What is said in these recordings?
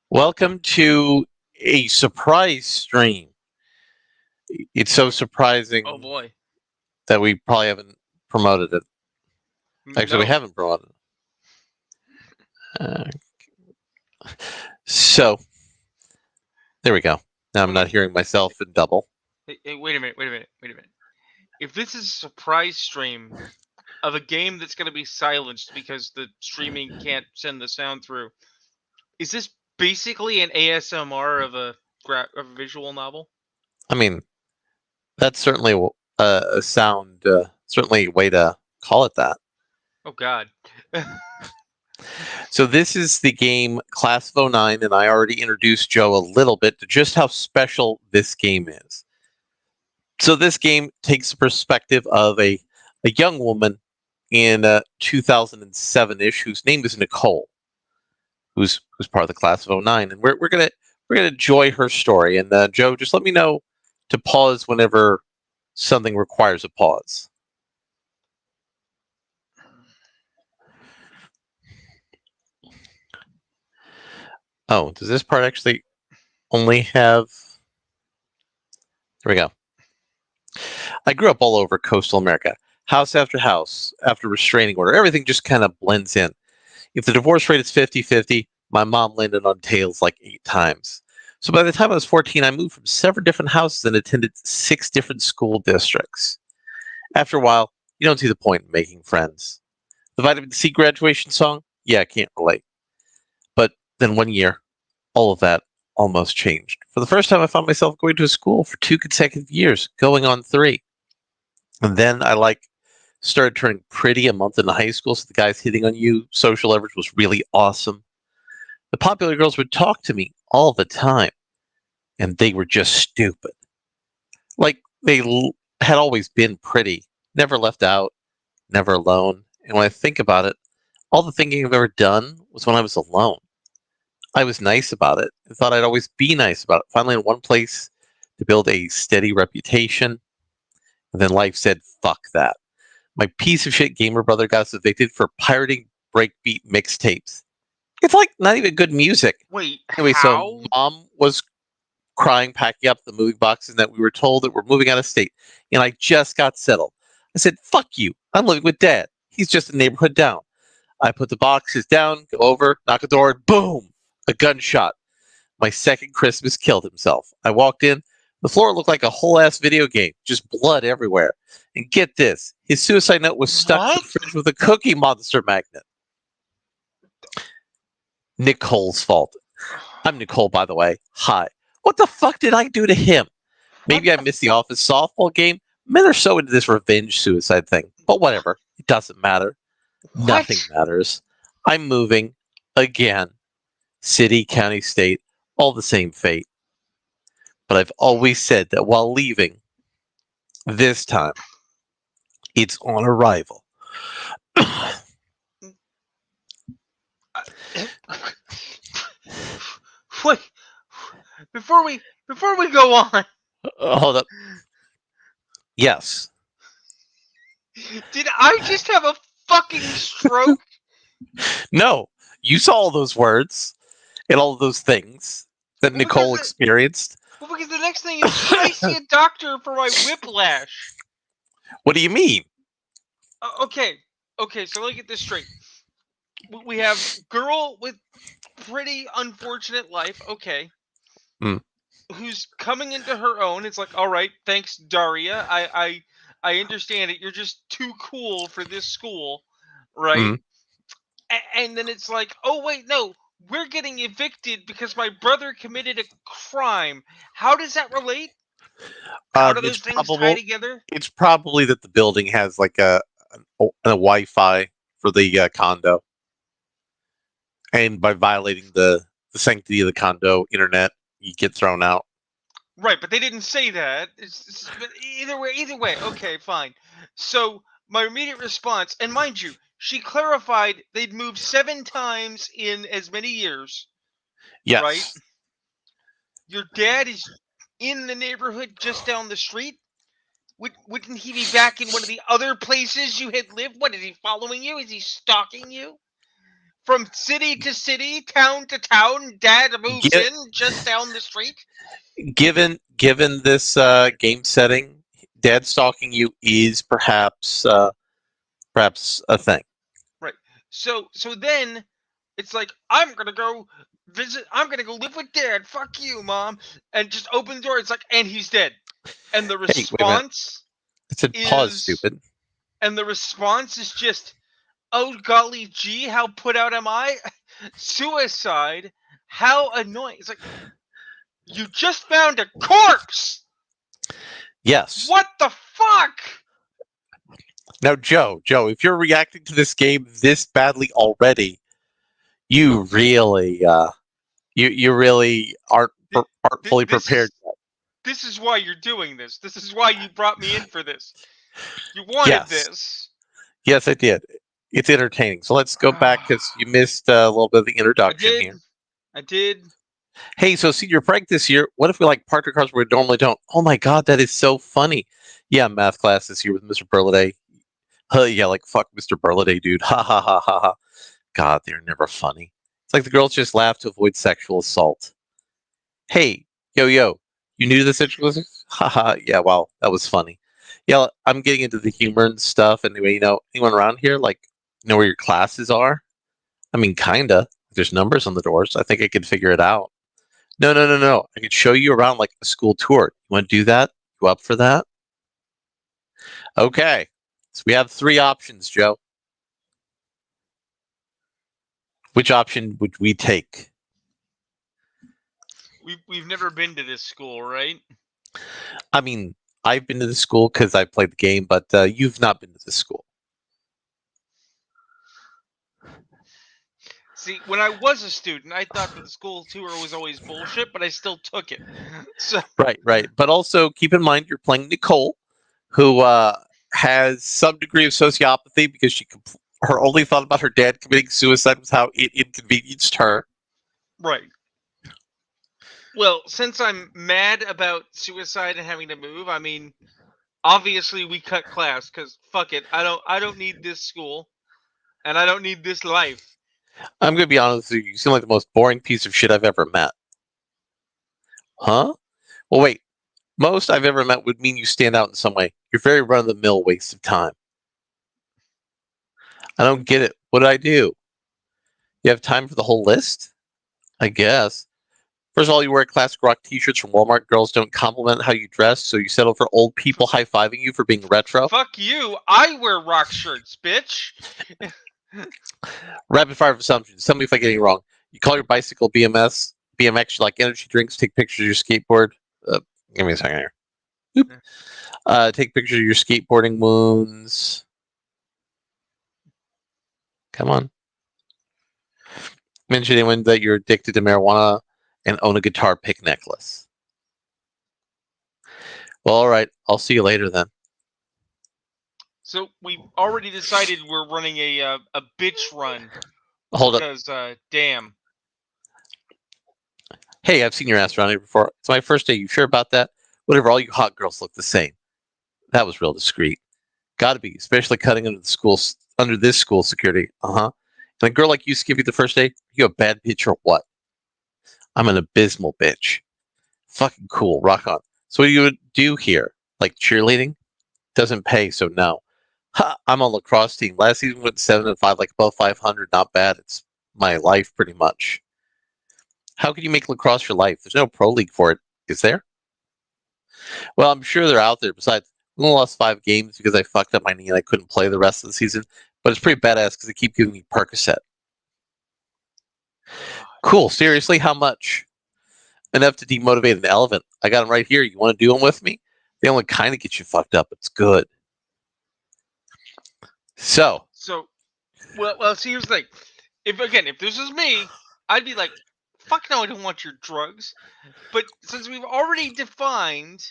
Welcome to a surprise stream. It's so Oh surprising boy. that we probably haven't promoted it. Actually, we No. haven't promoted it. So, there we go. Now I'm not hearing myself in double. Hey, wait a minute. Wait a minute. Wait a minute. If this is a surprise stream of a game that's going to be silenced because the streaming can't send the sound through, is this basically an ASMR of a visual novel? I mean, that's certainly a sound, certainly a way to call it that. Oh God. So, this is the game Class of 09, and I already introduced Joe a little bit to just how special this game is. So this game takes the perspective of a young woman in 2007-ish whose name is Nicole, who's part of the class of 09, and we're gonna enjoy her story. And Joe, just let me know to pause whenever something requires a pause. Oh, does this part actually only have? There we go. I grew up all over coastal America, house after house, after restraining order. Everything just kind of blends in. If the divorce rate is 50-50, my mom landed on tails like 8 times. So by the time I was 14, I moved from several different houses and attended 6 different school districts. After a while, you don't see the point in making friends. The vitamin C graduation song? Yeah, I can't relate. But then one year, all of that almost changed. For the first time, I found myself going to a school for 2 consecutive years, going on 3. And then I started turning pretty a month into high school, so the guys hitting on you, social leverage was really awesome. The popular girls would talk to me all the time, and they were just stupid. Like had always been pretty, never left out, never alone. And when I think about it, all the thinking I've ever done was when I was alone. I was nice about it. I thought I'd always be nice about it. Finally, in one place to build a steady reputation, and then life said, fuck that. My piece of shit gamer brother got us evicted for pirating breakbeat mixtapes. It's like not even good music. Wait, Anyway, so how? mom was crying, packing up the moving boxes, and that we were told that we're moving out of state. And I just got settled. I said, fuck you. I'm living with dad. He's just a neighborhood down. I put the boxes down, go over, knock the door, and boom, a gunshot. My second Christmas killed himself. I walked in. The floor looked like a whole ass video game, just blood everywhere. And get this, his suicide note was stuck to What? the fridge with a Cookie Monster magnet. Nicole's fault. I'm Nicole, by the way. Hi. What the fuck did I do to him? What Maybe I the missed the office softball game. Men are so into this revenge suicide thing. But whatever. It doesn't matter. what? Nothing matters. I'm moving again. City, county, state, all the same fate. But I've always said that while leaving, this time, it's on arrival. Wait. Before we go on, Hold up. Yes. did I just have a fucking stroke? No. You saw all those words and all of those things that Well, because Nicole experienced. the next thing is, should I see a doctor for my whiplash? What do you mean? Okay, so let me get this straight. We have girl with pretty unfortunate life, okay, Mm. who's coming into her own. It's like, all right, thanks, Daria. I understand it. You're just too cool for this school, right? Mm. And then it's like, oh wait, no, we're getting evicted because my brother committed a crime. How does that relate? How do It's those things tie probable. together? It's probably that the building has like a Wi-Fi for the condo, and by violating the sanctity of the condo internet, you get thrown out. Right, but they didn't say that. But either way, okay, fine. So my immediate response, and mind you, she clarified they'd moved 7 times in as many years, right? Yes. Your dad is in the neighborhood just down the street. Wouldn't he be back in one of the other places you had lived? What is he following you? Is he stalking you? from city to city, town to town. Dad moves Gi- in just down the street. given this game setting, dad stalking you is perhaps a thing. Right. So then it's like, I'm gonna go visit. I'm gonna go live with Dad. Fuck you, Mom. And just open the door. It's like, and he's dead. And the Hey, wait a minute. response I said pause, is stupid. And the response is just, oh golly gee, how put out am I? Suicide. How annoying. It's like, you just found a corpse. Yes. What the fuck? Now, Joe, if you're reacting to this game this badly already, you really, you really aren't fully prepared. This is why you're doing this. This is why you brought me in for this. You wanted Yes. this. Yes, I did. It's entertaining. So let's go back because you missed a little bit of the introduction here. I did. Hey, so senior prank this year. What if we like park our cars where we normally don't? Oh my god, that is so funny. Yeah, math class this year with Mr. Burladay. Yeah, like fuck Mr. Burladay, dude. Ha ha ha ha ha. God, they're never funny. It's like the girls just laugh to avoid sexual assault. Hey, yo, you new to the situation? Haha, yeah, wow, that was funny. Yeah, I'm getting into the humor and stuff. Anyway, anyone around here, like, know where your classes are? I mean, kinda. There's numbers on the doors. I think I could figure it out. No. I could show you around like a school tour. You want to do that? You up for that? Okay. So we have 3 options, Joe. Which option would we take? We've never been to this school, right? I mean, I've been to the school because I played the game, but you've not been to the school. See, when I was a student, I thought that the school tour was always bullshit, but I still took it. So Right. But also keep in mind you're playing Nicole, who has some degree of sociopathy because her only thought about her dad committing suicide was how it inconvenienced her. right. Well, since I'm mad about suicide and having to move, I mean, obviously we cut class because fuck it. I don't need this school, and I don't need this life. I'm gonna be honest with you. You seem like the most boring piece of shit I've ever met. Huh? Well, wait. Most I've ever met would mean you stand out in some way. You're very run-of-the-mill waste of time. I don't get it. What did I do? You have time for the whole list? I guess. First of all, you wear classic rock t-shirts from Walmart. Girls don't compliment how you dress, so you settle for old people high-fiving you for being retro. Fuck you. I wear rock shirts, bitch. Rapid fire of assumptions. Tell me if I get anything wrong. You call your bicycle BMX. You like energy drinks. Take pictures of your skateboard. Give me a second here. Oop. Take pictures of your skateboarding wounds. Come on. Mention anyone that you're addicted to marijuana and own a guitar pick necklace. Well, all right. I'll see you later then. So we've already decided we're running a bitch run. Hold up. Because damn. Hey, I've seen your ass around here before. It's my first day. You sure about that? Whatever. All you hot girls look the same. That was real discreet. Got to be, especially cutting under this school security. And a girl like you skip you the first day. You a bad bitch or what? I'm an abysmal bitch. Fucking cool. Rock on. So what do you do here? Like cheerleading? Doesn't pay, so no. I'm on lacrosse team. Last season went 7-5, like above 500. Not bad. It's my life pretty much. How can you make lacrosse your life? There's no pro league for it, is there? Well, I'm sure they're out there. Besides, I only lost 5 games because I fucked up my knee and I couldn't play the rest of the season. But it's pretty badass because they keep giving me Percocet. Cool. Seriously, how much? Enough to demotivate an elephant. I got them right here. You want to do them with me? They only kind of get you fucked up. It's good. So, well, see, here's the thing. If this was me, I'd be like, fuck no, I don't want your drugs. But since we've already defined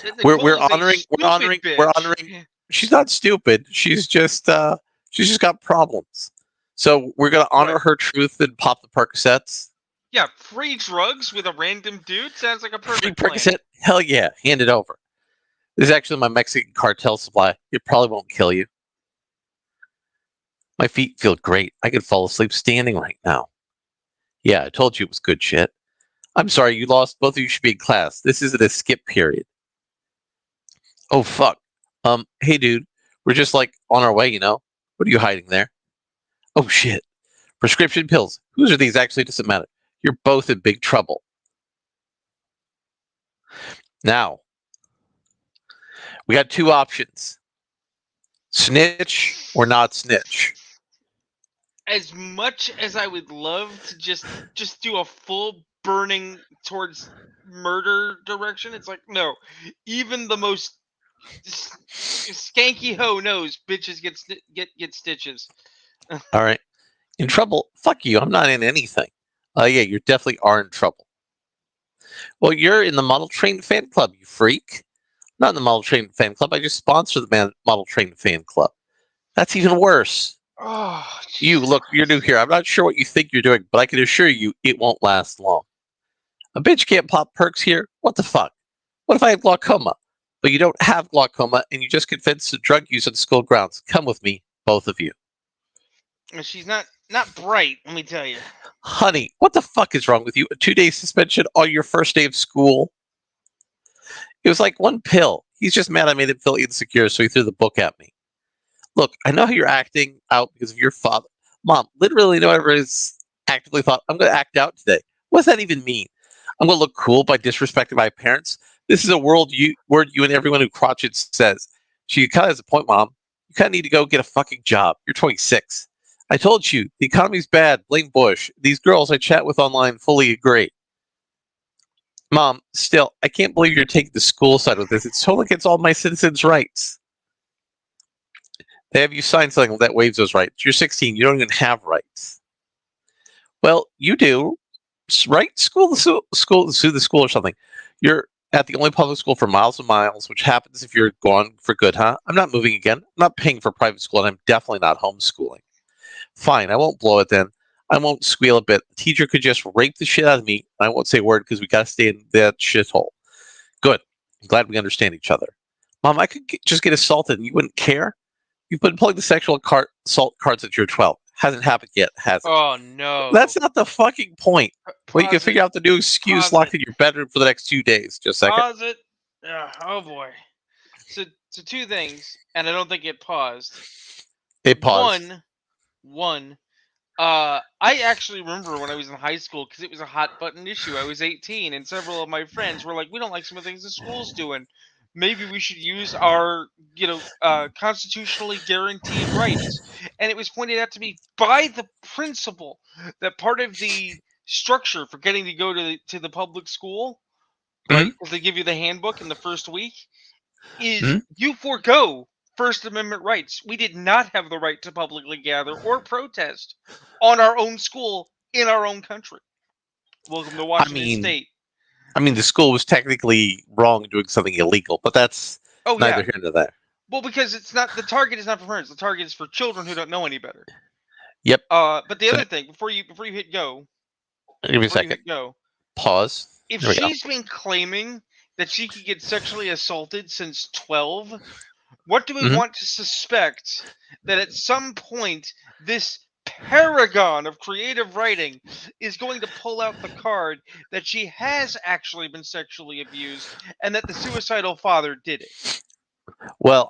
that we're honoring. She's not stupid. She's just got problems. So we're gonna honor her truth and pop the Percocets. Yeah, free drugs with a random dude sounds like a perfect free Percocet. Hell yeah, hand it over. This is actually my Mexican cartel supply. It probably won't kill you. My feet feel great. I could fall asleep standing right now. Yeah, I told you it was good shit. I'm sorry you lost. Both of you should be in class. This isn't a skip period. Oh, fuck. Hey, dude. We're just, like, on our way, you know? What are you hiding there? Oh, shit. Prescription pills. Whose are these? Actually, doesn't matter. You're both in big trouble. Now, we got two options. Snitch or not snitch. As much as I would love to just do a full burning towards murder direction, it's like no. Even the most skanky hoe knows bitches get stitches. All right. In trouble? Fuck you. I'm not in anything. Yeah, you definitely are in trouble. Well, you're in the Model Train fan club, you freak. Not in the Model Train fan club. I just sponsor the Model Train fan club. That's even worse. Oh, You, Jesus look, you're new Christ. here. I'm not sure what you think you're doing, but I can assure you it won't last long. A bitch can't pop perks here? What the fuck? What if I have glaucoma? But you don't have glaucoma and you just confessed to drug use on school grounds. Come with me, both of you. She's not bright, let me tell you. Honey, what the fuck is wrong with you? A 2-day suspension on your first day of school? It was like one pill. He's just mad I made him feel insecure, so he threw the book at me. Look, I know how you're acting out because of your father. Mom, literally no one ever has actively thought, I'm going to act out today. What does that even mean? I'm going to look cool by disrespecting my parents? This is a word you and everyone who crotchet says. She kind of has a point, Mom. You kind of need to go get a fucking job. You're 26. I told you, the economy's bad. Blame Bush. These girls I chat with online fully agree. Mom, still, I can't believe you're taking the school side with this. It's totally against all my citizens' rights. They have you sign something that waives those rights. You're 16. You don't even have rights. Well, you do, right? Sue the school or something. You're at the only public school for miles and miles, which happens if you're gone for good, huh? I'm not moving again. I'm not paying for private school, and I'm definitely not homeschooling. Fine, I won't blow it then. I won't squeal a bit. The teacher could just rape the shit out of me, and I won't say a word because we gotta stay in that shithole. Good. I'm glad we understand each other. Mom, I could just get assaulted and you wouldn't care? You've been playing the sexual assault cards since you're 12. Hasn't happened yet, has it? Oh no. That's not the fucking point. Well, you can Pause figure it. out the new excuse Pause locked it. in your bedroom for the next 2 days. Just a second. Pause it. Oh boy. So two things, and I don't think it paused. It paused. One. I actually remember when I was in high school because it was a hot button issue. I was 18, and several of my friends were like, "We don't like some of the things the school's doing. Maybe we should use our, constitutionally guaranteed rights." And it was pointed out to me by the principal that part of the structure for getting to go to the public school, right? Mhm. Because they give you the handbook in the first week, is Mhm. you forego First Amendment rights. We did not have the right to publicly gather or protest on our own school in our own country. Welcome to I Washington mean, State. the school was technically wrong doing something illegal, but that's Oh neither yeah. here nor there. Well, because it's not the target is not for parents. The target is for children who don't know any better. Yep. But the So other thing, before you hit go, give me a second. Pause. if There we go. she's been claiming that she could get sexually assaulted since 12, what do we Mhm. want to suspect that at some point this paragon of creative writing is going to pull out the card that she has actually been sexually abused and that the suicidal father did it? Well,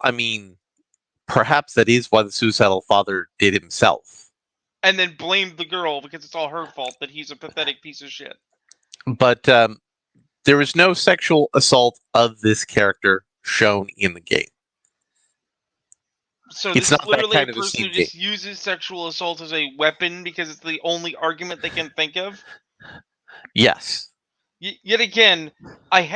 perhaps that is why the suicidal father did himself. And then blamed the girl because it's all her fault that he's a pathetic piece of shit. But there is no sexual assault of this character shown in the game. So It's this is not that literally a kind of a person who scene game. just uses sexual assault as a weapon because it's the only argument they can think of. Yes. Yet again,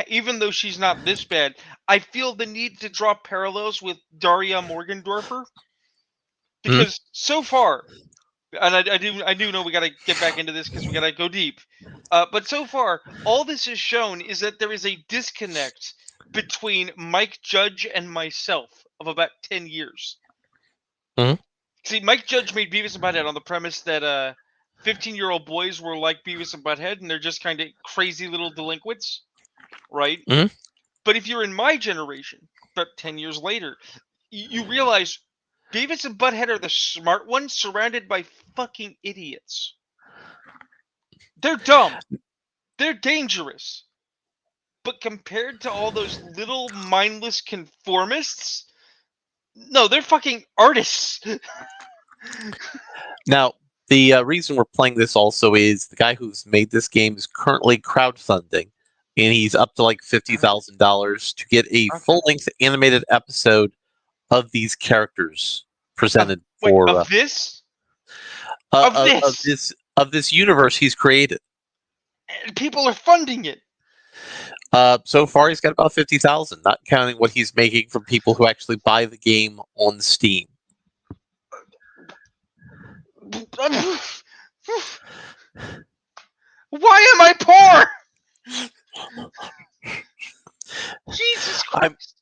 even though she's not this bad, I feel the need to draw parallels with Daria Morgendorfer because so far, and I do know we got to get back into this because we got to go deep. But so far, all this has shown is that there is a disconnect between Mike Judge and myself of about 10 years. Mhm. See, Mike Judge made Beavis and Butthead on the premise that 15-year-old boys were like Beavis and Butthead, and they're just kind of crazy little delinquents, right? Mhm. But if you're in my generation, but 10 years later, you realize Beavis and Butthead are the smart ones surrounded by fucking idiots. They're dumb. They're dangerous. But compared to all those little mindless conformists, no, they're fucking artists. Now, the reason we're playing this also is the guy who's made this game is currently crowdfunding, and he's up to like $50,000 to get a Okay. full-length animated episode of these characters presented for of this? of this universe he's created. And people are funding it. So far, he's got about 50,000, not counting what he's making from people who actually buy the game on Steam. Why am I poor? Jesus Christ!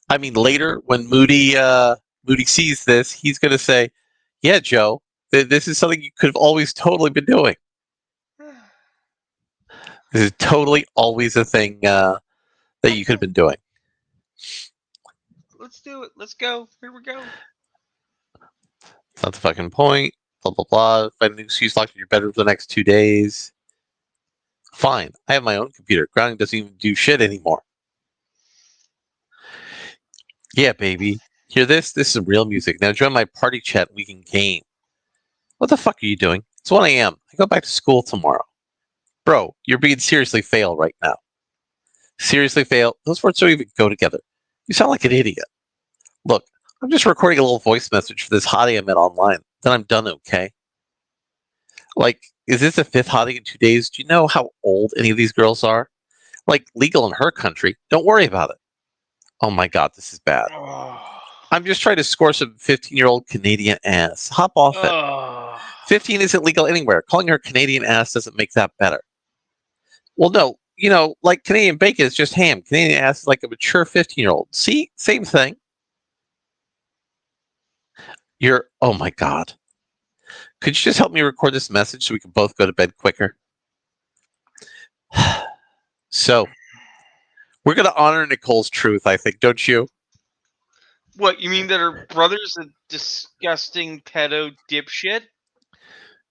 I mean, later when Moody sees this, he's going to say, "Yeah, Joe, this is something you could have always totally been doing. This is totally always a thing that you could have been doing." Let's do it. Let's go. Here we go. It's not the fucking point. Blah blah blah. Find an excuse locked in your bedroom for the next 2 days. Fine. I have my own computer. Grounding doesn't even do shit anymore. Yeah, baby. Hear this? This is real music. Now join my party chat. We can game. What the fuck are you doing? It's 1 a.m. I go back to school tomorrow. Bro, you're being seriously fail right now. Seriously fail? Those words don't even go together. You sound like an idiot. Look, I'm just recording a little voice message for this hottie I met online. Then I'm done, okay? Like, is this the 5th hottie in 2 days? Do you know how old any of these girls are? Like, legal in her country. Don't worry about it. Oh my god, this is bad. I'm just trying to score some 15-year-old Canadian ass. Hop off it. 15 isn't legal anywhere. Calling her Canadian ass doesn't make that better. Well, no, like Canadian bacon is just ham. Canadian ass is like a mature 15-year-old. See? Same thing. Oh my god. Could you just help me record this message so we can both go to bed quicker? So, we're going to honor Nicole's truth, I think, don't you? What, you mean that her brother's a disgusting pedo dipshit?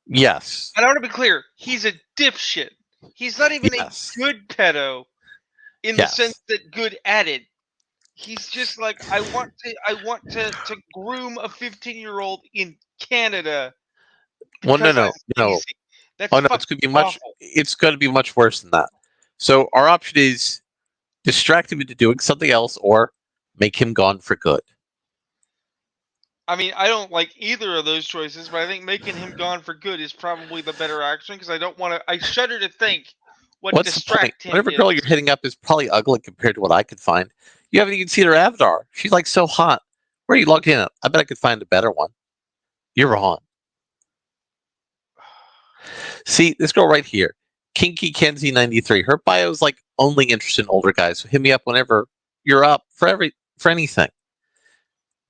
Yes. And I want to be clear, he's a dipshit. He's not even a good pedo in the sense that good at it. He's just like, I want to groom a 15-year-old in Canada. Well, no. That's no, it's going to be much worse than that. So our option is distract him into doing something else or make him gone for good. I mean, I don't like either of those choices, but I think making him gone for good is probably the better action because I don't want to. I shudder to think what's distract the point? Whatever girl you're hitting up is probably ugly compared to what I could find. You haven't even seen her avatar. She's like so hot. Where are you logged in at? I bet I could find a better one. You're wrong. See, this girl right here, Kinky Kenzie 93. Her bio is like only interested in older guys. So hit me up whenever you're up for anything.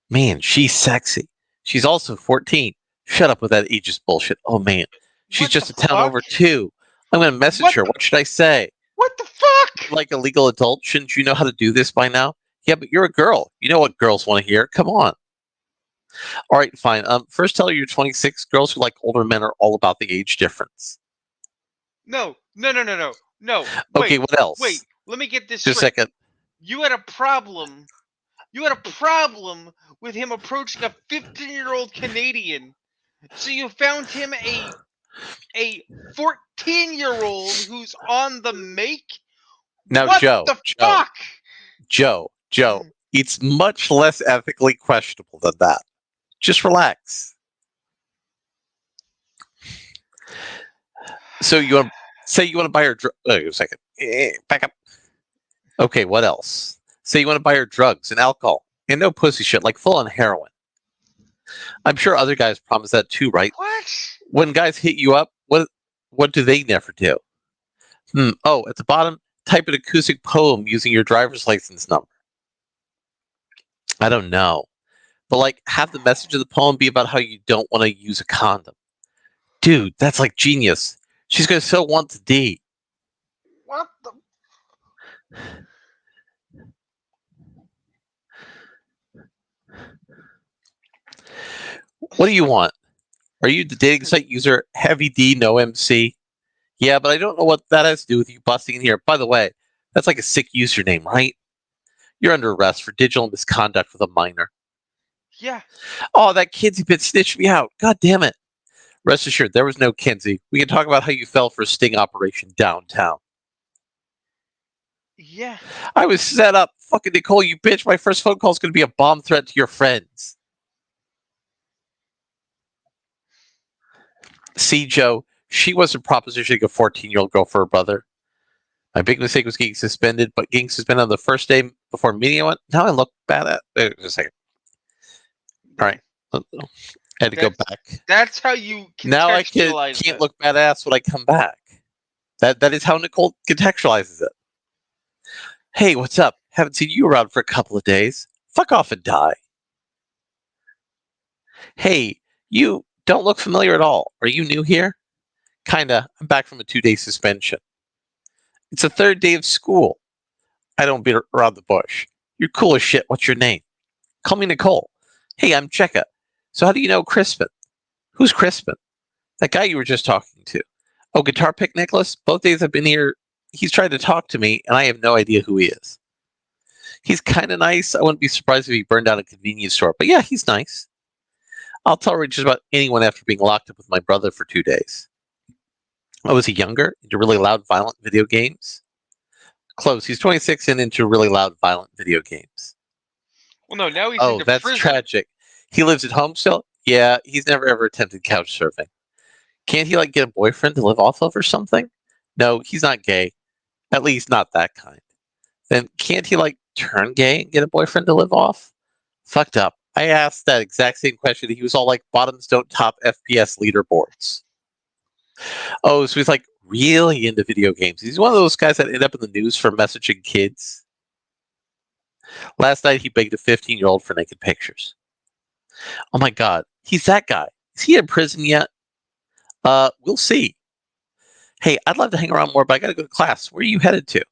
Man, she's sexy. She's also 14. Shut up with that ageist bullshit. Oh man, she's just a town over too. I'm gonna message her. What should I say? What the fuck? Like a legal adult, shouldn't you know how to do this by now? Yeah, but you're a girl. You know what girls want to hear. Come on. All right, fine. First tell her you're 26. Girls who like older men are all about the age difference. No. Okay, what else? Wait, let me get this straight. Just a second. You had a problem. You had a problem with him approaching a 15-year-old Canadian. So you found him a 14-year-old who's on the make? Now, what Joe, the fuck? Joe, it's much less ethically questionable than that. Just relax. So you want to buy her wait a second. Back up. Okay, what else? Say you want to buy her drugs and alcohol and no pussy shit, like full on heroin. I'm sure other guys promise that too, right? What? When guys hit you up, what do they never do? Oh, at the bottom, type an acoustic poem using your driver's license number. I don't know. But like, have the message of the poem be about how you don't want to use a condom. Dude, that's like genius. She's going to so want to D. What the? What do you want? Are you the dating site user Heavy D No MC? Yeah, but I don't know what that has to do with you busting in here. By the way, that's like a sick username, right? You're under arrest for digital misconduct with a minor. Yeah. Oh, that Kinsey bit snitched me out. God damn it. Rest assured, there was no Kinsey. We can talk about how you fell for a sting operation downtown. Yeah. I was set up. Fucking Nicole, you bitch. My first phone call is going to be a bomb threat to your friends. See, Joe, she wasn't propositioning a 14-year-old girl for her brother. My big mistake was getting suspended, but getting suspended on the first day before meeting anyone, now I look bad at just a second. All right. I had to go back. That's how you Now I contextualize can't it. look badass when I come back. That is how Nicole contextualizes it. Hey, what's up? Haven't seen you around for a couple of days. Fuck off and die. Hey, you don't look familiar at all. Are you new here? Kinda. I'm back from a 2-day suspension. It's the third day of school. I don't beat around the bush. You're cool as shit. What's your name? Call me Nicole. Hey, I'm Cheka. So how do you know Crispin? Who's Crispin? That guy you were just talking to. Oh, Guitar Pick Nicholas? Both days I've been here, he's tried to talk to me, and I have no idea who he is. He's kind of nice. I wouldn't be surprised if he burned down a convenience store. But yeah, he's nice. I'll tolerate just about anyone after being locked up with my brother for 2 days. Oh, was he younger? Into really loud, violent video games? Close. He's 26 and into really loud, violent video games. Well, no, now he's Oh, into that's prison. tragic. He lives at home still? Yeah, he's never ever attempted couch surfing. Can't he like get a boyfriend to live off of or something? No, he's not gay. At least not that kind. Then can't he like turn gay and get a boyfriend to live off? Fucked up. I asked that exact same question. He was all like, bottoms don't top FPS leaderboards. Oh, so he's like really into video games. He's one of those guys that end up in the news for messaging kids. Last night he begged a 15-year-old for naked pictures. Oh my god, he's that guy. Is he in prison yet? We'll see. Hey, I'd love to hang around more, but I gotta go to class. Where are you headed to?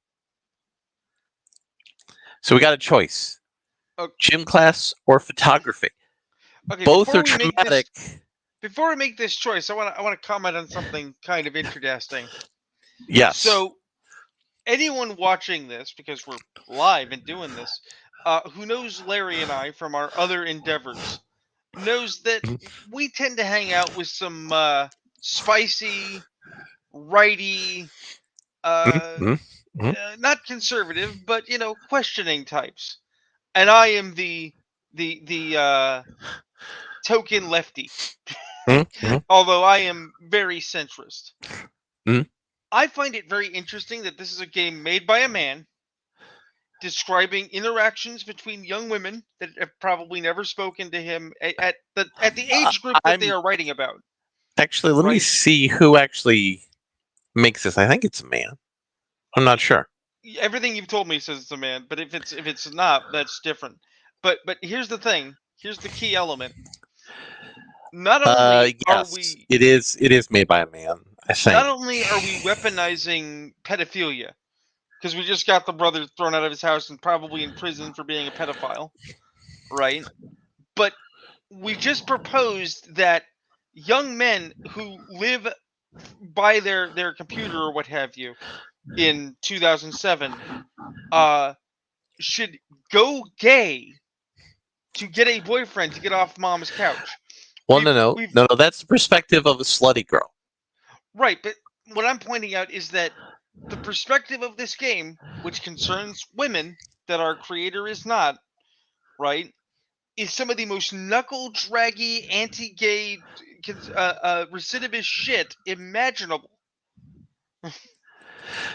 So we got a choice. Okay. Gym class or photography. Okay, Both are traumatic. Before I make this choice, I want to comment on something kind of interesting. Yes. So, anyone watching this, because we're live and doing this, who knows Larry and I from our other endeavors, knows that we tend to hang out with some spicy, righty, not conservative, but questioning types. And I am the token lefty. Although I am very centrist. I find it very interesting that this is a game made by a man describing interactions between young women that have probably never spoken to him at the age group that they are writing about. Actually, let me see who actually makes this. I think it's a man. I'm not sure. Everything you've told me says it's a man, but if it's not, that's different. But here's the thing. Here's the key element. Not only are we, it is made by a man. I think. Not only are we weaponizing pedophilia, because we just got the brother thrown out of his house and probably in prison for being a pedophile, right? But we just proposed that young men who live by their computer or what have you in 2007 should go gay to get a boyfriend to get off mom's couch. Well, no, that's the perspective of a slutty girl. Right, but what I'm pointing out is that the perspective of this game, which concerns women that our creator is not, right, is some of the most knuckle-draggy, anti-gay, recidivist shit imaginable.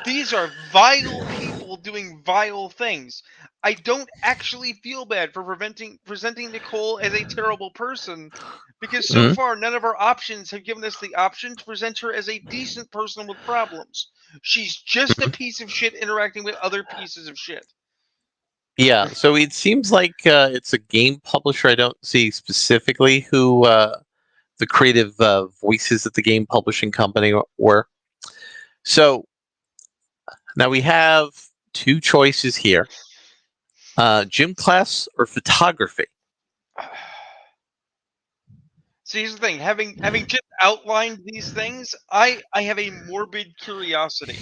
These are vile people doing vile things. I don't actually feel bad for presenting Nicole as a terrible person, because so far none of our options have given us the option to present her as a decent person with problems. She's just a piece of shit interacting with other pieces of shit. Yeah, so it seems like it's a game publisher. I don't see specifically who the creative voices at the game publishing company were. So now we have two choices here. Gym class or photography? So here's the thing: having just outlined these things, I have a morbid curiosity.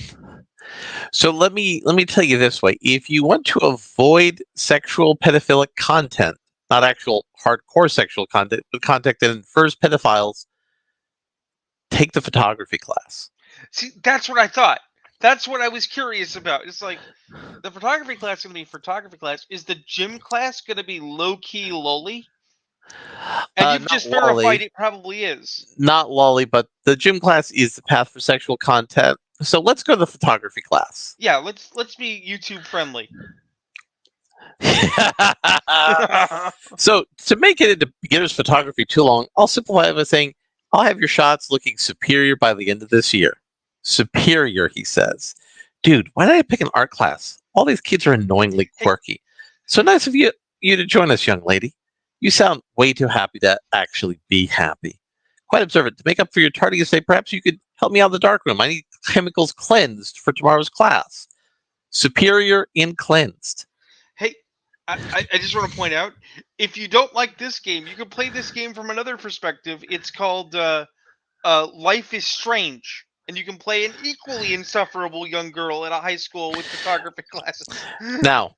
So let me tell you this way: if you want to avoid sexual pedophilic content, not actual hardcore sexual content, but content that infers pedophiles, take the photography class. See, that's what I thought. That's what I was curious about. It's like the photography class is going to be photography class. Is the gym class going to be low key lolly? And you've Not just verified lolly, it probably is. not lolly, but the gym class is the path for sexual content. So let's go to the photography class. Yeah, let's be YouTube friendly. So to make it into beginner's photography too long, I'll simplify it by saying I'll have your shots looking superior by the end of this year. Superior, he says. Dude, why did I pick an art class? All these kids are annoyingly quirky. So nice of you to join us, young lady. You sound way too happy to actually be happy. Quite observant. To make up for your tardiness today, perhaps you could help me out in the darkroom. I need chemicals cleansed for tomorrow's class. Superior and cleansed. Hey, I just want to point out, if you don't like this game, you can play this game from another perspective. It's called Life is Strange, and you can play an equally insufferable young girl in a high school with photography classes. Now,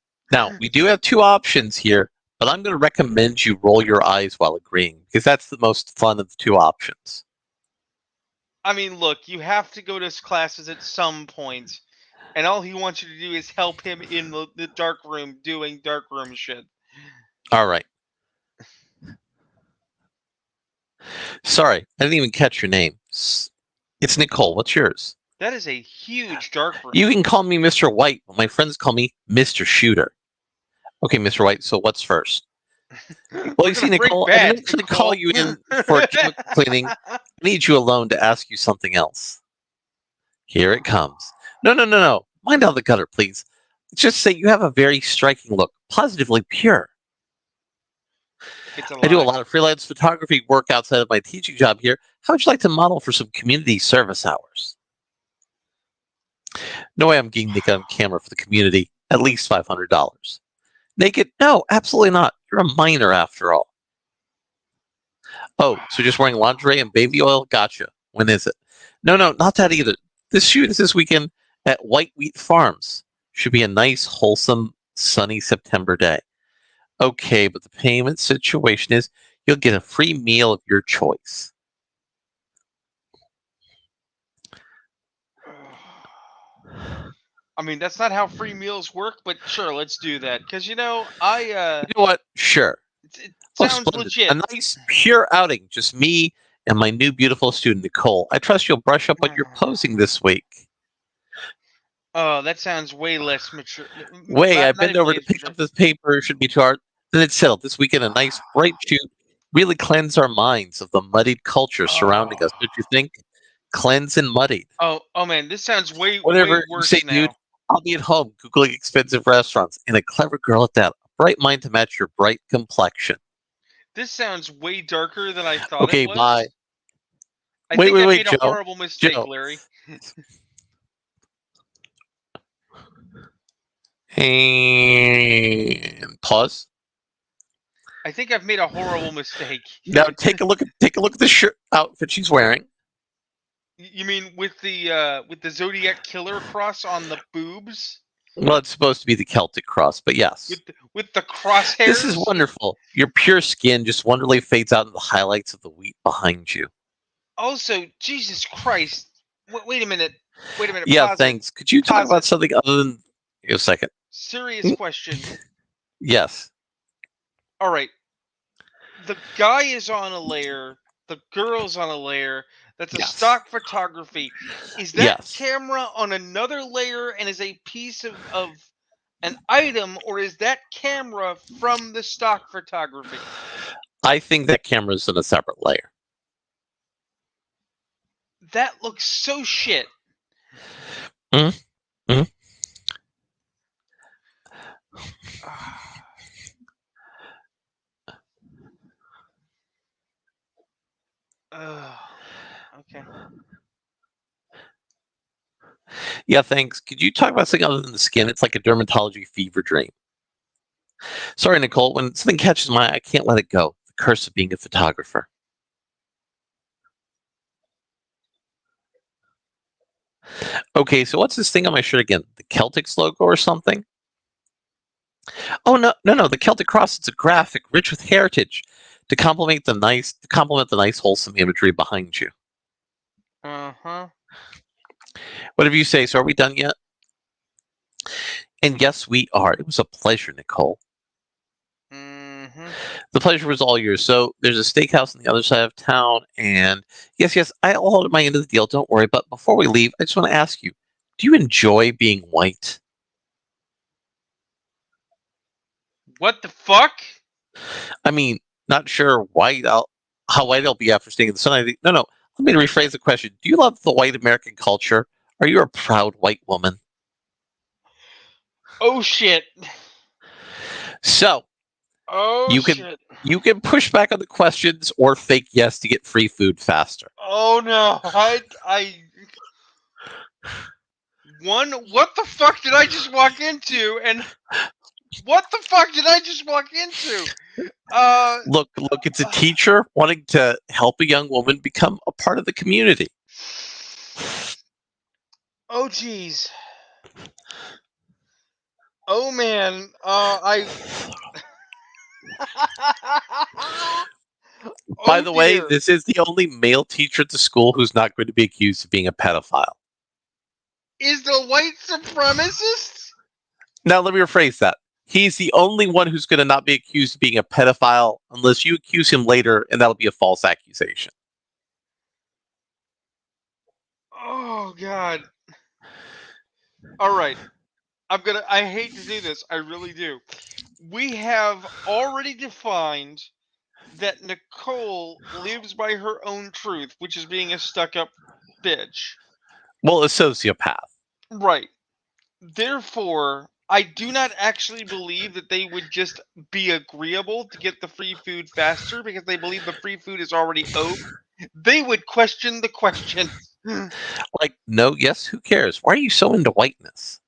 we do have two options here, but I'm going to recommend you roll your eyes while agreeing because that's the most fun of the two options. I mean, look, you have to go to his classes at some point, and all he wants you to do is help him in the dark room doing dark room shit. All right. Sorry, I didn't even catch your name. It's Nicole. What's yours? That is a huge dark room. You can call me Mr. White, but my friends call me Mr. Shooter. Okay, Mr. White, so what's first? Well, you see, Nicole, I didn't actually call you in for chemical cleaning. I need you alone to ask you something else. Here it comes. No. Mind out the gutter, please. Just say you have a very striking look, positively pure. I do a lot of freelance photography work outside of my teaching job here. How would you like to model for some community service hours? No way I'm getting naked on camera for the community. At least $500. Naked? No, absolutely not. You're a minor after all. Oh, so just wearing lingerie and baby oil? Gotcha. When is it? No, not that either. This shoot is this weekend at White Wheat Farms. Should be a nice, wholesome, sunny September day. Okay, but the payment situation is you'll get a free meal of your choice. I mean, that's not how free meals work, but sure, let's do that. Because, You know what? Sure. it Oh, sounds splendid. legit. A nice, pure outing. Just me and my new beautiful student, Nicole. I trust you'll brush up on your posing this week. Oh, that sounds way less mature. I bent over to pick up this paper. Should be too hard. Then it's settled. This weekend, a nice, bright shoot. Really cleanse our minds of the muddied culture surrounding us. Don't you think? Cleanse and muddied. Oh man, this sounds way Whatever way you worse say, now. dude. I'll be at home Googling expensive restaurants and a clever girl at that. A bright mind to match your bright complexion. This sounds way darker than I thought Okay, it was. bye. I think I made Joe. a horrible mistake, Joe. Larry. And pause. I think I've made a horrible mistake. Now take a look at the shirt outfit she's wearing. You mean with the Zodiac Killer cross on the boobs? Well, it's supposed to be the Celtic cross, but yes. With the crosshairs? This is wonderful. Your pure skin just wonderfully fades out in the highlights of the wheat behind you. Also, Jesus Christ. Wait a minute. Yeah, pause thanks. It. Could you talk about something other than... a second. Serious question. Yes. All right. The guy is on a layer. The girl's on a layer. That's a stock photography. Is that camera on another layer and is a piece of an item, or is that camera from the stock photography? I think that camera's in a separate layer. That looks so shit. Mm-hmm. Okay. Yeah, thanks. Could you talk about something other than the skin? It's like a dermatology fever dream. Sorry, Nicole. When something catches my eye, I can't let it go. The curse of being a photographer. Okay, so what's this thing on my shirt again? The Celtics logo or something? Oh no, no, no! The Celtic cross. It's a graphic rich with heritage to complement the nice, wholesome imagery behind you. Uh-huh. Whatever you say. So, are we done yet? And yes, we are. It was a pleasure, Nicole. Mm-hmm. The pleasure was all yours. So, there's a steakhouse on the other side of town, and yes, I'll hold my end of the deal. Don't worry. But before we leave, I just want to ask you: do you enjoy being white? What the fuck? I mean, not sure how white I'll be after staying in the sun. No. Let me rephrase the question. Do you love the white American culture? Are you a proud white woman? Oh shit. So Oh you can shit. you can push back on the questions or fake yes to get free food faster. Oh no. What the fuck did I just walk into? And what the fuck did I just walk into? Look, it's a teacher wanting to help a young woman become a part of the community. Oh jeez. Oh man. By Oh the way, dear. this is the only male teacher at the school who's not going to be accused of being a pedophile. Is the white supremacist? Now, let me rephrase that. He's the only one who's going to not be accused of being a pedophile unless you accuse him later, and that'll be a false accusation. Oh god. All right. I hate to do this. I really do. We have already defined that Nicole lives by her own truth, which is being a stuck-up bitch. Well, a sociopath. Right. Therefore, I do not actually believe that they would just be agreeable to get the free food faster because they believe the free food is already owed. They would question the question. Like, no, yes, who cares? Why are you so into whiteness?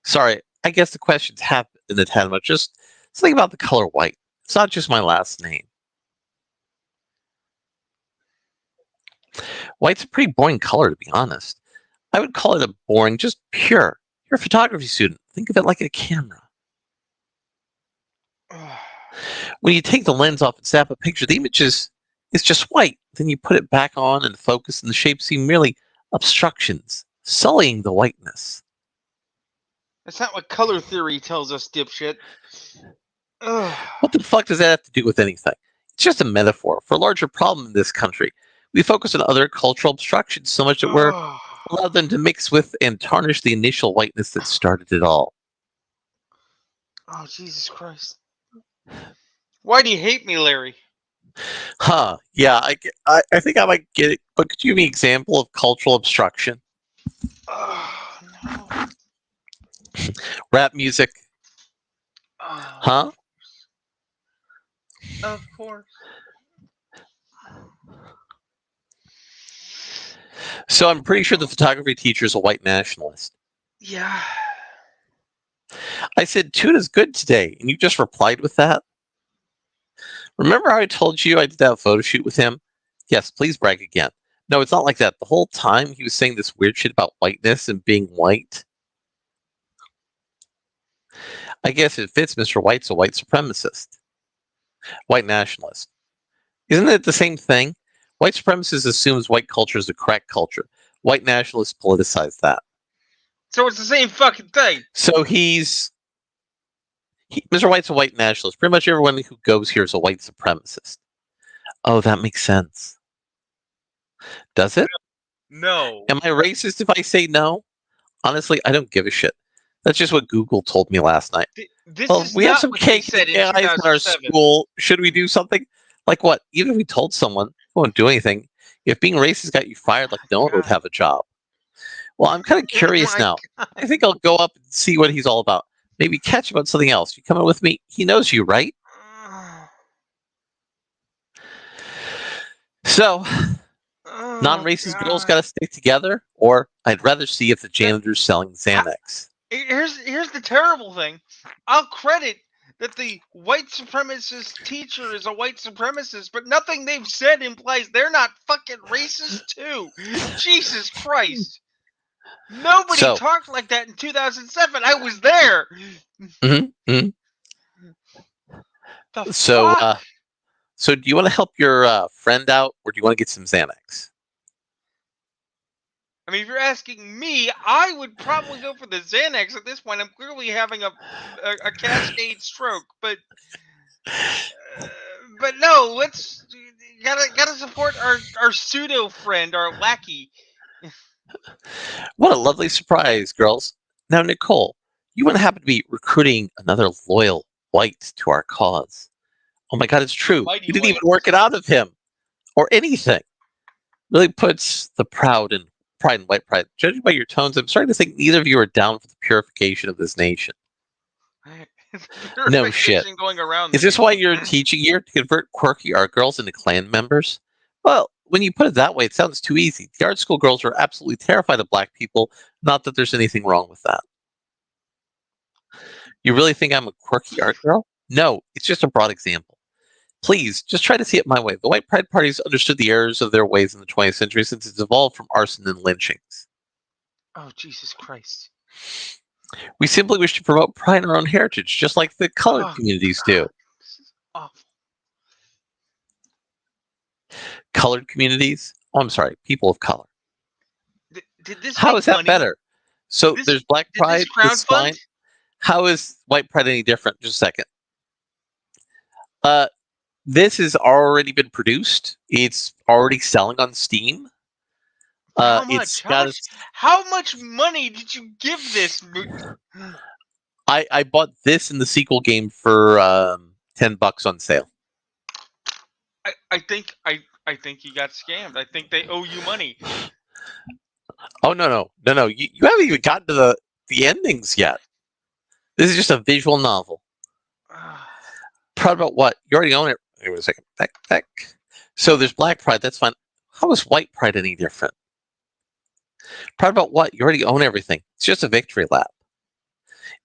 Sorry, I guess the questions have been a tad much. Just something about the color white. It's not just my last name. White's a pretty boring color, to be honest. I would call it a boring, just pure. You're a photography student. Think of it like a camera. When you take the lens off and snap a picture, the image is just white. Then you put it back on and focus, and the shapes seem merely obstructions, sullying the whiteness. That's not what color theory tells us, dipshit. What the fuck does that have to do with anything? It's just a metaphor for a larger problem in this country. We focus on other cultural obstructions so much that we're allowed them to mix with and tarnish the initial whiteness that started it all. Oh, Jesus Christ. Why do you hate me, Larry? Huh. Yeah, I think I might get it. But could you give me an example of cultural obstruction? Oh, no. Rap music? Oh, Huh? of course. So I'm pretty sure the photography teacher is a white nationalist. Yeah. I said, tuna's good today, and you just replied with that? Remember how I told you I did that photo shoot with him? Yes, please brag again. No, it's not like that. The whole time he was saying this weird shit about whiteness and being white. I guess it fits. Mr. White's a white supremacist. White nationalist. Isn't it the same thing? White supremacist assumes white culture is the correct culture. White nationalists politicize that. So it's the same fucking thing. So Mr. White's a white nationalist. Pretty much everyone who goes here is a white supremacist. Oh, that makes sense. Does it? No. Am I racist if I say no? Honestly, I don't give a shit. That's just what Google told me last night. This Well, is we have not some what they cake said in guys in our 2007. school. Should we do something? Like what? Even if we told someone, we won't do anything. If being racist got you fired, like no one would have a job. Well, I'm kind of curious my now. I think I'll go up and see what he's all about. Maybe catch him on something else. You coming with me? He knows you, right? So, non-racist girls got to stick together, or I'd rather see if the janitor's selling Xanax. Here's the terrible thing. I'll credit that the white supremacist teacher is a white supremacist, but nothing they've said implies they're not fucking racist too. Jesus Christ. Nobody So, talked like that in 2007. I was there. mhm, mhm. The so, fuck? so do you want to help your friend out, or do you want to get some Xanax? I mean, if you're asking me, I would probably go for the Xanax at this point. I'm clearly having a cascade stroke, but no, let's gotta support our pseudo friend, our lackey. What a lovely surprise, girls. Now, Nicole, you wouldn't happen to be recruiting another loyal white to our cause. Oh my God, it's The true. mighty We didn't even white. work it out of him or anything. Really puts the pride and white pride. Judging by your tones, I'm starting to think neither of you are down for the purification of this nation. No shit. Purification going around Is the this why nation. you're teaching here to convert quirky art girls into clan members? Well, when you put it that way, it sounds too easy. The art school girls are absolutely terrified of black people. Not that there's anything wrong with that. You really think I'm a quirky art girl? No, it's just a broad example. Please, just try to see it my way. The white pride parties understood the errors of their ways in the 20th century since it's evolved from arson and lynchings. Oh Jesus Christ! We simply wish to promote pride in our own heritage, just like the colored Oh communities do. God, this is awful. Colored communities? Oh, I'm sorry, people of color. Did this How make is that money? better? So there's black Did this pride, this is crowdfund? fine. How is white pride any different? Just a second. Uh, this has already been produced. It's already selling on Steam. For how It's much? got its. How much money did you give this? I bought this in the sequel game for $10 on sale. I think you got scammed. I think they owe you money. Oh no! You haven't even gotten to the endings yet. This is just a visual novel. Proud about what? You already own it. Wait a second. Back. So there's black pride. That's fine. How is white pride any different? Proud about what? You already own everything. It's just a victory lap.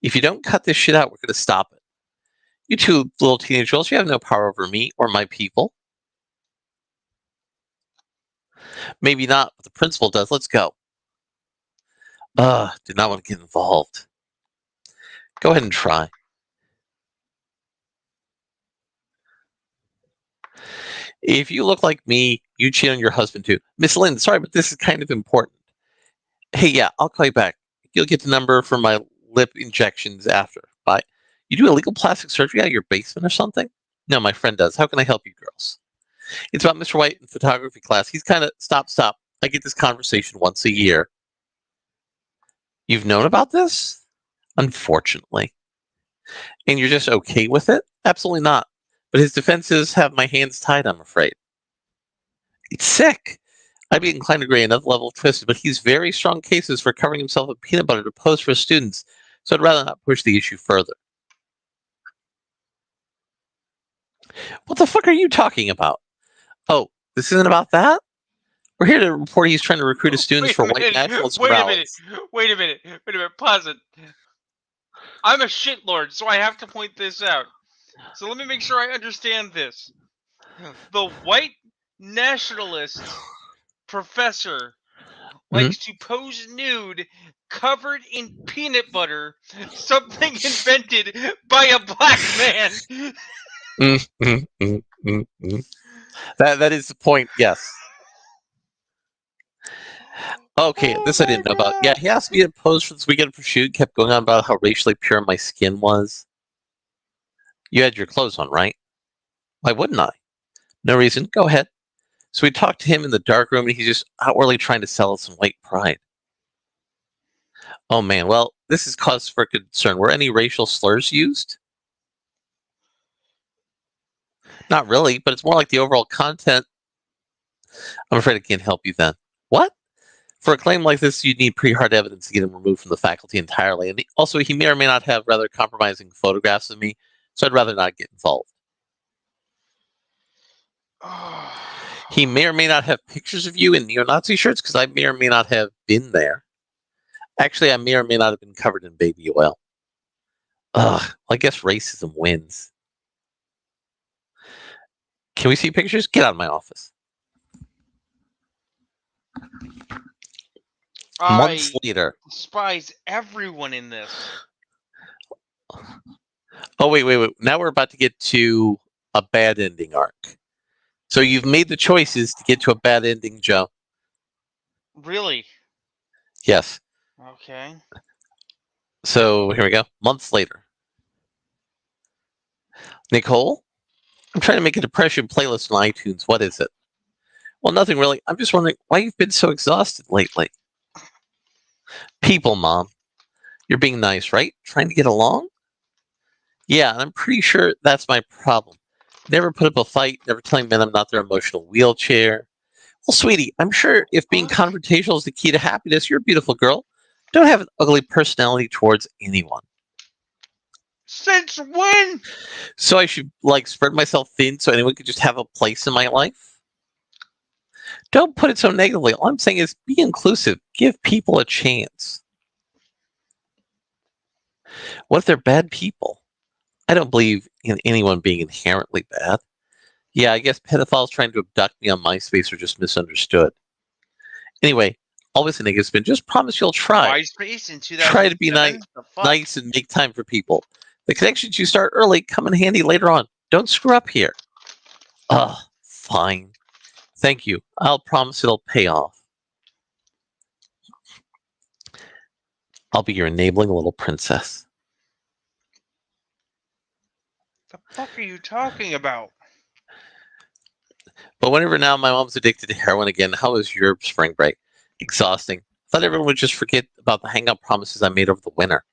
If you don't cut this shit out, we're going to stop it. You two little teenage girls, you have no power over me or my people. Maybe not, but the principal does. Let's go. Did not want to get involved. Go ahead and try. If you look like me, you cheat on your husband too. Miss Lynn, sorry, but this is kind of important. Hey, yeah, I'll call you back. You'll get the number for my lip injections after. Bye. You do illegal plastic surgery out of your basement or something? No, my friend does. How can I help you girls? It's about Mr. White in photography class. He's kind of stop. I get this conversation once a year. You've known about this? Unfortunately. And you're just okay with it? Absolutely not. But his defenses have my hands tied, I'm afraid. It's sick. I'd be inclined to agree another level of twisted, but he's very strong cases for covering himself with peanut butter to pose for his students, so I'd rather not push the issue further. What the fuck are you talking about? Oh, this isn't about that? We're here to report he's trying to recruit his students Wait for a white minute. nationalism Wait a minute. rallies. Wait a minute. Wait a minute. Pause it. I'm a shitlord, so I have to point this out. So let me make sure I understand this. The white nationalist professor likes to pose nude covered in peanut butter, something invented by a black man. That is the point, yes. Okay, Oh this I my didn't know about. god. Yeah, he asked me to pose for this weekend for shoot, kept going on about how racially pure my skin was. You had your clothes on, right? Why wouldn't I? No reason. Go ahead. So we talked to him in the dark room, and he's just outwardly trying to sell us some white pride. Oh man, well, this is cause for concern. Were any racial slurs used? Not really, but it's more like the overall content. I'm afraid I can't help you then. What? For a claim like this, you'd need pretty hard evidence to get him removed from the faculty entirely. And also, he may or may not have rather compromising photographs of me, so I'd rather not get involved. He may or may not have pictures of you in neo-Nazi shirts, because I may or may not have been there. Actually, I may or may not have been covered in baby oil. Ugh, well, I guess racism wins. Can we see pictures? Get out of my office. Months I later. despise everyone in this. Oh, wait. Now we're about to get to a bad ending arc. So you've made the choices to get to a bad ending, Joe. Really? Yes. Okay. So here we go. Months later. Nicole, I'm trying to make a depression playlist on iTunes. What is it? Well, nothing really. I'm just wondering why you've been so exhausted lately. People, Mom. You're being nice, right? Trying to get along? Yeah, and I'm pretty sure that's my problem. Never put up a fight, never telling men I'm not their emotional wheelchair. Well, sweetie, I'm sure if being What? confrontational is the key to happiness, you're a beautiful girl. Don't have an ugly personality towards anyone. Since when? So I should like spread myself thin so anyone could just have a place in my life? Don't put it so negatively. All I'm saying is be inclusive. Give people a chance. What if they're bad people? I don't believe in anyone being inherently bad. Yeah, I guess pedophiles trying to abduct me on MySpace are just misunderstood. Anyway, all this nigga spin. Just promise you'll try. MySpace in Try to be 2007? The fuck? nice and make time for people. The connections you start early come in handy later on. Don't screw up here. Fine. Thank you. I'll promise it'll pay off. I'll be your enabling little princess. The fuck are you talking about? But whenever now my mom's addicted to heroin again, how was your spring break? Exhausting. Thought everyone would just forget about the hangout promises I made over the winter.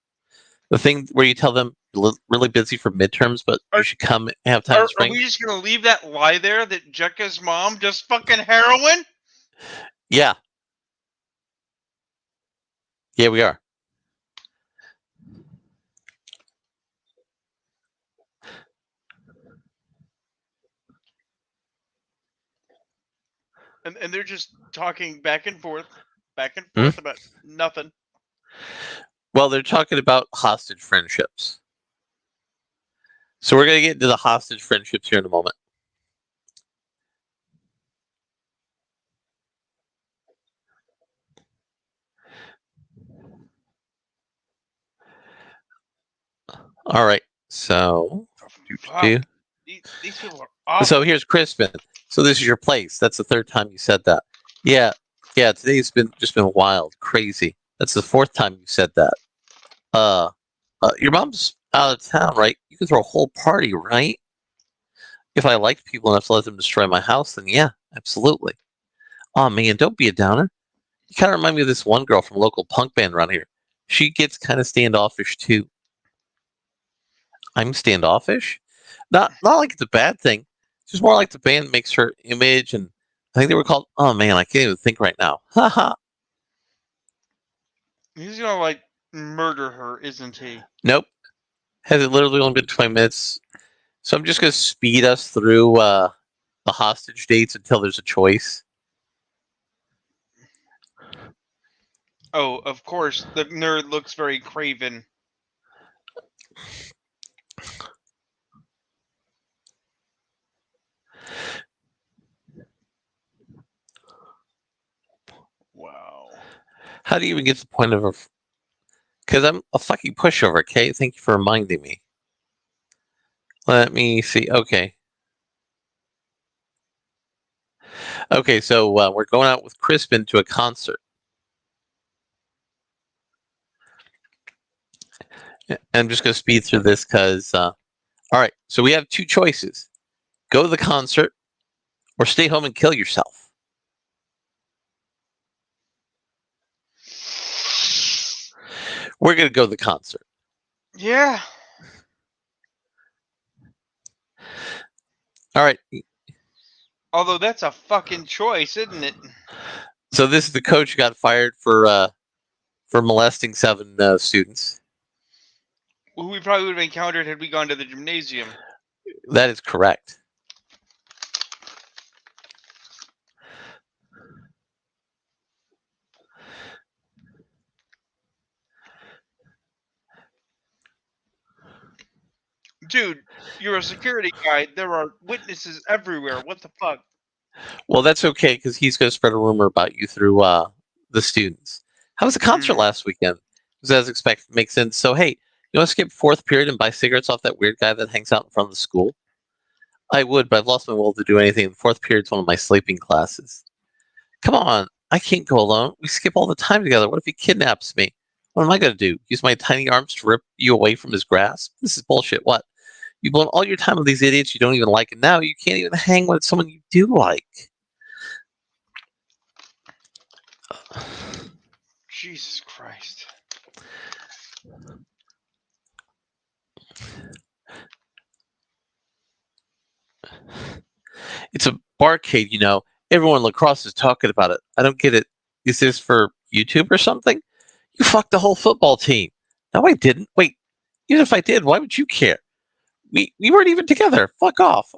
The thing where you tell them you're really busy for midterms, but you should come and have time in Are spring. we just gonna leave that lie there that Jekka's mom does fucking heroin? Yeah. Yeah, we are. And they're just talking back and forth Hmm? about nothing. Well, they're talking about hostage friendships. So we're going to get into the hostage friendships here in a moment. All right. So, Fuck. These people are awful. so here's Crispin. So this is your place. That's the third time you said that. Yeah. Today's been wild, crazy. That's the fourth time you said that. Your mom's out of town, right? You can throw a whole party, right? If I liked people enough to let them destroy my house, then yeah, absolutely. Oh man, don't be a downer. You kind of remind me of this one girl from a local punk band around here. She gets kind of standoffish too. I'm standoffish? Not like it's a bad thing. It's just more like the band makes her image, and I think they were called. Oh man, I can't even think right now. Haha. He's gonna like murder her, isn't he? Nope. Has it literally only been 20 minutes? So I'm just gonna speed us through the hostage dates until there's a choice. Oh, of course, the nerd looks very craven. Wow. How do you even get to the point of a? Because I'm a fucking pushover. Okay, thank you for reminding me. Let me see. Okay. So we're going out with Crispin to a concert. I'm just going to speed through this because, all right, so we have two choices: go to the concert or stay home and kill yourself. We're going to go to the concert. Yeah. All right. Although that's a fucking choice, isn't it? So this is the coach who got fired for molesting 7 students. Who we probably would have encountered had we gone to the gymnasium. That is correct. Dude, you're a security guy. There are witnesses everywhere. What the fuck? Well, that's okay because he's going to spread a rumor about you through the students. How was the concert last weekend? It was as expected. Makes sense. So, hey, you want to skip fourth period and buy cigarettes off that weird guy that hangs out in front of the school? I would, but I've lost my will to do anything. The fourth period's one of my sleeping classes. Come on, I can't go alone. We skip all the time together. What if he kidnaps me? What am I going to do? Use my tiny arms to rip you away from his grasp? This is bullshit. What? You've blown all your time with these idiots you don't even like, and now you can't even hang with someone you do like. Jesus Christ. It's a barcade, you know. Everyone in lacrosse is talking about it. I don't get it. Is this for YouTube or something? You fucked the whole football team. No, I didn't. Wait, even if I did, why would you care? We weren't even together. Fuck off.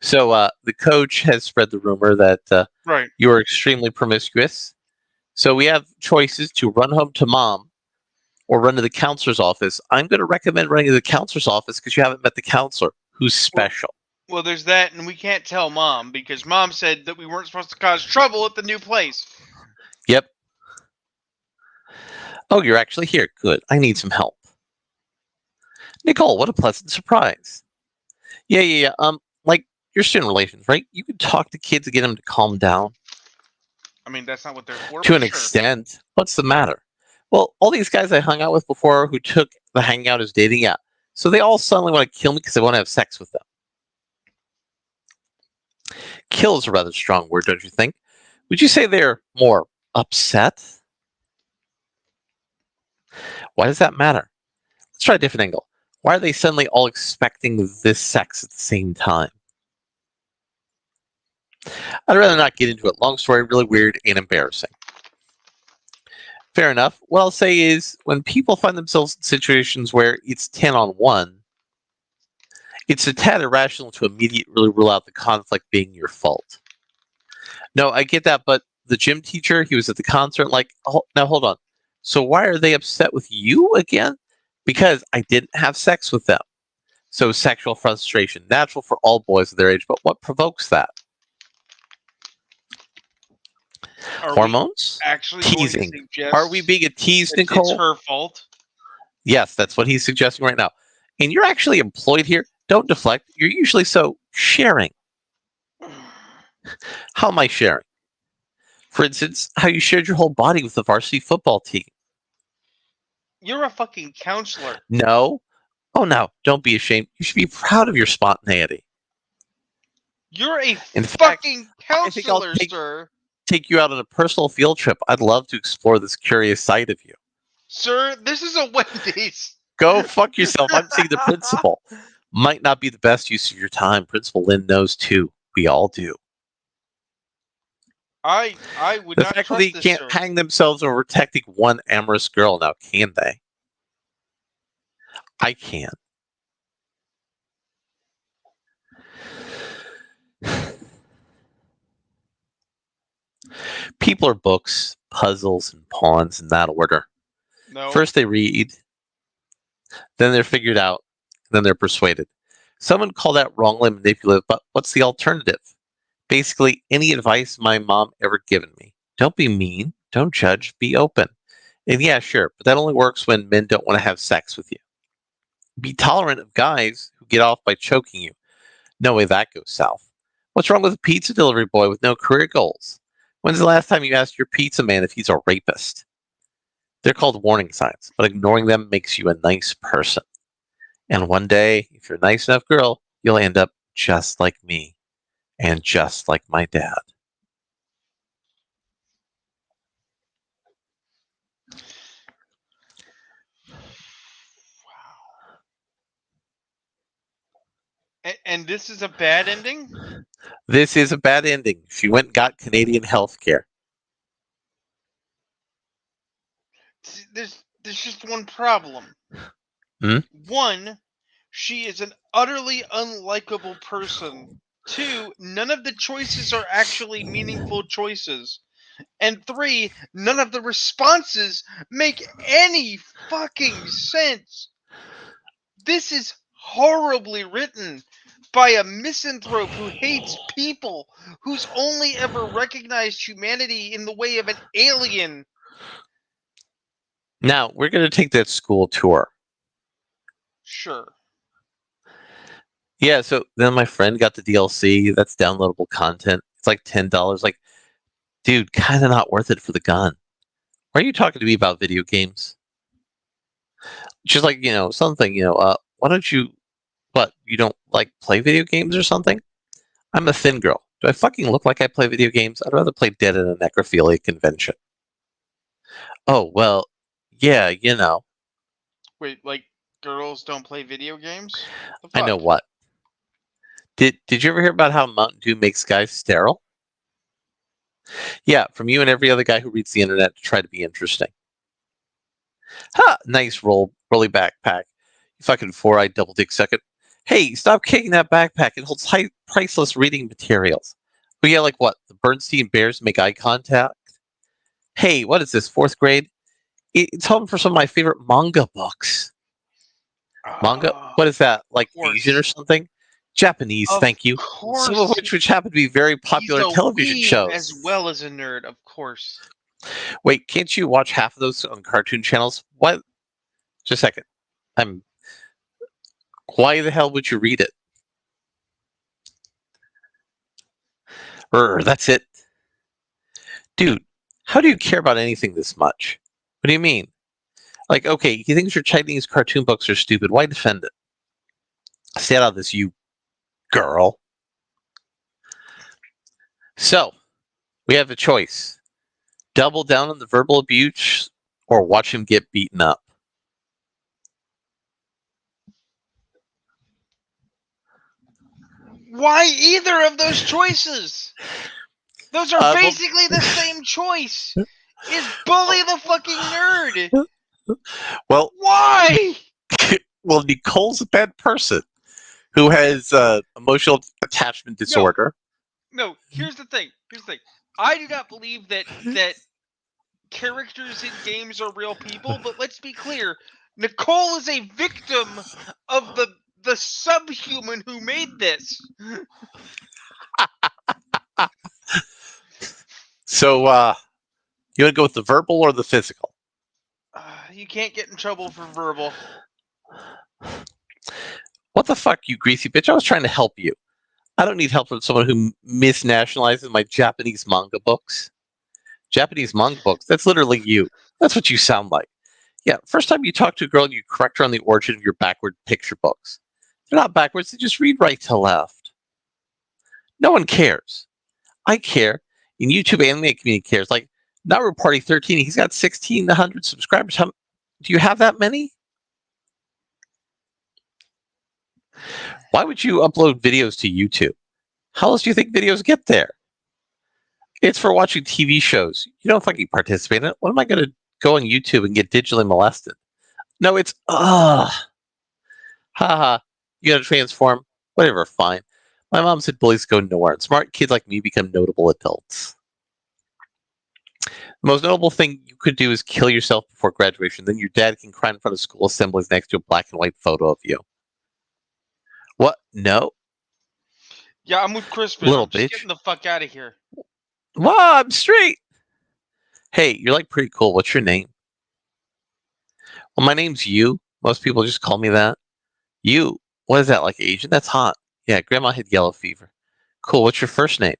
So the coach has spread the rumor that Right. you are extremely promiscuous. So we have choices to run home to mom or run to the counselor's office. I'm going to recommend running to the counselor's office because you haven't met the counselor, who's special. Well, there's that, and we can't tell Mom because Mom said that we weren't supposed to cause trouble at the new place. Yep. Oh, you're actually here. Good. I need some help. Nicole, what a pleasant surprise. Yeah. Like your student relations, right? You can talk to kids to get them to calm down. I mean, that's not what they're for. To an sure. extent. What's the matter? Well, all these guys I hung out with before who took the hangout as dating app, so they all suddenly want to kill me because they want to have sex with them. Kill is a rather strong word, don't you think? Would you say they're more upset? Why does that matter? Let's try a different angle. Why are they suddenly all expecting this sex at the same time? I'd rather not get into it. Long story, really weird and embarrassing. Fair enough. What I'll say is, when people find themselves in situations where it's 10 on 1, it's a tad irrational to immediately rule out the conflict being your fault. No, I get that, but the gym teacher, he was at the concert, like, now hold on. So why are they upset with you again? Because I didn't have sex with them. So sexual frustration, natural for all boys of their age, but what provokes that? Hormones? Actually, Teasing. going to suggest Are we being a tease, Nicole? It's her fault. Yes, that's what he's suggesting right now. And you're actually employed here. Don't deflect. You're usually so sharing. How am I sharing? For instance, how you shared your whole body with the varsity football team. You're a fucking counselor. No. Oh, no. Don't be ashamed. You should be proud of your spontaneity. You're a In fucking fact, I think I'll counselor, sir. take you out on a personal field trip. I'd love to explore this curious side of you. Sir, this is a Wendy's. Go fuck yourself. I'm seeing the principal. Might not be the best use of your time. Principal Lynn knows too. We all do. I would The not faculty trust this, can't sir. hang themselves over protecting one amorous girl now, can they? I can. People are books, puzzles, and pawns in that order. No. First they read, then they're figured out, then they're persuaded. Someone called that wrongly manipulative, but what's the alternative? Basically, any advice my mom ever given me. Don't be mean, don't judge, be open. And yeah, sure, but that only works when men don't want to have sex with you. Be tolerant of guys who get off by choking you. No way that goes south. What's wrong with a pizza delivery boy with no career goals? When's the last time you asked your pizza man if he's a rapist? They're called warning signs, but ignoring them makes you a nice person. And one day, if you're a nice enough girl, you'll end up just like me and just like my dad. And this is a bad ending? This is a bad ending. She went and got Canadian health care. There's just one problem. Hmm? One, she is an utterly unlikable person. Two, none of the choices are actually meaningful choices. And three, none of the responses make any fucking sense. This is horribly written. by a misanthrope who hates people, who's only ever recognized humanity in the way of an alien. Now, we're going to take that school tour. Sure. Yeah, so then my friend got the DLC. That's downloadable content. It's like $10. Like, dude, kind of not worth it for the gun. Why are you talking to me about video games? Just like, something, why don't you, you don't like play video games or something? I'm a thin girl. Do I fucking look like I play video games? I'd rather play dead at a necrophilia convention. Oh, well, yeah, Wait, like girls don't play video games? The I know fuck? what. Did you ever hear about how Mountain Dew makes guys sterile? Yeah, from you and every other guy who reads the internet to try to be interesting. Ha! Nice rolly backpack. You fucking four-eyed double dick second. Hey, stop kicking that backpack. It holds high priceless reading materials. Oh yeah, like what? The Bernstein Bears make eye contact? Hey, what is this, 4th grade? It's home for some of my favorite manga books. Manga? What is that? Like Asian or something? Japanese, Of thank you. course. Some of which happen to be very He's popular a television weeb shows. as well as a nerd, of course. Wait, can't you watch half of those on cartoon channels? What? Just a second. Why the hell would you read it? That's it. Dude, how do you care about anything this much? What do you mean? Like, okay, he thinks your Chinese cartoon books are stupid. Why defend it? Stay out of this, you girl. So, we have a choice. Double down on the verbal abuse or watch him get beaten up. Why either of those choices? Those are basically the same choice. Is bully the fucking nerd. Well, why? Well, Nicole's a bad person who has emotional attachment disorder. No, here's the thing. I do not believe that characters in games are real people, but let's be clear. Nicole is a victim of the subhuman who made this. So, you want to go with the verbal or the physical? You can't get in trouble for verbal. What the fuck, you greasy bitch? I was trying to help you. I don't need help from someone who misnationalizes my Japanese manga books. Japanese manga books? That's literally you. That's what you sound like. Yeah, first time you talk to a girl and you correct her on the origin of your backward picture books. They're not backwards, they just read right to left. No one cares. I care. And YouTube anime community cares. Like, Naru Party 13, he's got 1,600 subscribers. Do you have that many? Why would you upload videos to YouTube? How else do you think videos get there? It's for watching TV shows. You don't fucking participate in it. What am I going to go on YouTube and get digitally molested? No, it's, haha, you got to transform. Whatever, fine. My mom said bullies go nowhere, and smart kids like me become notable adults. The most notable thing you could do is kill yourself before graduation. Then your dad can cry in front of school assemblies next to a black and white photo of you. What? No? Yeah, I'm with Crispin. Little I'm just bitch. getting the fuck out of here. Wow, I'm straight. Hey, you're like pretty cool. What's your name? Well, my name's you. Most people just call me that. You? What is that, like Asian? That's hot. Yeah, grandma had yellow fever. Cool, what's your first name?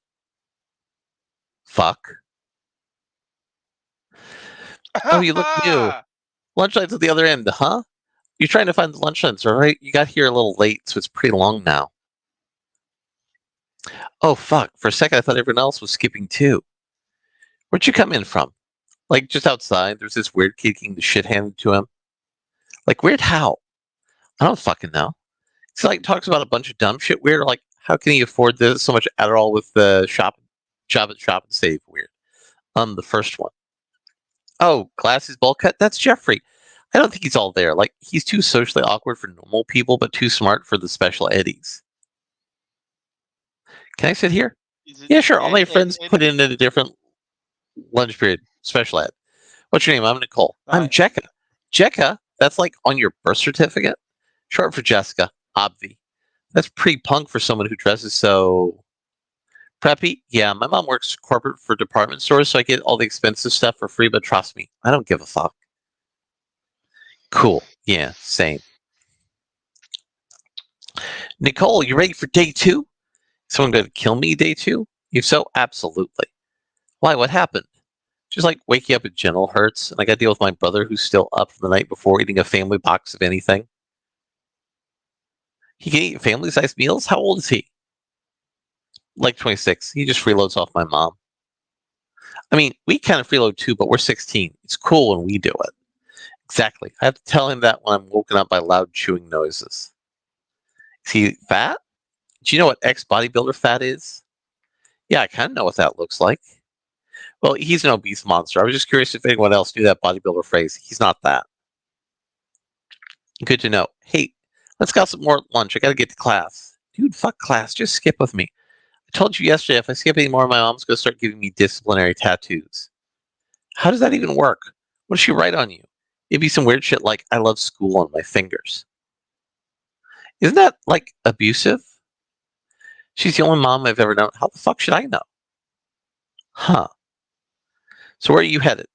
Fuck. Oh, you look new. Lunch line's at the other end, huh? You're trying to find the lunch lines, right? You got here a little late, so it's pretty long now. Oh, fuck. For a second, I thought everyone else was skipping too. Where'd you come in from? Like, just outside, there's this weird kid getting the shit handed to him. Like, weird how? I don't fucking know. He like talks about a bunch of dumb shit weird. Like, how can he afford this so much Adderall with the shop and save weird? The first one. Oh, glasses, bowl cut. That's Jeffrey. I don't think he's all there. Like, he's too socially awkward for normal people, but too smart for the special eddies. Can I sit here? Yeah, sure. All my friends put in a different lunch period. Special ed. What's your name? I'm Nicole. I'm Jekka. Jekka? That's like on your birth certificate? Short for Jessica. Obvi. That's pretty punk for someone who dresses so preppy. Yeah, my mom works corporate for department stores, so I get all the expensive stuff for free, but trust me, I don't give a fuck. Cool. Yeah, same. Nicole, you ready for day 2? Someone going to kill me day 2? If so, absolutely. Why? What happened? Just like waking up with genital hurts, and I got to deal with my brother who's still up from the night before eating a family box of anything. He can eat family-sized meals? How old is he? Like 26. He just freeloads off my mom. I mean, we kind of freeload too, but we're 16. It's cool when we do it. Exactly. I have to tell him that when I'm woken up by loud chewing noises. Is he fat? Do you know what ex-bodybuilder fat is? Yeah, I kind of know what that looks like. Well, he's an obese monster. I was just curious if anyone else knew that bodybuilder phrase. He's not that. Good to know. Hey, let's go some more lunch. I gotta get to class. Dude, fuck class. Just skip with me. I told you yesterday if I skip any more, my mom's gonna start giving me disciplinary tattoos. How does that even work? What does she write on you? It'd be some weird shit like I love school on my fingers. Isn't that like abusive? She's the only mom I've ever known. How the fuck should I know? Huh. So where are you headed?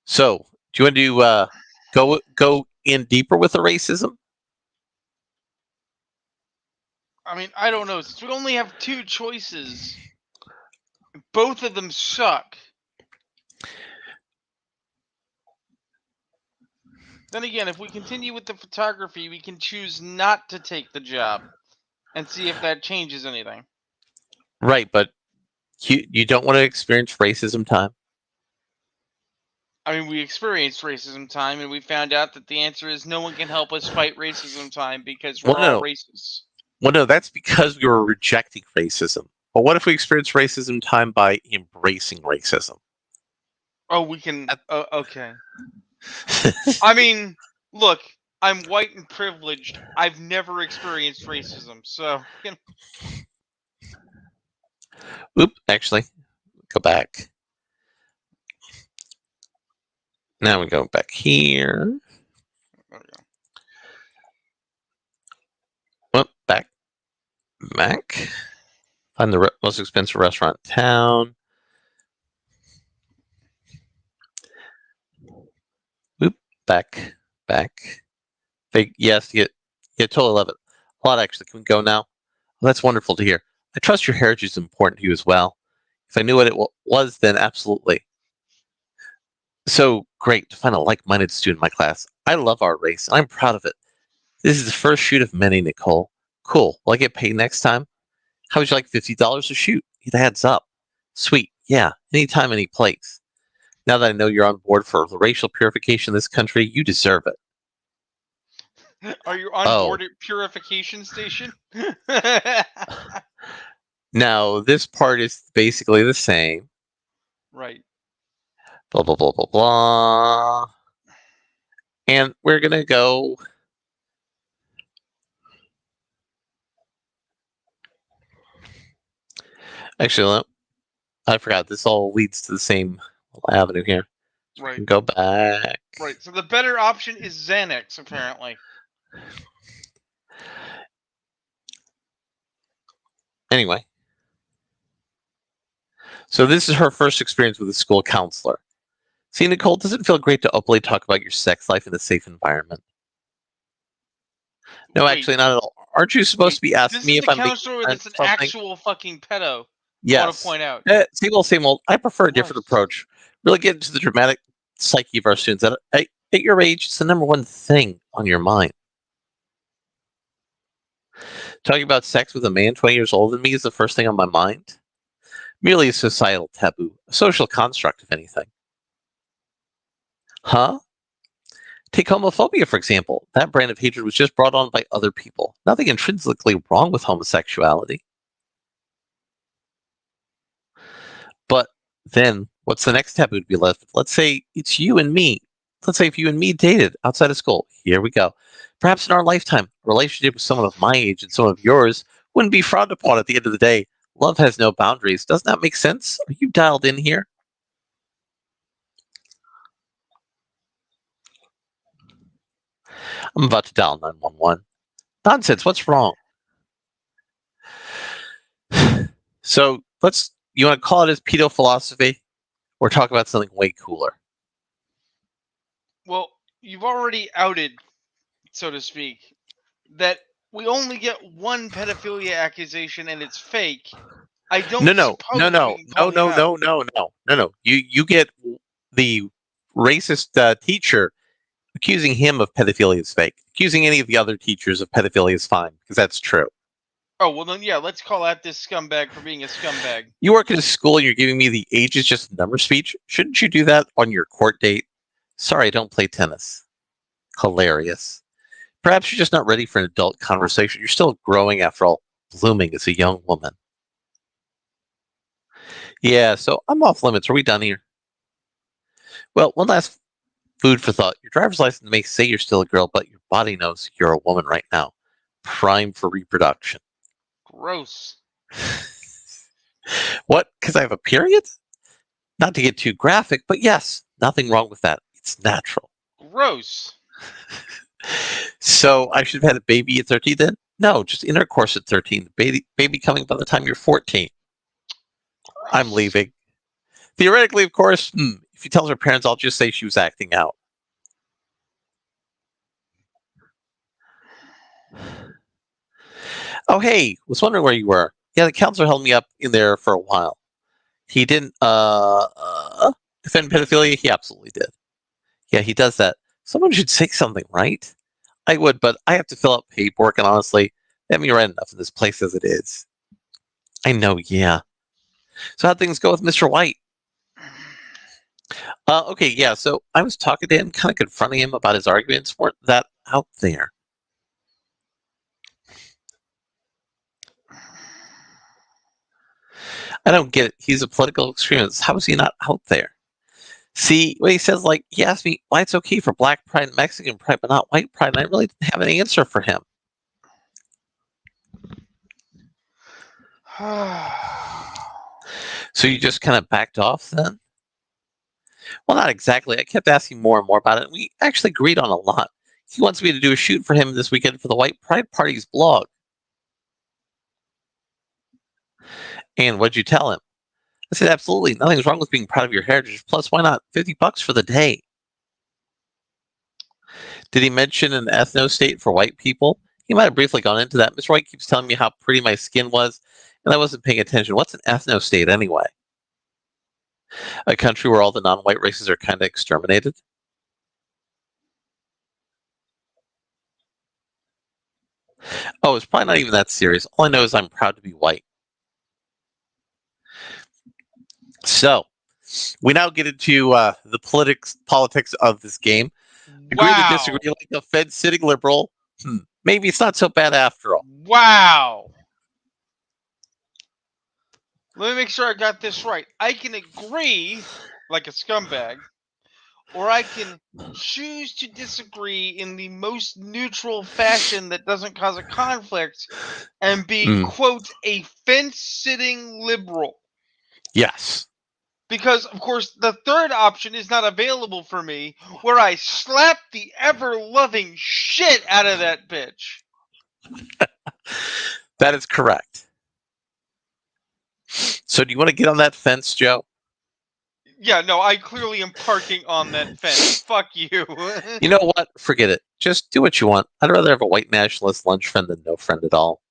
So, do you want to go in deeper with the racism? I mean, I don't know. Since we only have 2 choices, both of them suck. Then again, if we continue with the photography, we can choose not to take the job and see if that changes anything. Right, but you don't want to experience racism time. I mean, we experienced racism time, and we found out that the answer is no one can help us fight racism time because we're all racists. Well, no, that's because we were rejecting racism. But what if we experience racism time by embracing racism? Oh, we can. Okay. I mean, look, I'm white and privileged. I've never experienced racism, so. Oop, actually, go back. Now we go back here. Well, back. Find the most expensive restaurant in town. Oop, back. Yes, you totally love it. A lot, actually. Can we go now? Well, that's wonderful to hear. I trust your heritage is important to you as well. If I knew what it was, then absolutely. So great to find a like-minded student in my class. I love our race, and I'm proud of it. This is the first shoot of many, Nicole. Cool. Will I get paid next time? How would you like $50 a shoot? It adds up. Sweet. Yeah. Anytime, any place. Now that I know you're on board for the racial purification of this country, you deserve it. Are you on board at Purification Station? Now, this part is basically the same. Right. Blah, blah, blah, blah, blah. And we're going to go. Actually, I forgot. This all leads to the same avenue here. So right. Go back. Right. So the better option is Xanax, apparently. Anyway. So this is her first experience with a school counselor. See, Nicole, does it feel great to openly talk about your sex life in a safe environment? No, actually, not at all. Aren't you supposed to be asking me if I'm making counselor that's an actual fucking pedo. Yes. I want to point out. Same old. I prefer a different approach. Really get into the dramatic psyche of our students. At your age, it's the number one thing on your mind. Talking about sex with a man 20 years older than me is the first thing on my mind. Merely a societal taboo, a social construct, if anything. Huh? Take homophobia, for example. That brand of hatred was just brought on by other people. Nothing intrinsically wrong with homosexuality. But then, what's the next taboo to be left with? Let's say it's you and me. Let's say if you and me dated outside of school. Here we go. Perhaps in our lifetime, a relationship with someone of my age and someone of yours wouldn't be frowned upon at the end of the day. Love has no boundaries. Doesn't that make sense? Are you dialed in here? I'm about to dial 911. Nonsense. What's wrong? So you want to call it as pedo philosophy or talk about something way cooler? Well, you've already outed, so to speak, that we only get one pedophilia accusation and it's fake. I No, don't no, no, suppose we no, can no, call him no, out. no, no, no, no, no. You get the racist teacher accusing him of pedophilia is fake. Accusing any of the other teachers of pedophilia is fine because that's true. Oh, well then, yeah, let's call out this scumbag for being a scumbag. You work at a school and you're giving me the age is just a number speech. Shouldn't you do that on your court date? Sorry, I don't play tennis. Hilarious. Perhaps you're just not ready for an adult conversation. You're still growing after all, blooming as a young woman. Yeah, so I'm off limits. Are we done here? Well, one last food for thought. Your driver's license may say you're still a girl, but your body knows you're a woman right now. Prime for reproduction. Gross. What? Because I have a period? Not to get too graphic, but yes, nothing wrong with that. It's natural. Gross. So I should have had a baby at 13 then? No, just intercourse at 13. The baby coming by the time you're 14. I'm Gross. leaving. Theoretically, of course, if she tells her parents, I'll just say she was acting out. Oh, hey, was wondering where you were. Yeah, the counselor held me up in there for a while. He didn't defend pedophilia. He absolutely did. Yeah, he does that. Someone should say something, right? I would, but I have to fill out paperwork, and honestly, they have me right enough in this place as it is. I know, yeah. So how'd things go with Mr. White? Okay, yeah. So I was talking to him, kind of confronting him about his arguments weren't that out there. I don't get it. He's a political extremist. How is he not out there? See, what he says, like, he asked me why it's okay for black pride and Mexican pride, but not white pride, and I really didn't have an answer for him. So you just kind of backed off then? Well, not exactly. I kept asking more and more about it, and we actually agreed on a lot. He wants me to do a shoot for him this weekend for the White Pride Party's blog. And what'd you tell him? I said, absolutely. Nothing's wrong with being proud of your heritage. Plus, why not? $50 for the day. Did he mention an ethno state for white people? He might have briefly gone into that. Mr. White keeps telling me how pretty my skin was, and I wasn't paying attention. What's an ethno state anyway? A country where all the non white races are kind of exterminated? Oh, it's probably not even that serious. All I know is I'm proud to be white. So, we now get into the politics of this game. Agree to Wow. disagree like a Fed sitting liberal. Maybe it's not so bad after all. Wow. Let me make sure I got this right. I can agree like a scumbag, or I can choose to disagree in the most neutral fashion that doesn't cause a conflict and be, quote, a fence sitting liberal. Yes. Because, of course, the third option is not available for me, where I slap the ever loving shit out of that bitch. That is correct. So, do you want to get on that fence, Joe? Yeah, no, I clearly am parking on that fence. Fuck you. You know what? Forget it. Just do what you want. I'd rather have a white nationalist lunch friend than no friend at all.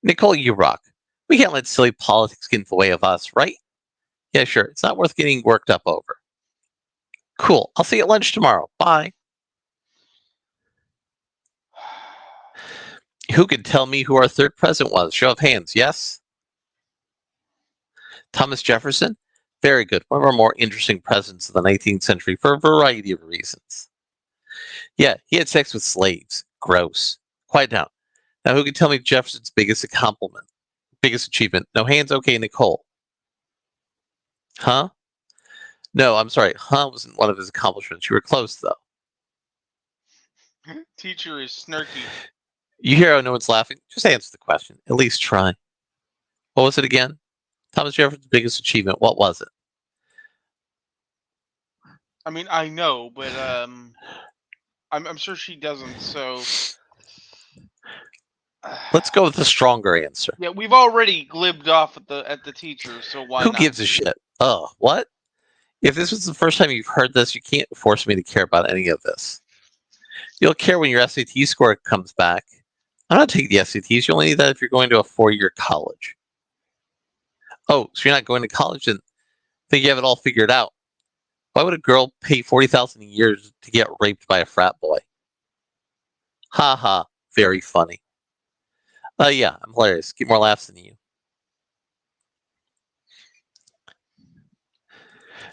Nicole, you rock. We can't let silly politics get in the way of us, right? Yeah, sure. It's not worth getting worked up over. Cool. I'll see you at lunch tomorrow. Bye. Who could tell me who our third president was? Show of hands. Yes? Thomas Jefferson? Very good. One of our more interesting presidents of the 19th century for a variety of reasons. Yeah, he had sex with slaves. Gross. Quiet down. Now, who can tell me Jefferson's biggest achievement? No hands? Okay, Nicole. Huh? No, I'm sorry. Huh wasn't one of his accomplishments. You were close, though. Teacher is snarky. You hear how no one's laughing? Just answer the question. At least try. What was it again? Thomas Jefferson's biggest achievement. What was it? I mean, I know, but I'm sure she doesn't. So Let's go with the stronger answer. Yeah, we've already glibbed off at the teacher, so why Who not? gives a shit? Oh, what? If this was the first time you've heard this, you can't force me to care about any of this. You'll care when your SAT score comes back. I'm not taking the SATs. You only need that if you're going to a 4-year college. Oh, so you're not going to college and think you have it all figured out. Why would a girl pay $40,000 a year to get raped by a frat boy? Ha ha, very funny. Yeah, I'm hilarious. Get more laughs than you.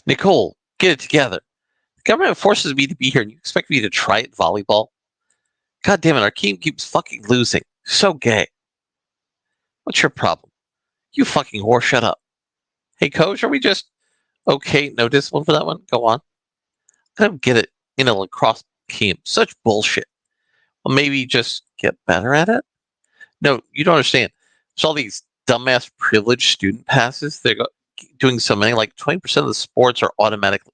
Nicole, get it together. The government forces me to be here and you expect me to try at volleyball? God damn it, our team keeps fucking losing. So gay. What's your problem? You fucking whore, shut up. Hey, coach, are we just okay? No discipline for that one? Go on. I don't get it. In a lacrosse team. Such bullshit. Well, maybe just get better at it? No, you don't understand. There's all these dumbass privileged student passes. They're doing so many, like 20% of the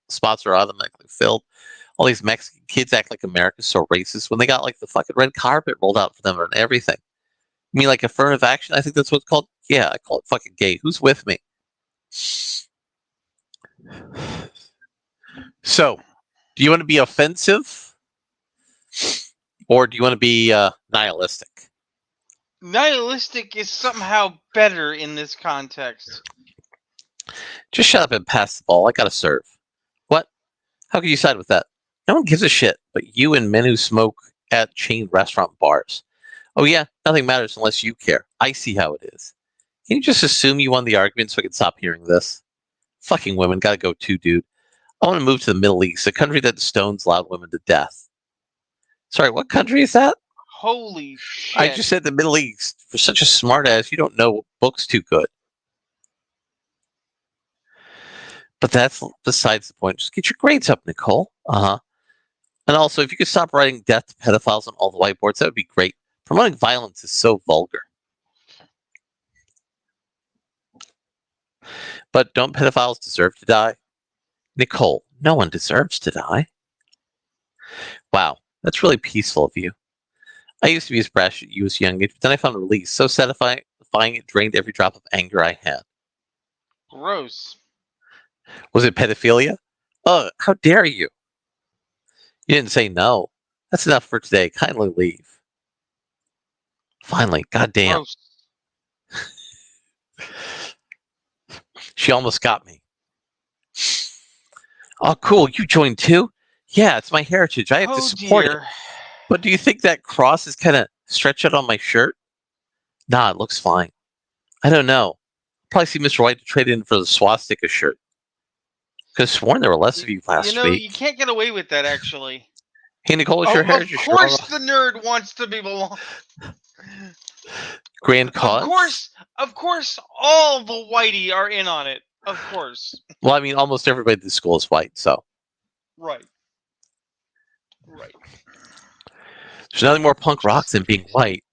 spots are automatically filled. All these Mexican kids act like America's so racist when they got like the fucking red carpet rolled out for them and everything. You mean like affirmative action? I think that's what it's called. Yeah, I call it fucking gay. Who's with me? So, do you want to be offensive or do you want to be nihilistic? Nihilistic is somehow better in this context. Just shut up and pass the ball. I gotta serve. What? How can you side with that? No one gives a shit but you and men who smoke at chain restaurant bars. Oh yeah, nothing matters unless you care. I see how it is. Can you just assume you won the argument so I can stop hearing this? Fucking women gotta go too, dude. I want to move to the Middle East, a country that stones loud women to death. Sorry, what country is that? Holy shit. I just said the Middle East. For such a smart ass, you don't know books too good. But that's besides the point. Just get your grades up, Nicole. And also, if you could stop writing death to pedophiles on all the whiteboards, that would be great. Promoting violence is so vulgar. But don't pedophiles deserve to die? Nicole, no one deserves to die. Wow, that's really peaceful of you. I used to be as brash as you as a young age, but then I found release. So satisfying it drained every drop of anger I had. Gross. Was it pedophilia? Ugh, how dare you? You didn't say no. That's enough for today. Kindly leave. Finally, goddamn. Gross. She almost got me. Oh, cool. You joined too? Yeah, it's my heritage. I have to support it. But do you think that cross is kind of stretched out on my shirt? Nah, it looks fine. I don't know. Probably see Mr. White to trade in for the swastika shirt. Could have sworn there were less of you last week. You can't get away with that, actually. Hey, Nicole, it's your heritage. Of course the nerd wants to be belong. Grand cause? Of course, all the whitey are in on it. Of course. Well, I mean, almost everybody at the school is white, so. Right. There's nothing more punk rock than being white.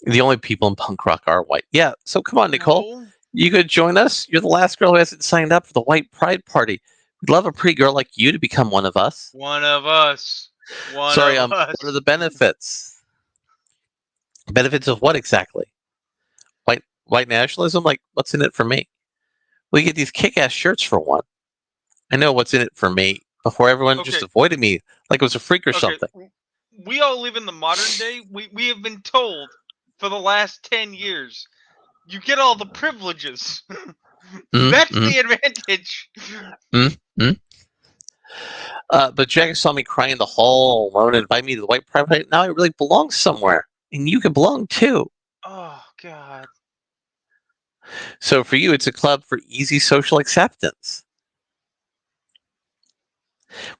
The only people in punk rock are white. Yeah, so come on, Nicole. No. You could join us? You're the last girl who hasn't signed up for the White Pride Party. We'd love a pretty girl like you to become one of us. One of us. What are the benefits? Benefits of what exactly? White nationalism? Like, what's in it for me? We get these kick-ass shirts for one. I know what's in it for me. Before everyone just avoided me like it was a freak or something. We all live in the modern day. We have been told for the last 10 years, you get all the privileges. That's the advantage. But Jack saw me crying in the hall alone and invited me to the White Pride Party. Now I really belong somewhere. And you can belong too. Oh, God. So for you, it's a club for easy social acceptance.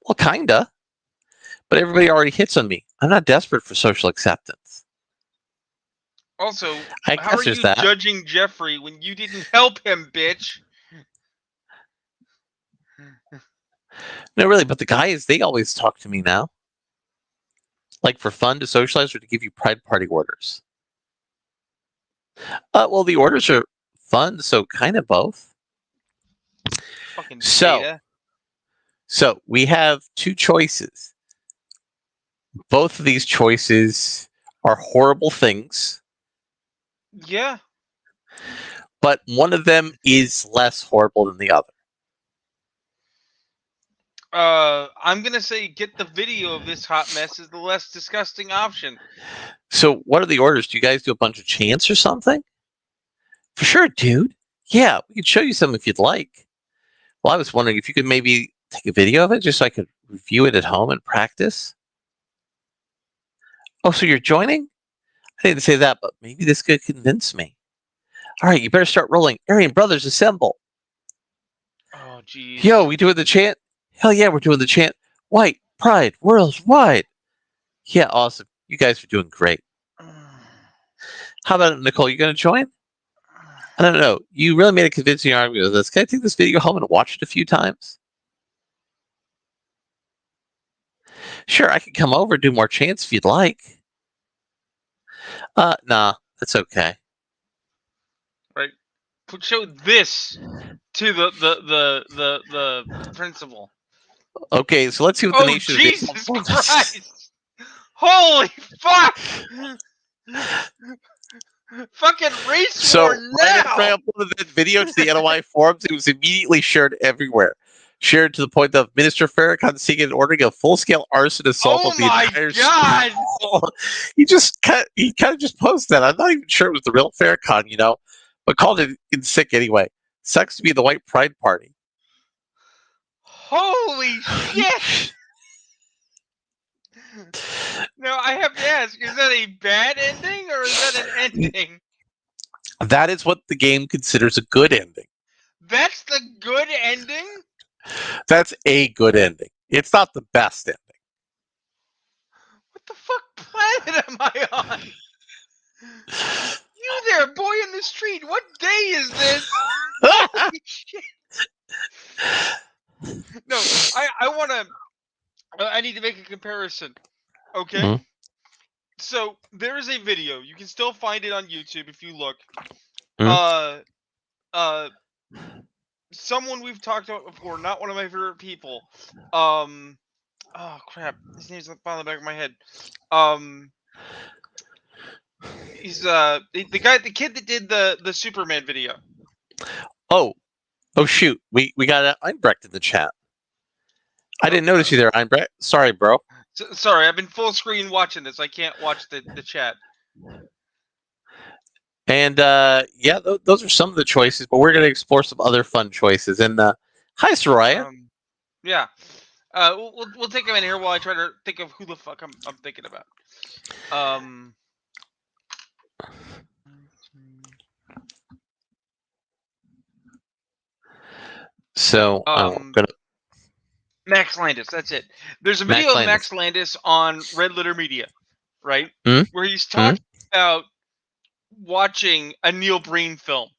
Well, kinda. But everybody already hits on me. I'm not desperate for social acceptance. Also, how are you judging Jeffrey when you didn't help him, bitch? No, really, but the guys, they always talk to me now. Like for fun, to socialize, or to give you Pride Party orders? Well, the orders are fun, so kind of both. Fucking So we have two choices. Both of these choices are horrible things, Yeah. but one of them is less horrible than the other. I'm gonna say get the video of this hot mess is the less disgusting option. So, what are the orders? Do you guys do a bunch of chants or something? For sure, dude. Yeah, we could show you some if you'd like. Well, I was wondering if you could maybe take a video of it just so I could review it at home and practice. Oh, so you're joining? I didn't say that, but maybe this could convince me. All right, you better start rolling. Aryan Brothers, assemble. Oh, jeez. Yo, we doing the chant? Hell yeah, we're doing the chant. White, pride, worldwide. Yeah, awesome. You guys are doing great. How about Nicole? You going to join? I don't know. You really made a convincing argument with this. Can I take this video home and watch it a few times? Sure, I can come over and do more chants if you'd like. Nah, that's okay. Right. Show this to the principal. Okay, so let's see what the Oh, nation Jesus Christ! Holy fuck! Fucking race So war right now! after I uploaded that video to the NOI forums, it was immediately shared everywhere. Shared to the point of Minister Farrakhan seeking and ordering a full-scale arson assault Oh on the my entire god! school. He kind of just posted that. I'm not even sure it was the real Farrakhan, but called it in sick anyway. Sucks to be the white pride party. Holy shit! Now I have to ask: is that a bad ending or is that an ending? That is what the game considers a good ending. That's the good ending? That's a good ending. It's not the best ending. What the fuck planet am I on? You there, boy in the street, what day is this? Holy shit. No, I need to make a comparison. Okay? Mhm. So there is a video. You can still find it on YouTube if you look. Mhm. Someone we've talked about before, not one of my favorite people. Oh crap, his name's on the back of my head. He's the kid that did the Superman video. Oh shoot, we got Einbrecht in the chat. I didn't notice you there, Einbrecht. Sorry, bro. Sorry, I've been full screen watching this. I can't watch the chat. And yeah, those are some of the choices, but we're going to explore some other fun choices. And hi, Soraya. Yeah. We'll take a minute here while I try to think of who the fuck I'm thinking about. So I'm gonna Max Landis. That's it. There's a video of Max Landis on Red Letter Media, right? Mm-hmm. Where he's talking about watching a Neil Breen film.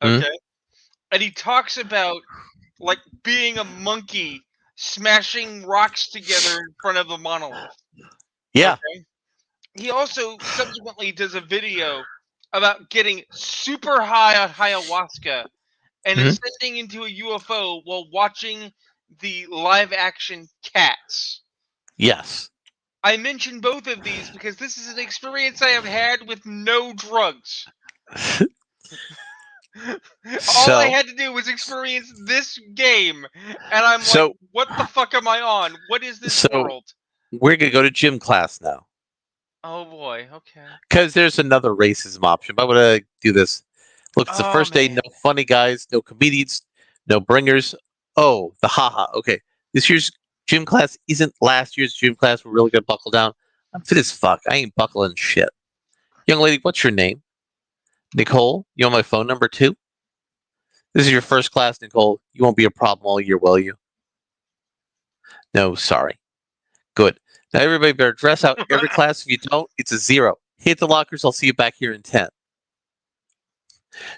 Okay. Mm-hmm. And he talks about like being a monkey smashing rocks together in front of a monolith. Yeah. Okay? He also subsequently does a video about getting super high on ayahuasca and ascending into a UFO while watching the live action Cats. Yes. I mention both of these because this is an experience I have had with no drugs. All I had to do was experience this game, and I'm like, what the fuck am I on? What is this world? We're going to go to gym class now. Oh boy, okay. Because there's another racism option. But I'm going to do this. Look, it's the first day, no funny guys, no comedians, no bringers. Oh, the haha. Okay. This year's gym class isn't last year's gym class. We're really going to buckle down. I'm fit as fuck. I ain't buckling shit. Young lady, what's your name? Nicole, you want my phone number too? This is your first class, Nicole. You won't be a problem all year, will you? No, sorry. Good. Now everybody better dress out every class. If you don't, it's a 0. Hit the lockers. I'll see you back here in 10.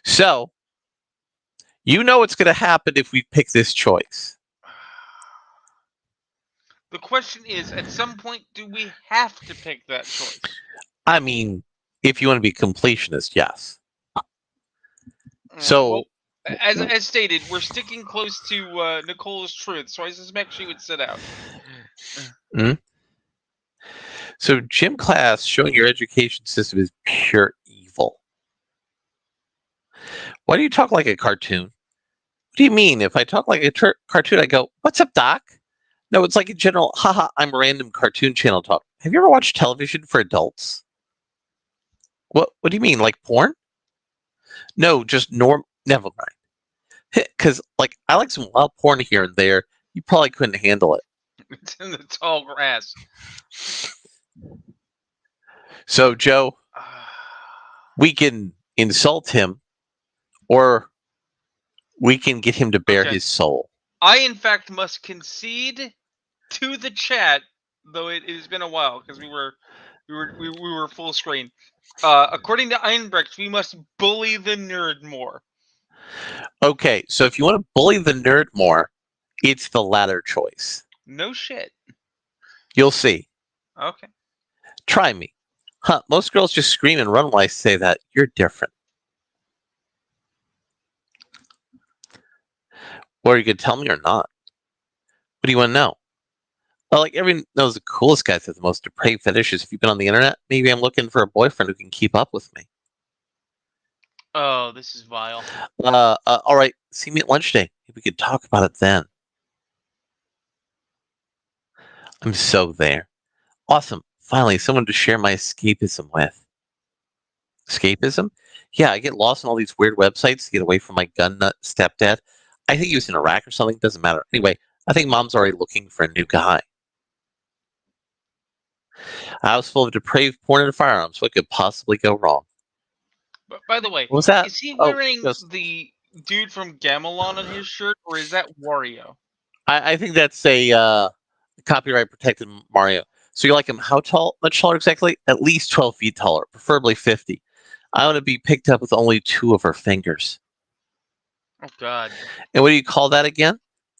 So, you know what's going to happen if we pick this choice. The question is, at some point, do we have to pick that choice? I mean, if you want to be completionist, yes. So, well, as stated, we're sticking close to Nicole's truth, so I suspect she would sit out. Mm-hmm. So gym class showing your education system is pure evil. Why do you talk like a cartoon? What do you mean? If I talk like a cartoon, I go, "What's up, Doc?" No, it's like a general, haha, I'm random cartoon channel talk. Have you ever watched television for adults? What do you mean, like porn? No, just norm. Never mind. Because like I like some wild porn here and there. You probably couldn't handle it. It's in the tall grass. So Joe, we can insult him, or we can get him to bare Okay. his soul. I, in fact, must concede to the chat, though it has been a while because we were full screen. According to Einbrecht, we must bully the nerd more. Okay, so if you want to bully the nerd more, it's the latter choice. No shit. You'll see. Okay. Try me. Huh, most girls just scream and run when I say that. You're different. Or you could tell me or not. What do you want to know? Well, like everyone knows the coolest guys have the most depraved fetishes. If you've been on the internet, maybe I'm looking for a boyfriend who can keep up with me. Oh, this is vile. All right, see me at lunch day. Maybe we could talk about it then. I'm so there. Awesome. Finally, someone to share my escapism with. Escapism? Yeah, I get lost in all these weird websites to get away from my gun nut stepdad. I think he was in Iraq or something. Doesn't matter. Anyway, I think mom's already looking for a new guy. A house full of depraved porn and firearms. What could possibly go wrong? But by the way, What was that? is he Oh, wearing yes. the dude from Gamelon on his shirt, or is that Wario? I think that's a copyright protected Mario. So you like him how tall? Much taller exactly? At least 12 feet taller, preferably 50. I want to be picked up with only 2 of her fingers. Oh God. And what do you call that again?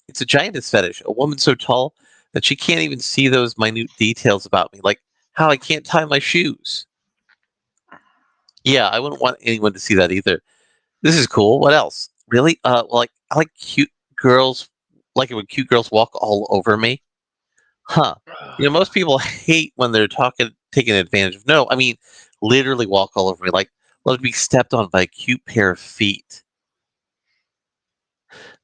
It's a giantess fetish. A woman so tall that she can't even see those minute details about me, like how I can't tie my shoes. Yeah, I wouldn't want anyone to see that either. This is cool. What else? Really? Well, like I like cute girls. Like it when cute girls walk all over me. Huh. You know, most people hate when they're taking advantage of. No, I mean, literally walk all over me. Like, let me be stepped on by a cute pair of feet.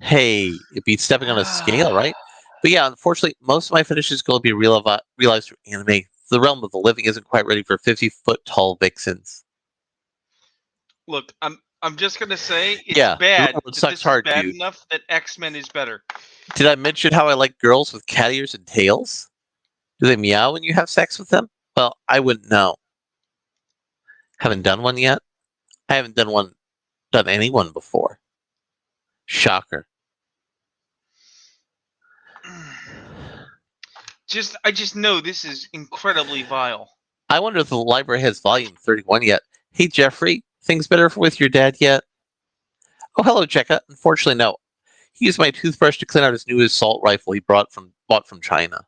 Hey, it'd be stepping on a scale, right? But yeah, unfortunately, most of my finishes going to be realized through anime. The realm of the living isn't quite ready for 50-foot tall vixens. Look, I'm just gonna say it's Yeah, bad. the world That sucks this is hard, bad dude. enough that X-Men is better. Did I mention how I like girls with cat ears and tails? Do they meow when you have sex with them? Well, I wouldn't know. Haven't done one yet? I haven't done anyone before. Shocker. I just know this is incredibly vile. I wonder if the library has volume 31 yet. Hey, Jeffrey, things better with your dad yet? Oh, hello, Jekka. Unfortunately, no. He used my toothbrush to clean out his new assault rifle he bought from China.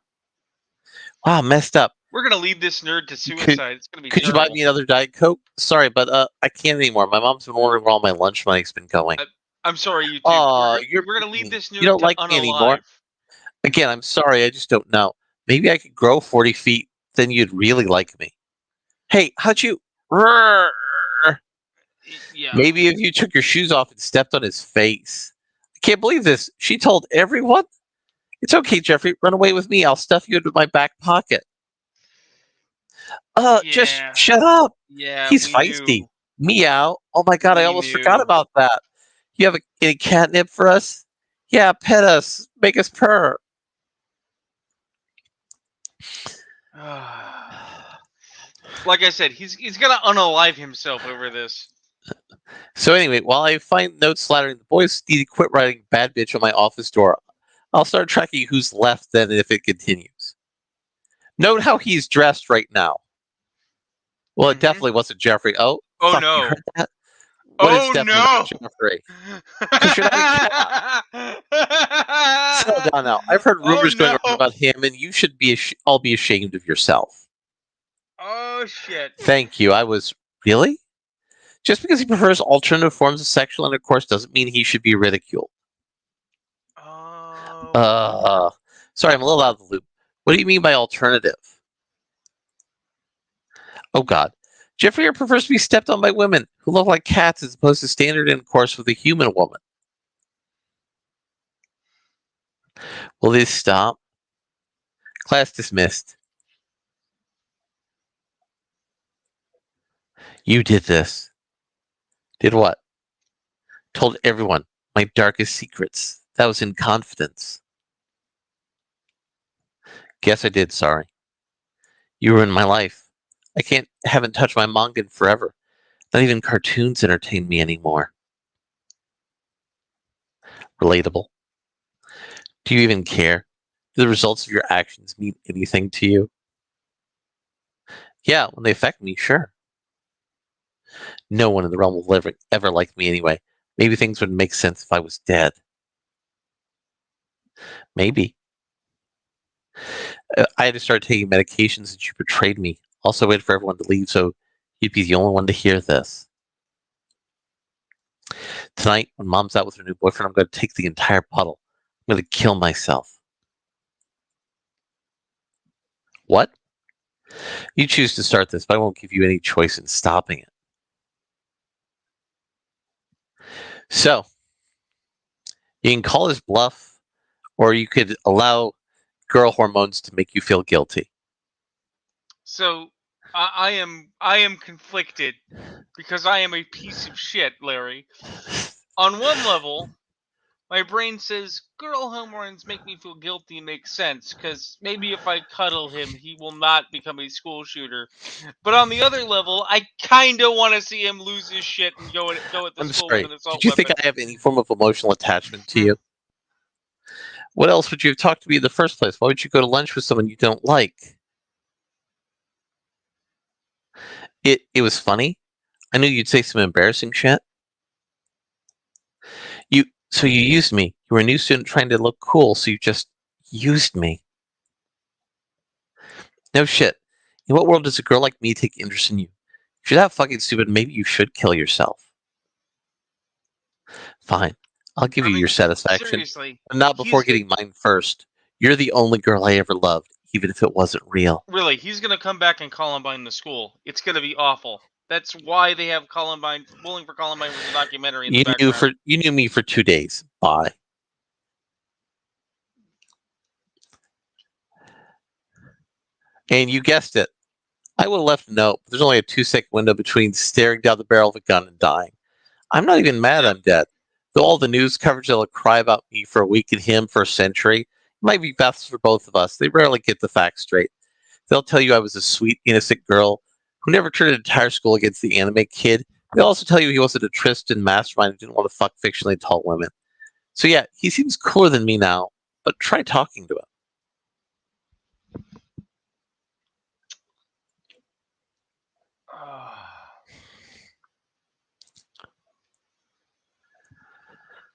Wow, messed up. We're gonna lead this nerd to suicide. It's gonna be Could you buy me another Diet Coke? Sorry, but I can't anymore. My mom's been ordering where all my lunch money's been going. I'm sorry, you two. Oh, We're gonna lead this nerd you don't to like me anymore. unalive. Again, I'm sorry. I just don't know. Maybe I could grow 40 feet, then you'd really like me. Hey, how'd you? Yeah. Maybe if you took your shoes off and stepped on his face. I can't believe this. She told everyone? It's okay, Jeffrey. Run away with me. I'll stuff you into my back pocket. Just shut up. Yeah. He's feisty. Knew. Meow. Oh my god, I almost forgot knew. about that. You have any catnip for us? Yeah, pet us. Make us purr. Like I said, he's gonna unalive himself over this. So anyway, while I find notes slattering, the boys need to quit writing bad bitch on my office door. I'll start tracking who's left then if it continues. Note how he's dressed right now. Well, it definitely wasn't Jeffrey. Oh fuck, no! You heard that? What is definitely not Jeffrey? Because you're not Settle down now. I've heard rumors going around about him, and you should all be ashamed of yourself. Oh shit! Thank you. I was really. Just because he prefers alternative forms of sexual intercourse doesn't mean he should be ridiculed. Oh. Sorry, I'm a little out of the loop. What do you mean by alternative? Oh God. Jeffrey prefers to be stepped on by women who look like cats as opposed to standard intercourse with a human woman. Will this stop? Class dismissed. You did this. Did what? Told everyone my darkest secrets. That was in confidence. Guess I did, sorry. You ruined my life. Haven't touched my manga in forever. Not even cartoons entertain me anymore. Relatable. Do you even care? Do the results of your actions mean anything to you? Yeah, when they affect me, sure. No one in the realm will ever like me anyway. Maybe things would make sense if I was dead. Maybe. I had to start taking medications since you betrayed me. Also waited for everyone to leave so you'd be the only one to hear this. Tonight, when Mom's out with her new boyfriend, I'm going to take the entire puddle. I'm going to kill myself. What? You choose to start this, but I won't give you any choice in stopping it. So, you can call this bluff, or you could allow girl hormones to make you feel guilty. So I am conflicted because I am a piece of shit, Larry. On one level, my brain says girl hormones make me feel guilty makes sense because maybe if I cuddle him, he will not become a school shooter. But on the other level, I kind of want to see him lose his shit and go at the I'm school with sorry. an assault Did you think weapon. I have any form of emotional attachment to you? What else would you have talked to me in the first place? Why would you go to lunch with someone you don't like? It was funny. I knew you'd say some embarrassing shit. So you used me. You were a new student trying to look cool, so you just used me. No shit. In what world does a girl like me take interest in you? If you're that fucking stupid, maybe you should kill yourself. Fine. I'll give you your satisfaction. Seriously, But not before getting mine first. You're the only girl I ever loved, even if it wasn't real. Really, he's gonna come back and Columbine the school. It's gonna be awful. That's why they have Columbine. Bowling for Columbine was a documentary in the background. You knew me for 2 days. Bye. And you guessed it. I would have left a note, but there's only a 2-second window between staring down the barrel of a gun and dying. I'm not even mad I'm dead. Though all the news coverage they'll cry about me for a week and him for a century, it might be best for both of us. They rarely get the facts straight. They'll tell you I was a sweet, innocent girl who never turned an entire school against the anime kid. They'll also tell you he wasn't a Tristan mastermind who didn't want to fuck fictionally tall women. So yeah, he seems cooler than me now, but try talking to him.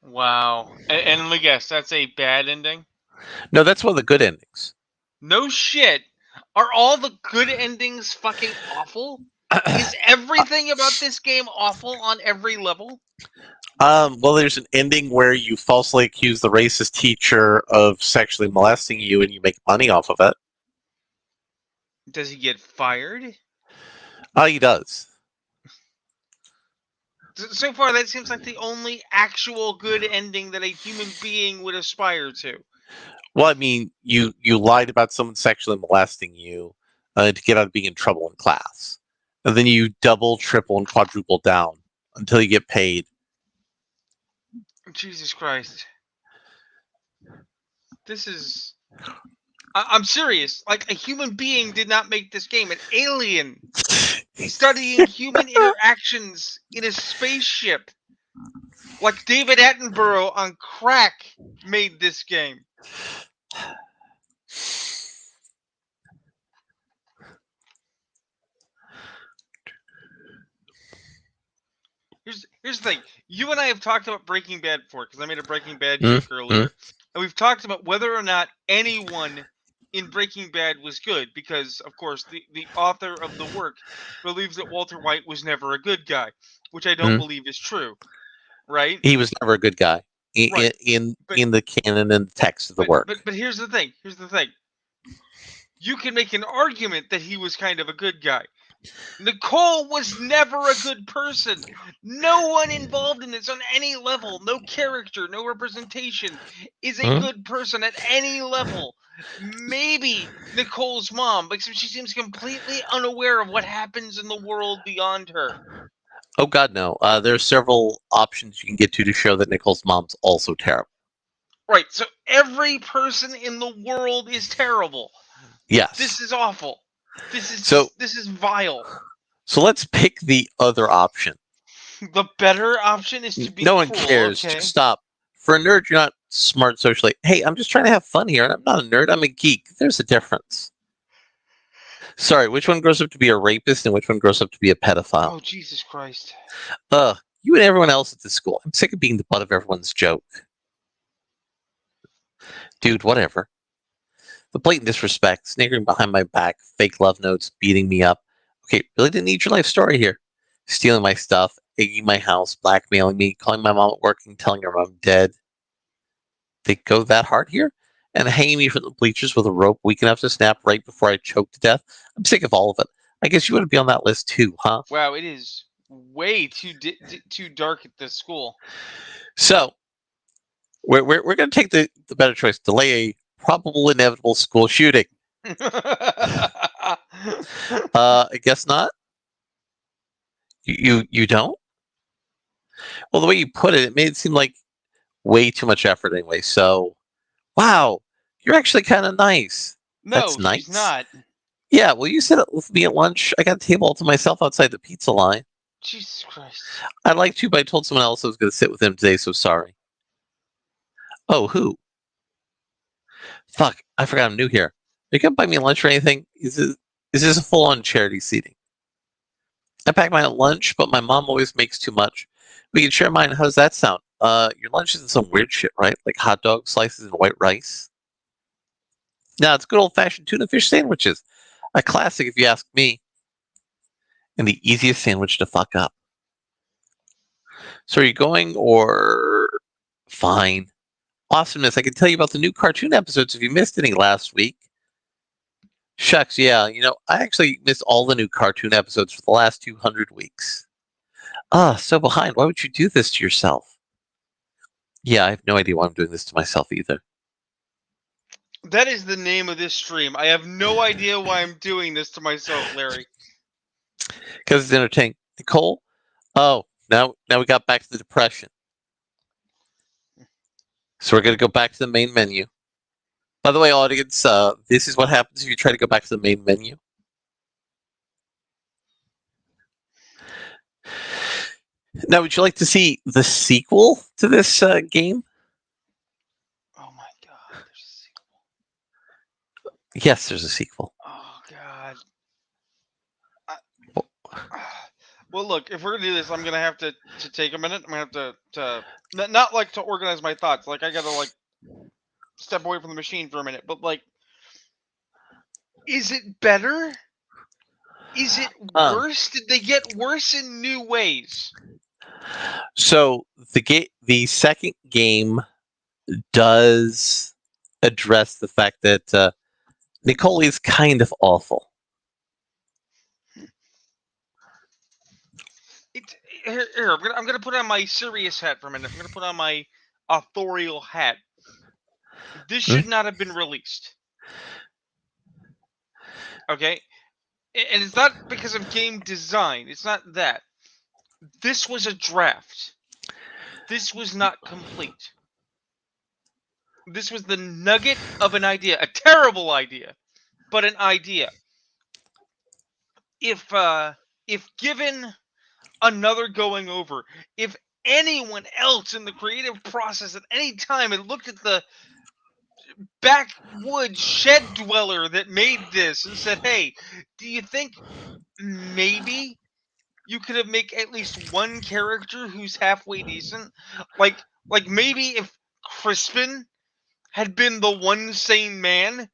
Wow. And let me guess, that's a bad ending? No, that's one of the good endings. No shit. Are all the good endings fucking awful? Is everything about this game awful on every level? Well, there's an ending where you falsely accuse the racist teacher of sexually molesting you and you make money off of it. Does he get fired? He does. So far, that seems like the only actual good ending that a human being would aspire to. Well, I mean, you lied about someone sexually molesting you to get out of being in trouble in class. And then you double, triple, and quadruple down until you get paid. Jesus Christ. This is... I'm serious. Like, a human being did not make this game. An alien studying human interactions in a spaceship. Like David Attenborough on crack made this game. Here's the thing. You and I have talked about Breaking Bad before, because I made a Breaking Bad joke earlier. And we've talked about whether or not anyone in Breaking Bad was good, because, of course, the author of the work believes that Walter White was never a good guy, which I don't believe is true. Right? He was never a good guy in the canon and the text of the work. But here's the thing. You can make an argument that he was kind of a good guy. Nicole was never a good person. No one involved in this on any level, no character, no representation, is a good person at any level. Maybe Nicole's mom, but she seems completely unaware of what happens in the world beyond her. Oh God, no. There are several options you can get to show that Nicole's mom's also terrible. Right, so every person in the world is terrible. Yes. This is awful. This is vile. So let's pick the other option. The better option is to be No one cruel, cares. okay? Just stop. For a nerd, you're not smart socially. Hey, I'm just trying to have fun here, and I'm not a nerd. I'm a geek. There's a difference. Sorry, which one grows up to be a rapist and which one grows up to be a pedophile? Oh, Jesus Christ. You and everyone else at the school. I'm sick of being the butt of everyone's joke. Dude, whatever. The blatant disrespect, sniggering behind my back, fake love notes, beating me up. Okay, really didn't need your life story here. Stealing my stuff, egging my house, blackmailing me, calling my mom at work and telling her I'm dead. They go that hard here? And hanging me from the bleachers with a rope weak enough to snap right before I choke to death? I'm sick of all of it. I guess you wouldn't be on that list too, huh? Wow, it is way too dark at this school. So, we're going to take the better choice. Delay a probable inevitable school shooting. I guess not. You don't? Well, the way you put it made it seem like way too much effort anyway. So, wow, you're actually kind of nice. No, That's nice. She's not. Yeah, well, you sit with me at lunch. I got a table all to myself outside the pizza line. Jesus Christ. I'd like to, but I told someone else I was going to sit with him today, so sorry. Oh, who? Fuck, I forgot I'm new here. Are you going to buy me lunch or anything? Is this a full-on charity seating? I pack my own lunch, but my mom always makes too much. We can share mine. How does that sound? Your lunch isn't some weird shit, right? Like hot dog slices and white rice? No, it's good old-fashioned tuna fish sandwiches. A classic, if you ask me. And the easiest sandwich to fuck up. So are you going or... Fine. Awesomeness, I can tell you about the new cartoon episodes if you missed any last week. Shucks, yeah, I actually missed all the new cartoon episodes for the last 200 weeks. So behind. Why would you do this to yourself? Yeah, I have no idea why I'm doing this to myself either. That is the name of this stream. I have no idea why I'm doing this to myself, Larry. Because it's entertaining. Nicole? Oh, now we got back to the depression. So we're going to go back to the main menu. By the way, audience, this is what happens if you try to go back to the main menu. Now, would you like to see the sequel to this game? Oh my God, there's a sequel. Yes, there's a sequel. Oh God. Well, look, if we're gonna do this, I'm gonna have to take a minute. I'm gonna have to not like to organize my thoughts. Like I gotta like step away from the machine for a minute. But like, is it better? Is it worse? Did they get worse in new ways? So the second game does address the fact that Nicole is kind of awful. Here, I'm gonna put on my serious hat for a minute. I'm gonna put on my authorial hat. This should not have been released. Okay? And it's not because of game design. It's not that. This was a draft. This was not complete. This was the nugget of an idea. A terrible idea, but an idea. If given another going over, if anyone else in the creative process at any time had looked at the backwoods shed dweller that made this and said, hey, do you think maybe you could have make at least one character who's halfway decent? Like maybe if Crispin had been the one sane man,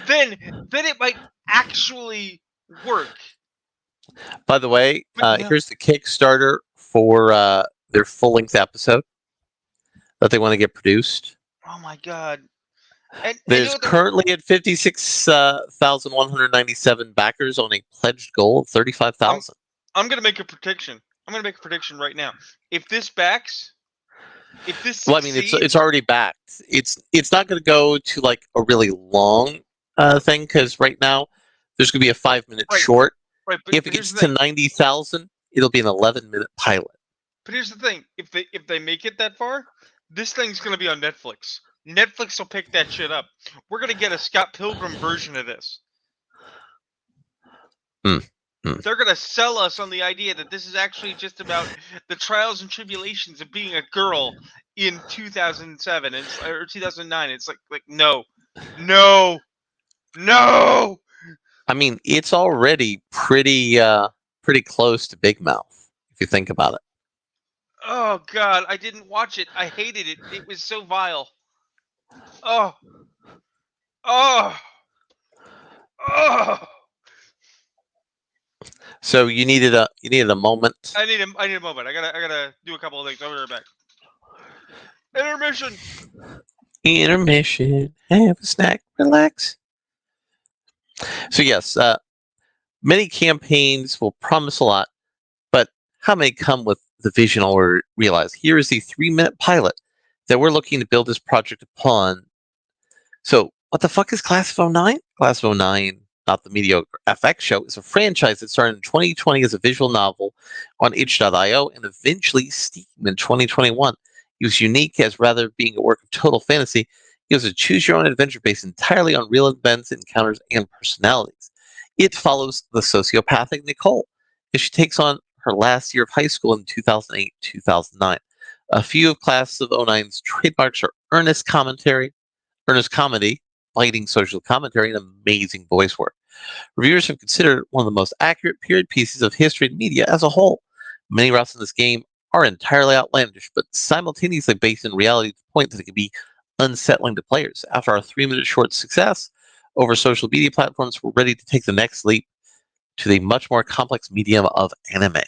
then it might actually work. By the way, here's the Kickstarter for their full-length episode that they want to get produced. Oh my God. And you know There's what currently at 56,197 backers on a pledged goal of 35,000. I'm gonna make a prediction. I'm gonna make a prediction right now. If this backs, if this Well, I mean, it's succeeds, already backed. It's not going to go to like a really long thing because right now there's going to be a 5 minute right, short. right. If it But here's gets the to thing. 90,000, it'll be an 11-minute pilot. But here's the thing. If they make it that far, this thing's gonna be on Netflix. Netflix will pick that shit up. We're gonna get a Scott Pilgrim version of this. They're gonna sell us on the idea that this is actually just about the trials and tribulations of being a girl in 2007 or 2009. It's like no. I mean, it's already pretty close to Big Mouth if you think about it. Oh God, I didn't watch it. I hated it. It was so vile. Oh. Oh. Oh. So you needed a moment. I need a moment. I gotta do a couple of things. I'll be right back. Intermission. Intermission. Have a snack. Relax. So yes, many campaigns will promise a lot, but how many come with the vision or realize here is the 3-minute pilot that we're looking to build this project upon? So what the fuck is Class of 09? Class of 09, not the mediocre FX show, is a franchise that started in 2020 as a visual novel on itch.io and eventually Steam in 2021. It was unique as rather than being a work of total fantasy, it was a choose-your-own adventure based entirely on real events, encounters, and personalities. It follows the sociopathic Nicole as she takes on her last year of high school in 2008-2009. A few of Class of 09's trademarks are earnest comedy, biting social commentary, and amazing voice work. Reviewers have considered it one of the most accurate period pieces of history and media as a whole. Many routes in this game are entirely outlandish, but simultaneously based in reality to the point that it can be unsettling to players. After our 3-minute short success over social media platforms, we're ready to take the next leap to the much more complex medium of anime.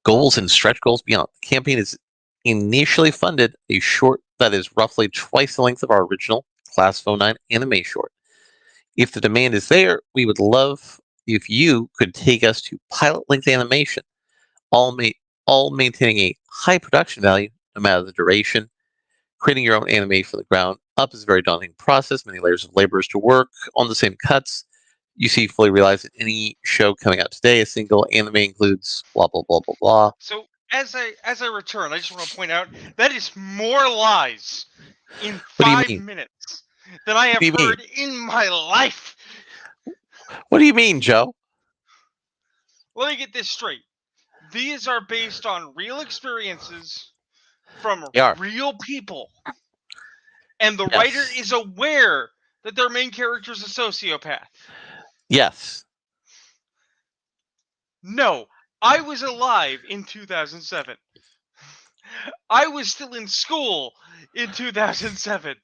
Goals and stretch goals beyond. The campaign is initially funded a short that is roughly twice the length of our original Class of 09 anime short. If the demand is there, we would love if you could take us to pilot-length animation, all maintaining a high production value, no matter the duration. Creating your own anime from the ground up is a very daunting process. Many layers of laborers to work on the same cuts. You see, fully realize that any show coming out today, a single anime includes blah blah blah blah blah. So as I return, I just want to point out that is more lies in What do you 5 mean? minutes than I have What do you mean? heard in my life. What do you mean, Joe? Let me get this straight. These are based on real experiences from They are. real people. And the Yes. writer is aware that their main character is a sociopath. Yes. No, I was alive in 2007. I was still in school in 2007.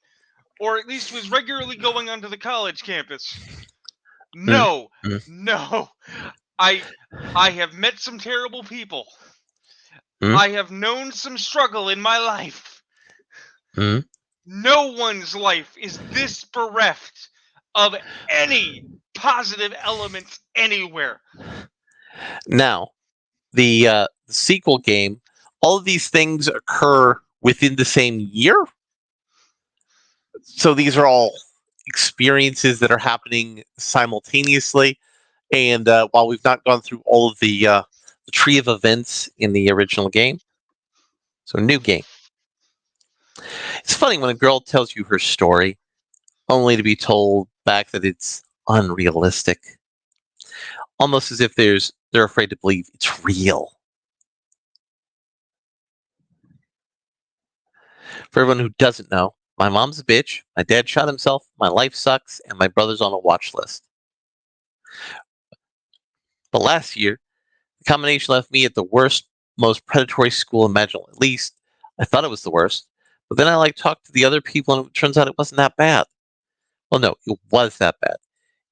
Or at least was regularly going onto the college campus. No, no. I have met some terrible people. I have known some struggle in my life. No one's life is this bereft of any positive elements anywhere. Now, the sequel game, all of these things occur within the same year. So these are all experiences that are happening simultaneously. And while we've not gone through all of the tree of events in the original game, so new game. It's funny when a girl tells you her story, only to be told back that it's unrealistic. Almost as if they're afraid to believe it's real. For everyone who doesn't know, my mom's a bitch, my dad shot himself, my life sucks, and my brother's on a watch list. But last year, the combination left me at the worst, most predatory school imaginable. At least, I thought it was the worst. But then I talked to the other people, and it turns out it wasn't that bad. Well, no, it was that bad.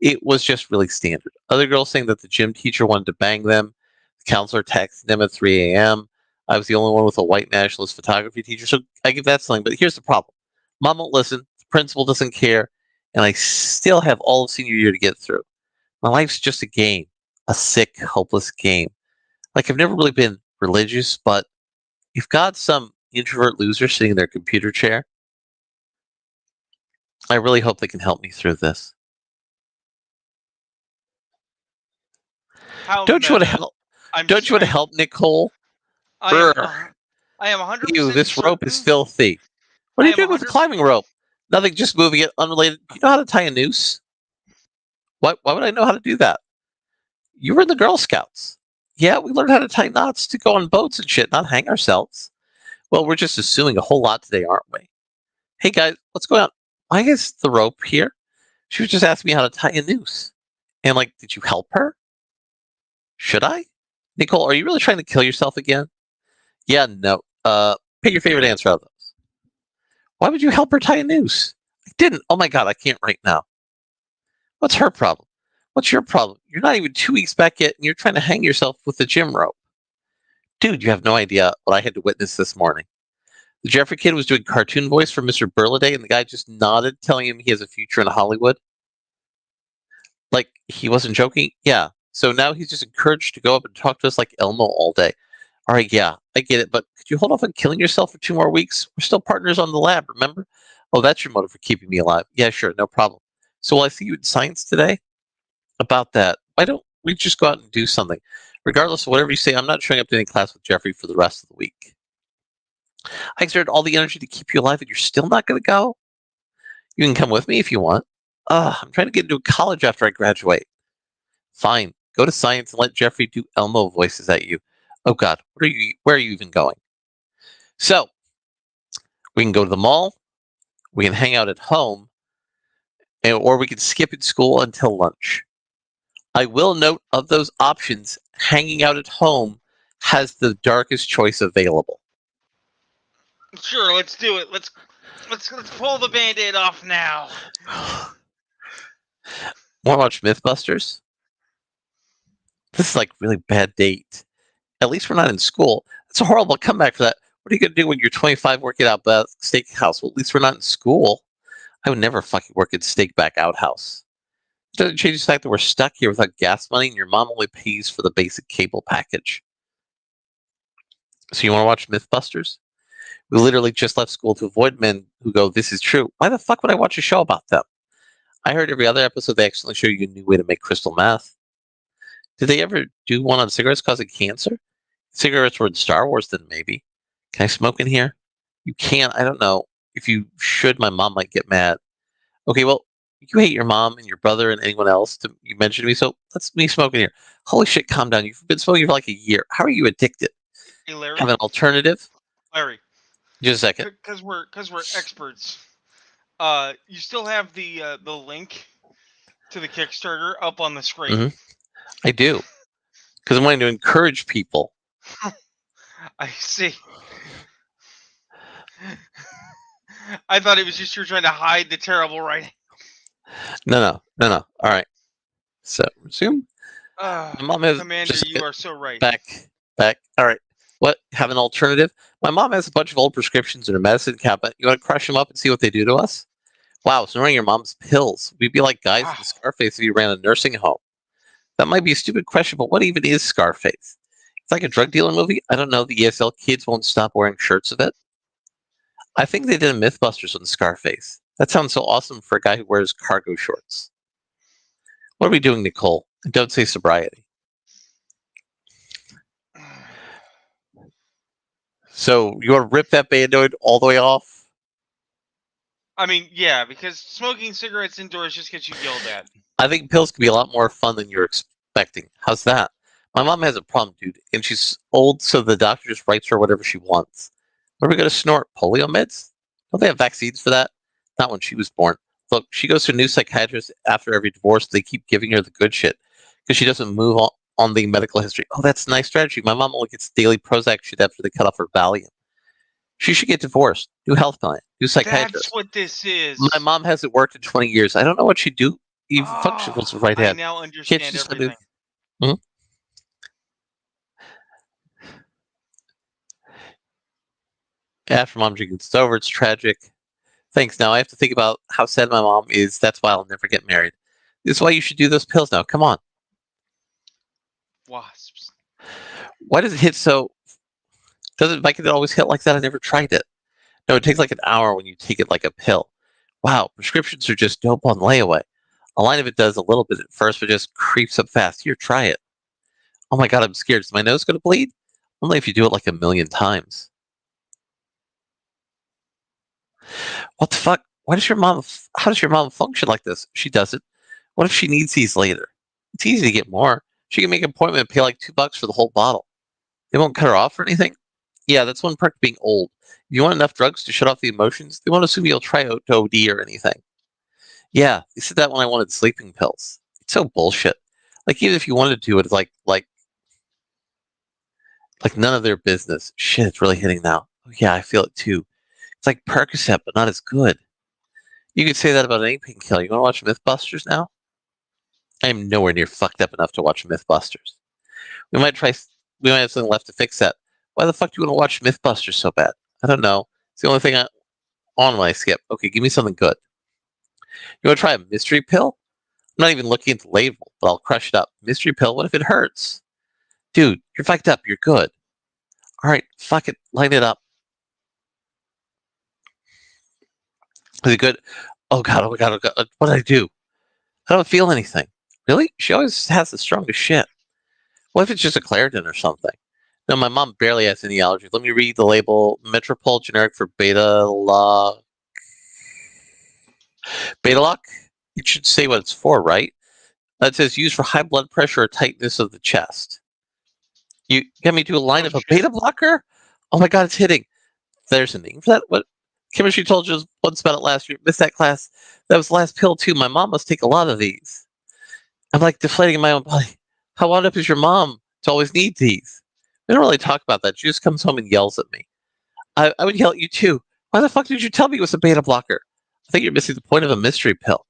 It was just really standard. Other girls saying that the gym teacher wanted to bang them. The counselor texted them at 3 a.m. I was the only one with a white nationalist photography teacher, so I give that something. But here's the problem. Mom won't listen. The principal doesn't care. And I still have all of senior year to get through. My life's just a game. A sick, hopeless game. Like, I've never really been religious, but if God's some introvert loser sitting in their computer chair, I really hope they can help me through this. How Don't you want to meta. help? I'm Don't s- you want to I'm help, Nicole? I am Brr. I am 100% Ew, this rope is certain. filthy. What are I you am doing with the 100. climbing rope? Nothing, just moving it unrelated. Do you know how to tie a noose? Why would I know how to do that? You were in the Girl Scouts. Yeah, we learned how to tie knots to go on boats and shit, not hang ourselves. Well, we're just assuming a whole lot today, aren't we? Hey guys, what's going on? Why is the rope here? She was just asking me how to tie a noose. And like, did you help her? Should I? Nicole, are you really trying to kill yourself again? Yeah, no. Pick your favorite answer out of those. Why would you help her tie a noose? I didn't. Oh my god, I can't right now. What's her problem? What's your problem? You're not even 2 weeks back yet, and you're trying to hang yourself with the gym rope. Dude, you have no idea what I had to witness this morning. The Jeffrey kid was doing cartoon voice for Mr. Burleday, and the guy just nodded, telling him he has a future in Hollywood. Like, he wasn't joking? Yeah. So now he's just encouraged to go up and talk to us like Elmo all day. All right, yeah, I get it, but could you hold off on killing yourself for 2 more weeks? We're still partners on the lab, remember? Oh, that's your motive for keeping me alive. Yeah, sure, no problem. So will I see you in science today? About that, why don't we just go out and do something? Regardless of whatever you say, I'm not showing up to any class with Jeffrey for the rest of the week. I exerted all the energy to keep you alive, and you're still not going to go? You can come with me if you want. I'm trying to get into college after I graduate. Fine, go to science and let Jeffrey do Elmo voices at you. Oh God, where are you even going? So, we can go to the mall, we can hang out at home, or we can skip at school until lunch. I will note of those options, hanging out at home has the darkest choice available. Sure, let's do it. Let's pull the band-aid off now. Want to watch Mythbusters? This is like really bad date. At least we're not in school. That's a horrible comeback for that. What are you gonna do when you're 25 working out the steakhouse? Well, at least we're not in school. I would never fucking work at Steakback Outhouse. Doesn't change the fact that we're stuck here without gas money and your mom only pays for the basic cable package. So you want to watch Mythbusters? We literally just left school to avoid men who go, "This is true." Why the fuck would I watch a show about them? I heard every other episode they accidentally show you a new way to make crystal meth. Did they ever do one on cigarettes causing cancer? Cigarettes were in Star Wars, then maybe. Can I smoke in here? You can't. I don't know. If you should, my mom might get mad. Okay, well, you hate your mom and your brother and anyone else you mentioned to me, so let's me smoke in here. Holy shit, calm down. You've been smoking for like a year. How are you addicted? Hey, Larry. Have an alternative? Larry. Just a second. Because we're experts. You still have the link to the Kickstarter up on the screen. Mm-hmm. I do. Because I'm wanting to encourage people. I see. I thought it was just you trying to hide the terrible writing. No. All right. So, resume. My mom has Commander, just you are so right. back. All right. What? Have an alternative? My mom has a bunch of old prescriptions in her medicine cabinet. You want to crush them up and see what they do to us? Wow, ignoring your mom's pills. We'd be like guys in Scarface if you ran a nursing home. That might be a stupid question, but what even is Scarface? It's like a drug dealer movie. I don't know. The ESL kids won't stop wearing shirts of it. I think they did a Mythbusters on Scarface. That sounds so awesome for a guy who wears cargo shorts. What are we doing, Nicole? And don't say sobriety. So you want to rip that Band-Aid all the way off? I mean, yeah, because smoking cigarettes indoors just gets you yelled at. I think pills can be a lot more fun than you're expecting. How's that? My mom has a problem, dude, and she's old, so the doctor just writes her whatever she wants. What are we going to snort? Polio meds? Don't they have vaccines for that? Not when she was born. Look, she goes to a new psychiatrist after every divorce. They keep giving her the good shit because she doesn't move on the medical history. Oh, that's a nice strategy. My mom only gets daily Prozac shit after they cut off her Valium. She should get divorced. New health plan. New psychiatrist. That's what this is. My mom hasn't worked in 20 years. I don't know what she'd do. Even function was the right I hand. now understand everything. Hmm? After mom drinks, it's over. It's tragic. Thanks. Now I have to think about how sad my mom is. That's why I'll never get married. This is why you should do those pills now. Come on. Wasps. Why does it hit so? Why can it always hit like that? I never tried it. No, it takes like an hour when you take it like a pill. Wow, prescriptions are just dope on layaway. A line of it does a little bit at first, but just creeps up fast. Here, try it. Oh my god, I'm scared. Is my nose going to bleed? Only if you do it like a million times. What the fuck? Why does your mom? How does your mom function like this? She doesn't. What if she needs these later? It's easy to get more. She can make an appointment and pay like $2 for the whole bottle. They won't cut her off or anything. Yeah, that's one perk of being old. If you want enough drugs to shut off the emotions, they won't assume you'll try to OD or anything. Yeah, they said that when I wanted sleeping pills. It's so bullshit. Like even if you wanted to, it's like none of their business. Shit, it's really hitting now. Oh, yeah, I feel it too. It's like Percocet, but not as good. You could say that about any painkiller. You want to watch MythBusters now? I am nowhere near fucked up enough to watch MythBusters. We might try. We might have something left to fix that. Why the fuck do you want to watch MythBusters so bad? I don't know. It's the only thing on when I skip. Okay, give me something good. You want to try a mystery pill? I'm not even looking at the label, but I'll crush it up. Mystery pill? What if it hurts? Dude, you're fucked up. You're good. All right, fuck it. Light it up. Is it good? Oh god, oh god, oh god. What did I do? I don't feel anything. Really? She always has the strongest shit. What if it's just a Claritin or something? No, my mom barely has any allergies. Let me read the label. Metropol generic for Beta-Lock? It should say what it's for, right? It says used for high blood pressure or tightness of the chest. You got me to a line of a beta blocker? Oh my god, it's hitting. There's a name for that? What? Chemistry told you once about it last year. Missed that class. That was the last pill, too. My mom must take a lot of these. I'm like deflating in my own body. How wound up is your mom to always need these? We don't really talk about that. She just comes home and yells at me. I would yell at you, too. Why the fuck did you tell me it was a beta blocker? I think you're missing the point of a mystery pill.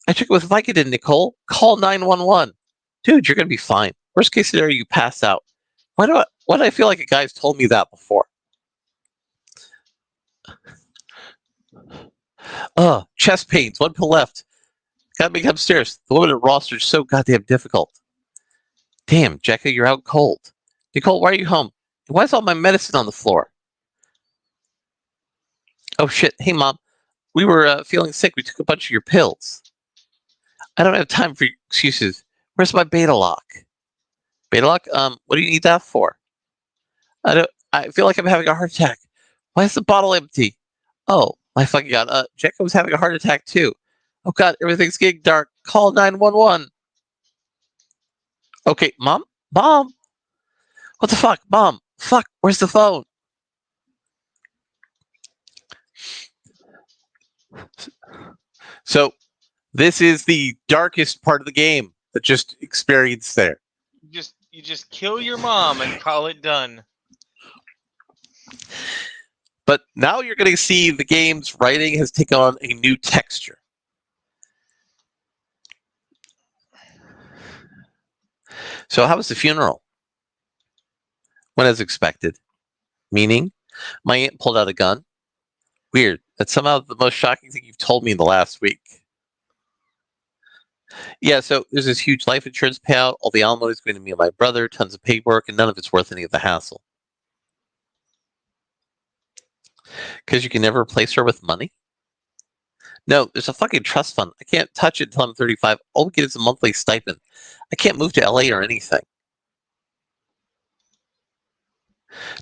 I took it with Vicodin, Nicole. Call 911. Dude, you're going to be fine. Worst case scenario, you pass out. Why do I feel like a guy's told me that before? Chest pains. One pill left. Gotta make it upstairs. The woman at roster's so goddamn difficult. Damn, Jekka, you're out cold. Nicole, why are you home? Why is all my medicine on the floor? Oh shit. Hey, Mom. We were feeling sick. We took a bunch of your pills. I don't have time for excuses. Where's my Beta-Lock? Beta-Lock? What do you need that for? I feel like I'm having a heart attack. Why is the bottle empty? Oh, my fucking god. Jekka was having a heart attack too. Oh god, everything's getting dark. Call 911. Okay, Mom? Mom? What the fuck? Mom? Fuck, where's the phone? So, this is the darkest part of the game that just experienced there. You just kill your mom and call it done. But now you're going to see the game's writing has taken on a new texture. So, how was the funeral? Went as expected. Meaning, my aunt pulled out a gun. Weird. That's somehow the most shocking thing you've told me in the last week. Yeah, so there's this huge life insurance payout. All the alimony is going to me and my brother. Tons of paperwork, and none of it's worth any of the hassle. Because you can never replace her with money? No, there's a fucking trust fund. I can't touch it until I'm 35. All we get is a monthly stipend. I can't move to LA or anything.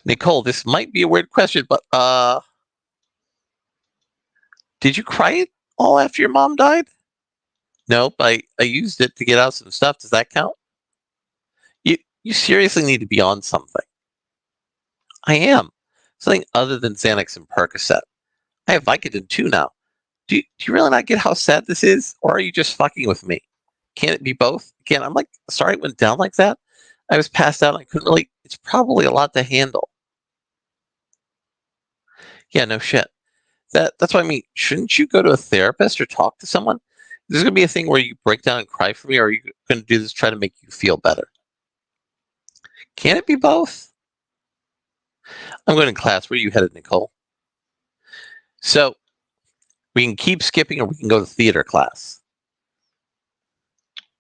Nicole, this might be a weird question, but did you cry it all after your mom died? Nope, I used it to get out some stuff. Does that count? You seriously need to be on something. I am. Something other than Xanax and Percocet. I have Vicodin too now. Do you really not get how sad this is? Or are you just fucking with me? Can't it be both? Again, I'm like, sorry it went down like that. I was passed out and I couldn't really, it's probably a lot to handle. Yeah, no shit. That's what I mean. Shouldn't you go to a therapist or talk to someone? Is this going to be a thing where you break down and cry for me, or are you going to do this to try to make you feel better? Can it be both? I'm going to class. Where are you headed, Nicole? So, We can keep skipping or we can go to theater class.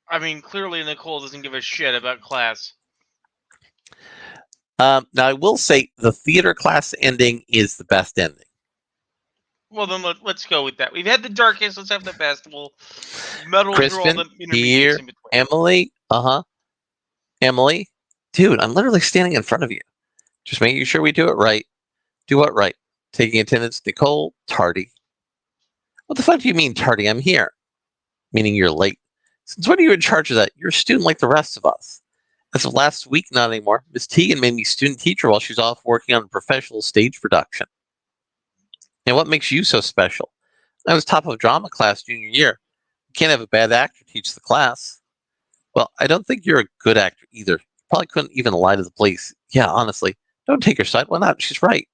I mean, clearly Nicole doesn't give a shit about class. Now, I will say the theater class ending is the best ending. Well, then let's go with that. We've had the darkest. Let's have the best. We'll muddle through all Crispin, the intermediates here, in between. Emily, Emily, dude, I'm literally standing in front of you. Just making sure we do it right. Do what right? Taking attendance, Nicole, tardy. What the fuck do you mean tardy? I'm here. Meaning you're late. Since when are you in charge of that? You're a student like the rest of us. As of last week, not anymore. Miss Tegan made me student teacher while she's off working on a professional stage production. And what makes you so special? I was top of drama class junior year. You can't have a bad actor teach the class. Well, I don't think you're a good actor either. You probably couldn't even lie to the police. Yeah, honestly, don't take her side. Why not? She's right.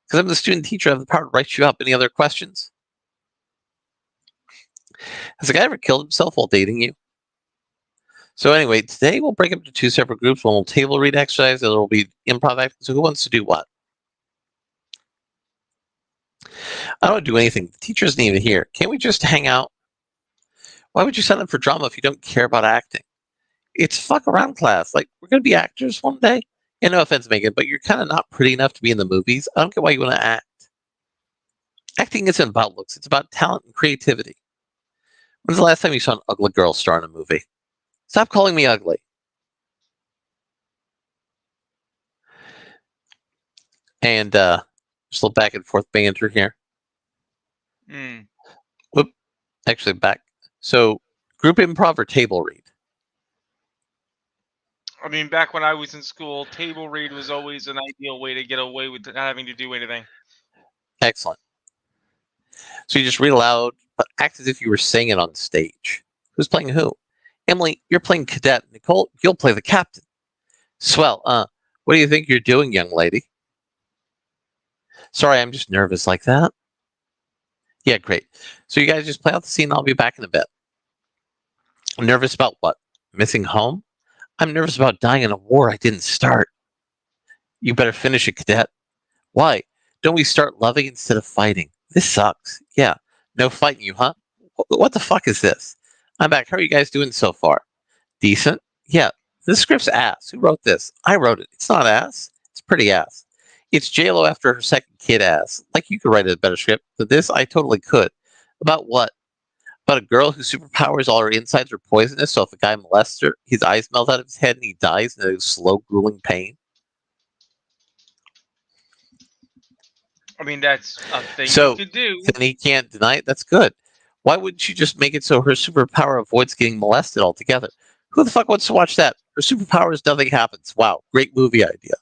Because I'm the student teacher. I have the power to write you up. Any other questions? Has a guy ever killed himself while dating you? So anyway, today we'll break up into two separate groups. One will table read exercise, the other will be improv acting. So who wants to do what? I don't do anything. The teacher isn't even here. Can't we just hang out? Why would you sign up for drama if you don't care about acting? It's fuck around class. Like, we're going to be actors one day. Yeah, no offense, Megan, but you're kind of not pretty enough to be in the movies. I don't get why you want to act. Acting isn't about looks. It's about talent and creativity. When's the last time you saw an ugly girl star in a movie? Stop calling me ugly. And just a little back and forth banter here. Whoop. Actually, back. So, group improv or table read? I mean, back when I was in school, table read was always an ideal way to get away with not having to do anything. Excellent. So you just read aloud, but act as if you were saying it on stage. Who's playing who? Emily, you're playing cadet. Nicole, you'll play the captain. Swell. What do you think you're doing, young lady? Sorry, I'm just nervous like that. Yeah, great. So you guys just play out the scene. I'll be back in a bit. Nervous about what? Missing home? I'm nervous about dying in a war I didn't start. You better finish it, cadet. Why? Don't we start loving instead of fighting? This sucks. Yeah. No fighting you, huh? What the fuck is this? I'm back. How are you guys doing so far? Decent? Yeah. This script's ass. Who wrote this? I wrote it. It's not ass. It's pretty ass. It's JLo after her second kid ass. Like you could write a better script, but this I totally could. About what? About a girl whose superpowers all her insides are poisonous, so if a guy molests her, his eyes melt out of his head and he dies in a slow, grueling pain. I mean, that's a thing So you could do. then he can't deny it. That's good. Why wouldn't you just make it so her superpower avoids getting molested altogether? Who the fuck wants to watch that? Her superpower is nothing happens. Wow, great movie idea.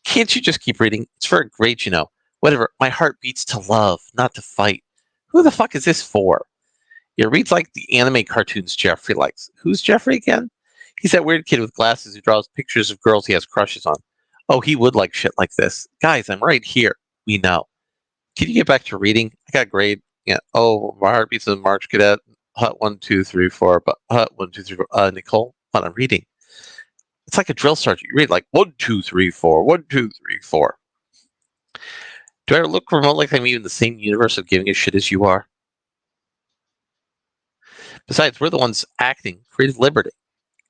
Can't you just keep reading? It's for a grade, you know. Whatever. My heart beats to love, not to fight. Who the fuck is this for? It reads like the anime cartoons Jeffrey likes. Who's Jeffrey again? He's that weird kid with glasses who draws pictures of girls he has crushes on. Oh, he would like shit like this. Guys, I'm right here. We know. Can you get back to reading? I got a grade. Yeah. Oh, my heart beats in March Cadet. Hut 1, 2, 3, 4. But Hut 1, 2, 3, 4. Nicole, what I'm reading. It's like a drill sergeant. You read like 1, 2, 3, 4. 1, 2, 3, 4. Do I look remotely like I'm even in the same universe of giving a shit as you are? Besides, we're the ones acting creative liberty.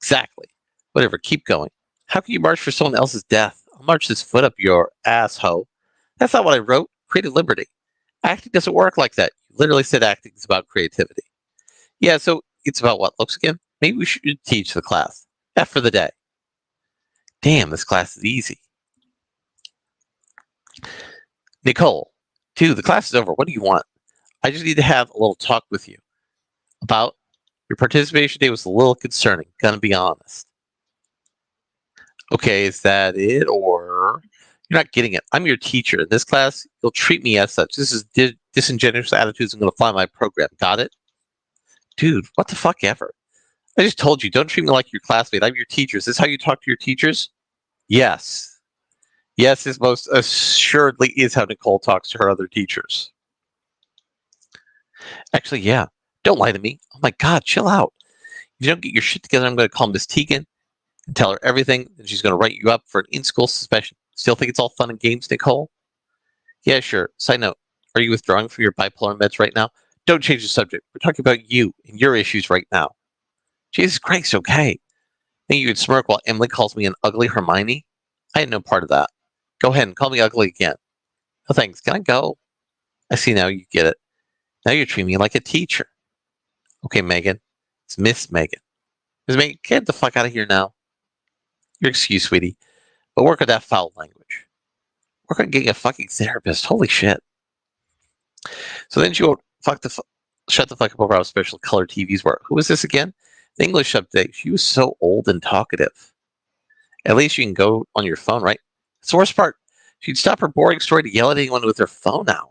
Exactly. Whatever, keep going. How can you march for someone else's death? I'll march this foot up your asshole. That's not what I wrote. Creative liberty. Acting doesn't work like that. You literally said acting is about creativity. Yeah, so it's about what looks again? Maybe we should teach the class. F for the day. Damn, this class is easy. Nicole, 2, the class is over. What do you want? I just need to have a little talk with you about your participation day was a little concerning, gonna be honest. Okay, is that it? Or you're not getting it. I'm your teacher. In this class, you'll treat me as such. This is disingenuous attitudes I'm going to apply my program. Got it? Dude, what the fuck ever? I just told you, don't treat me like your classmate. I'm your teacher. Is this how you talk to your teachers? Yes. Yes, this most assuredly is how Nicole talks to her other teachers. Actually, yeah. Don't lie to me. Oh my God, chill out. If you don't get your shit together, I'm going to call Miss Tegan and tell her everything, and she's going to write you up for an in-school suspension. Still think it's all fun and games, Nicole? Yeah, sure. Side note, Are you withdrawing from your bipolar meds right now? Don't change the subject. We're talking about you and your issues right now. Jesus Christ, okay. Think you would smirk while Emily calls me an ugly Hermione? I had no part of that. Go ahead and call me ugly again. No thanks. Can I go? I see now you get it. Now you're treating me like a teacher. Okay, Megan. It's Miss Megan. Miss Megan, get the fuck out of here now. Your excuse, sweetie. But work on that foul language. Work on getting a fucking therapist. Holy shit. So then she wrote, shut the fuck up over how special color TVs were. Who was this again? The English update. She was so old and talkative. At least you can go on your phone, right? That's the worst part. She'd stop her boring story to yell at anyone with her phone out.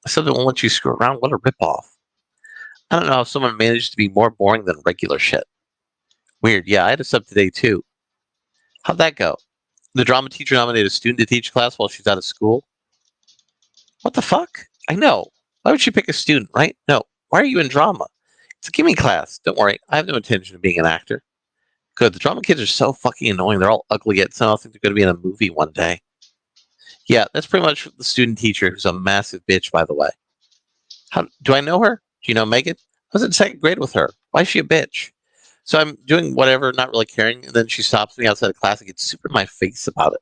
Something won't let you screw around. What a ripoff. I don't know how someone managed to be more boring than regular shit. Weird. Yeah, I had a sub today too. How'd that go? The drama teacher nominated a student to teach class while she's out of school? What the fuck? I know. Why would she pick a student, right? No. Why are you in drama? It's a gimme class. Don't worry. I have no intention of being an actor. Good. The drama kids are so fucking annoying. They're all ugly yet somehow think they're going to be in a movie one day. Yeah, that's pretty much the student teacher who's a massive bitch, by the way. How do I know her? Do you know Megan? I was in second grade with her. Why is she a bitch? So I'm doing whatever, not really caring, and then she stops me outside of class and gets super in my face about it.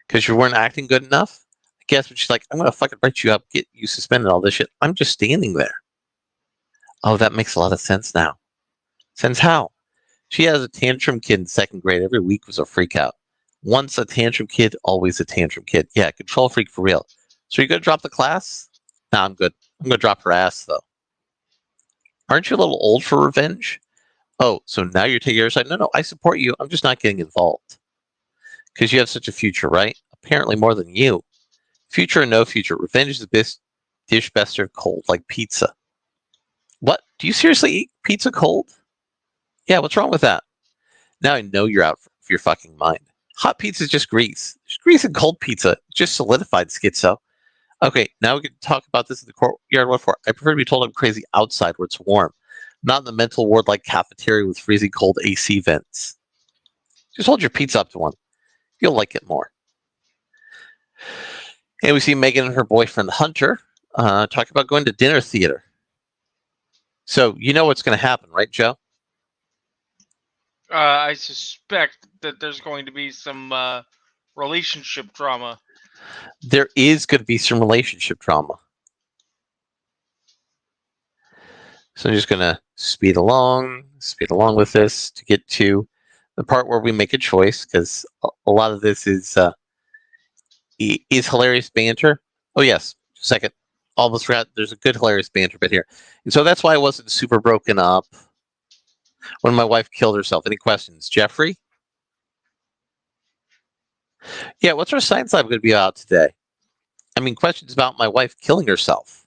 Because you weren't acting good enough? I guess, but she's like, I'm going to fucking write you up, get you suspended, all this shit. I'm just standing there. Oh, that makes a lot of sense now. Sense how? She has a tantrum kid in second grade. Every week was a freak out. Once a tantrum kid, always a tantrum kid. Yeah, control freak for real. So you going to drop the class? Nah, I'm good. I'm going to drop her ass, though. Aren't you a little old for revenge? Oh, so now you're taking your side? No, I support you. I'm just not getting involved. Because you have such a future, right? Apparently more than you. Future or no future, revenge is the best dish best served cold, like pizza. What? Do you seriously eat pizza cold? Yeah, what's wrong with that? Now I know you're out of your fucking mind. Hot pizza is just grease. There's grease in cold pizza. Just solidified schizo. Okay, now we can talk about this in the courtyard. What for? I prefer to be told I'm crazy outside where it's warm, not in the mental ward like cafeteria with freezing cold AC vents. Just hold your pizza up to one. You'll like it more. And we see Megan and her boyfriend Hunter talk about going to dinner theater. So you know what's going to happen, right, Joe? I suspect that there's going to be some relationship drama. There is going to be some relationship drama. So I'm just going to speed along with this to get to the part where we make a choice, because a lot of this is hilarious banter. Oh, yes. Just a second. Almost forgot. There's a good hilarious banter bit here. And so that's why I wasn't super broken up when my wife killed herself. Any questions? Jeffrey? Yeah, what's our science lab going to be about today? I mean, questions about my wife killing herself.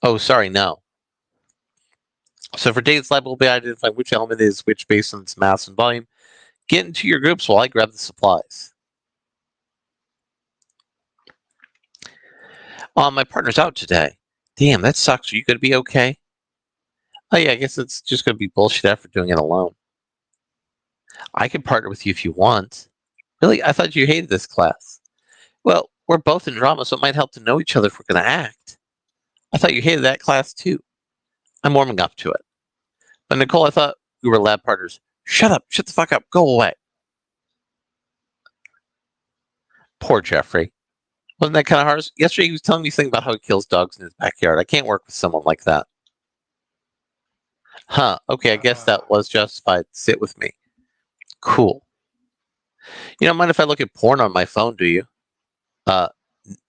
Oh, sorry, no. So for today's lab, we'll be identifying which element is which based on its mass and volume. Get into your groups while I grab the supplies. My partner's out today. Damn, that sucks. Are you going to be okay? Oh, yeah, I guess it's just going to be bullshit after doing it alone. I can partner with you if you want. Really? I thought you hated this class. Well, we're both in drama, so it might help to know each other if we're going to act. I thought you hated that class, too. I'm warming up to it. But Nicole, I thought we were lab partners. Shut up. Shut the fuck up. Go away. Poor Jeffrey. Wasn't that kind of hard? Yesterday he was telling me something about how he kills dogs in his backyard. I can't work with someone like that. Huh. Okay, I guess that was justified. Sit with me. Cool. You don't mind if I look at porn on my phone, do you?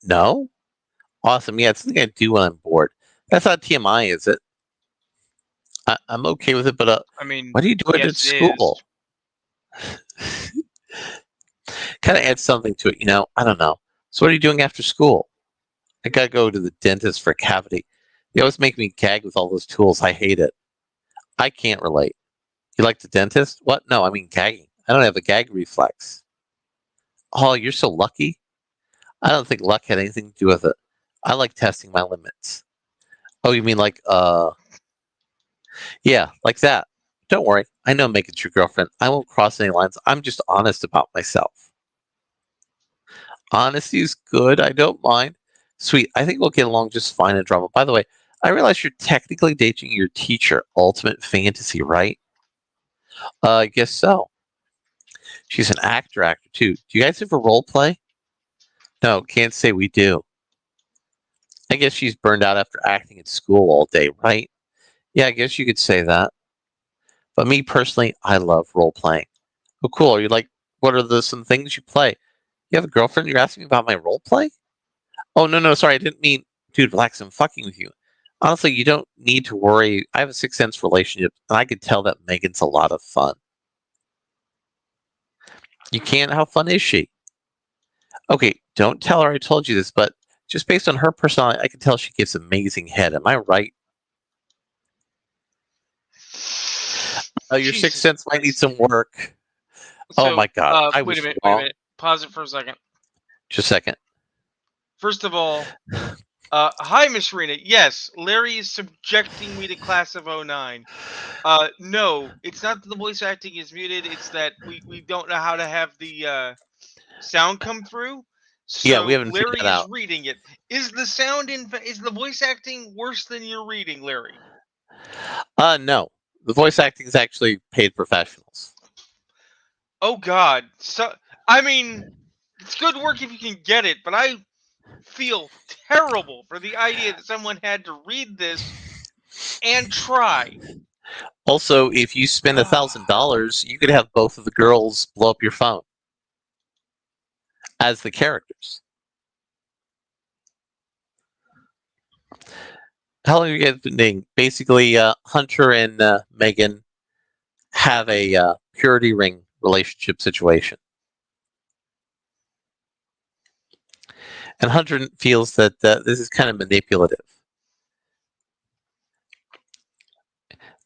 No? Awesome. Yeah, it's something I do when I'm bored. That's not TMI, is it? I'm okay with it, but I mean, why do you do it at school? Kind of adds something to it, you know? I don't know. So what are you doing after school? I gotta go to the dentist for a cavity. They always make me gag with all those tools. I hate it. I can't relate. You like the dentist? What? No, I mean gagging. I don't have a gag reflex. Oh, you're so lucky? I don't think luck had anything to do with it. I like testing my limits. Oh, you mean like, yeah, like that. Don't worry. I know Megan's your girlfriend. I won't cross any lines. I'm just honest about myself. Honesty is good. I don't mind. Sweet. I think we'll get along just fine in drama. By the way, I realize you're technically dating your teacher. Ultimate fantasy, right? I guess so. She's an actor too. Do you guys ever role play? No, can't say we do. I guess she's burned out after acting at school all day, right? Yeah, I guess you could say that. But me personally, I love role playing. Oh, cool. Are you like, what are some things you play? You have a girlfriend? You're asking me about my role play? Oh, no, no, sorry. I didn't mean, dude, relax. I'm fucking with you. Honestly, you don't need to worry. I have a Sixth Sense relationship, and I can tell that Megan's a lot of fun. You can't? How fun is she? Okay, don't tell her I told you this, but just based on her personality, I can tell she gives amazing head. Am I right? Your Jesus Sixth Sense might need Christ. some work. Oh So, my god, I wait was a minute. wrong. Wait a minute. Pause it for a second. Just a second. First of all, hi, Miss Rena. Yes, Larry is subjecting me to class of 09. No, it's not that the voice acting is muted. It's that we don't know how to have the sound come through. Yeah, we So haven't figured Larry that is out. reading it. Is the sound is the voice acting worse than you're reading, Larry? No. The voice acting is actually paid professionals. Oh God. So I mean, it's good work if you can get it, but I feel terrible for the idea that someone had to read this and try. Also, if you spend $1,000, you could have both of the girls blow up your phone as the characters. How long have you guys been dating? Basically, Hunter and Megan have a purity ring relationship situation. And Hunter feels that this is kind of manipulative.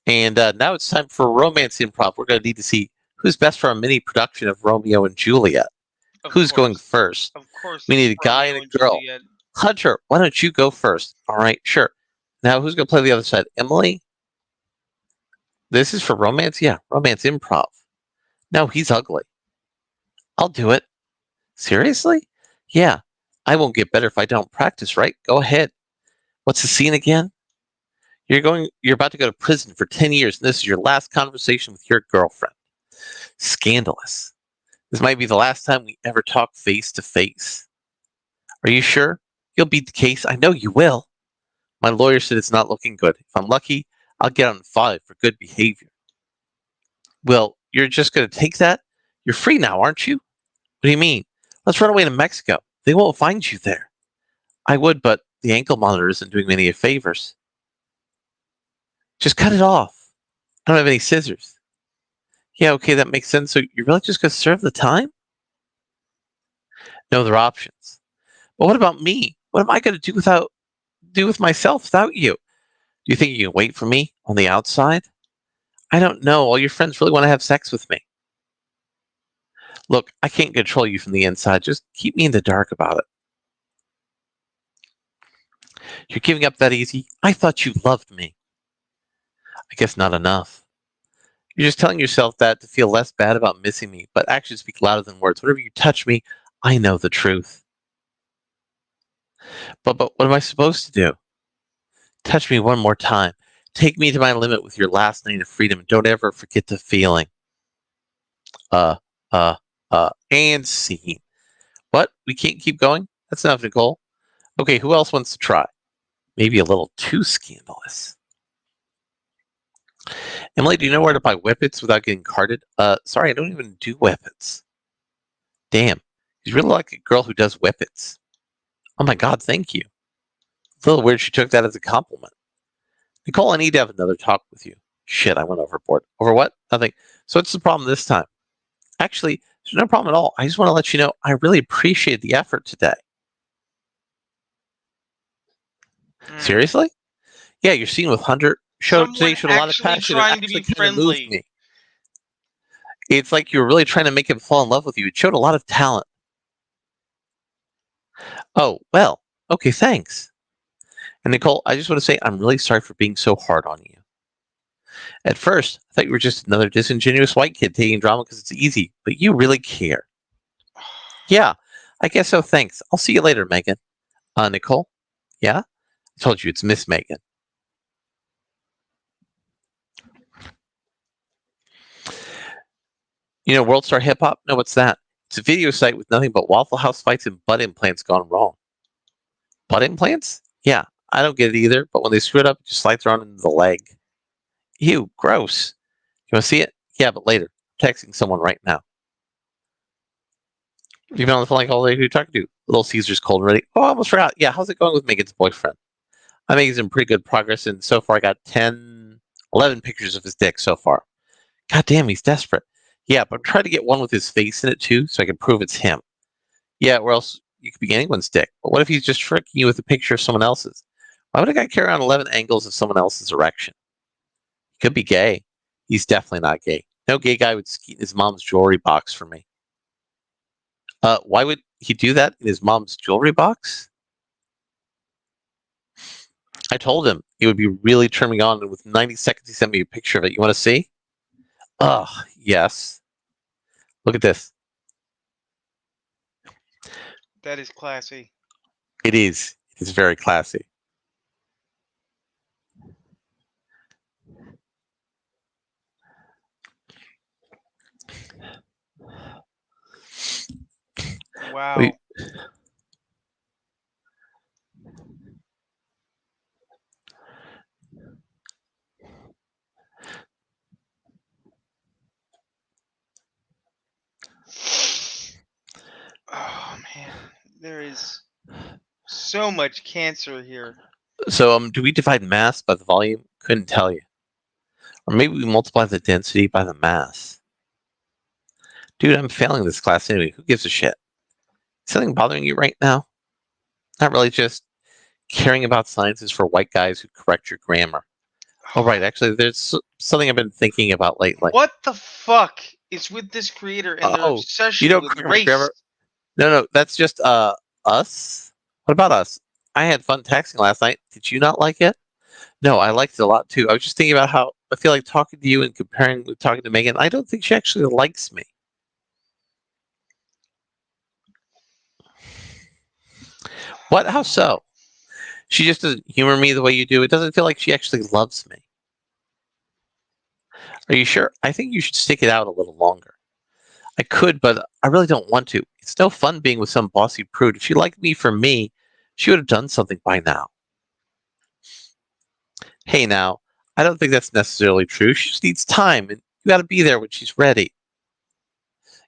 And now it's time for romance improv. We're going to need to see who's best for a mini production of Romeo and Juliet. Who's going first? Of course. We need a it's guy Romeo and a girl. Juliet. Hunter, why don't you go first? All right, sure. Now, who's going to play the other side? Emily? This is for romance? Yeah, romance improv. No, he's ugly. I'll do it. Seriously? Yeah, I won't get better if I don't practice, right? Go ahead. What's the scene again? You're about to go to prison for 10 years, and this is your last conversation with your girlfriend. Scandalous. This might be the last time we ever talk face to face. Are you sure? You'll beat the case. I know you will. My lawyer said it's not looking good. If I'm lucky, I'll get on 5 for good behavior. Well, you're just going to take that? You're free now, aren't you? What do you mean? Let's run away to Mexico. They won't find you there. I would, but the ankle monitor isn't doing me any favors. Just cut it off. I don't have any scissors. Yeah, okay, that makes sense. So you're really just going to serve the time? No other options. But what about me? What am I going to do with myself without you? Do you think you can wait for me on the outside? I don't know. All your friends really want to have sex with me. Look, I can't control you from the inside. Just keep me in the dark about it. You're giving up that easy? I thought you loved me. I guess not enough. You're just telling yourself that to feel less bad about missing me, but actions speak louder than words. Whenever you touch me, I know the truth. But what am I supposed to do? Touch me one more time. Take me to my limit with your last night of freedom. Don't ever forget the feeling. And scene. What? We can't keep going? That's enough, Nicole. Okay, who else wants to try? Maybe a little too scandalous. Emily, do you know where to buy whippets without getting carded? Sorry, I don't even do whippets. Damn, he's really like a girl who does whippets. Oh my god, thank you. A little weird she took that as a compliment. Nicole, I need to have another talk with you. Shit, I went overboard. Over what? Nothing. So what's the problem this time? Actually, there's no problem at all. I just want to let you know I really appreciate the effort today. Seriously? Yeah, your scene with Hunter today showed a lot of passion. It actually kind of moved me. It's like you were really trying to make him fall in love with you. It showed a lot of talent. Oh, well, okay, thanks. And Nicole, I just want to say I'm really sorry for being so hard on you. At first, I thought you were just another disingenuous white kid taking drama because it's easy, but you really care. Yeah, I guess so, thanks. I'll see you later, Megan. Nicole? Yeah? I told you it's Miss Megan. You know World Star Hip Hop? No, what's that? It's a video site with nothing but Waffle House fights and butt implants gone wrong. Butt implants? Yeah, I don't get it either, but when they screw it up, it just slides around into the leg. Ew, gross. You want to see it? Yeah, but later. I'm texting someone right now. You've been on the phone like all day. Who are you talking to? Little Caesar's cold and ready. Oh, I almost forgot. Yeah, how's it going with Megan's boyfriend? I'm making some pretty good progress, and so far I got 10, 11 pictures of his dick so far. God damn, he's desperate. Yeah, but I'm trying to get one with his face in it too, so I can prove it's him. Yeah, or else you could be anyone's dick. But what if he's just tricking you with a picture of someone else's? Why would a guy carry around 11 angles of someone else's erection? He could be gay. He's definitely not gay. No gay guy would skeet in his mom's jewelry box for me. Why would he do that in his mom's jewelry box? I told him it would be really turning me on, and with 90 seconds, he sent me a picture of it. You want to see? Ugh, yes. Look at this. That is classy. It is. It's very classy. Wow. Wait. Oh man, there is so much cancer here. So, do we divide mass by the volume? Couldn't tell you. Or maybe we multiply the density by the mass. Dude, I'm failing this class anyway. Who gives a shit? Is something bothering you right now? Not really, just caring about science is for white guys who correct your grammar. Oh, right. Actually, there's something I've been thinking about lately. What the fuck is with this creator and their obsession you don't with correct race? grammar? No, that's just us. What about us? I had fun texting last night. Did you not like it? No, I liked it a lot too. I was just thinking about how I feel like talking to you and comparing with talking to Megan. I don't think she actually likes me. What? How so? She just doesn't humor me the way you do. It doesn't feel like she actually loves me. Are you sure? I think you should stick it out a little longer. I could, but I really don't want to. It's no fun being with some bossy prude. If she liked me for me, she would have done something by now. Hey, now, I don't think that's necessarily true. She just needs time, and you got to be there when she's ready.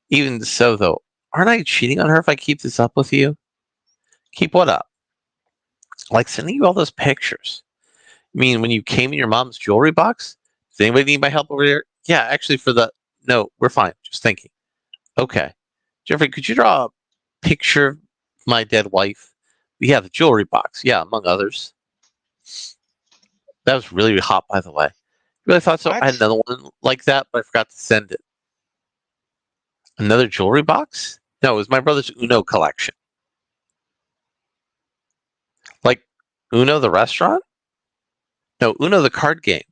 Even so, though, aren't I cheating on her if I keep this up with you? Keep what up? Like sending you all those pictures. You mean when you came in your mom's jewelry box? Does anybody need my help over there? Yeah, actually, no, we're fine. Just thinking. Okay. Jeffrey, could you draw a picture of my dead wife? Yeah, the jewelry box. Yeah, among others. That was really hot, by the way. Really thought so. What? I had another one like that, but I forgot to send it. Another jewelry box? No, it was my brother's Uno collection. Like Uno the restaurant? No, Uno the card game.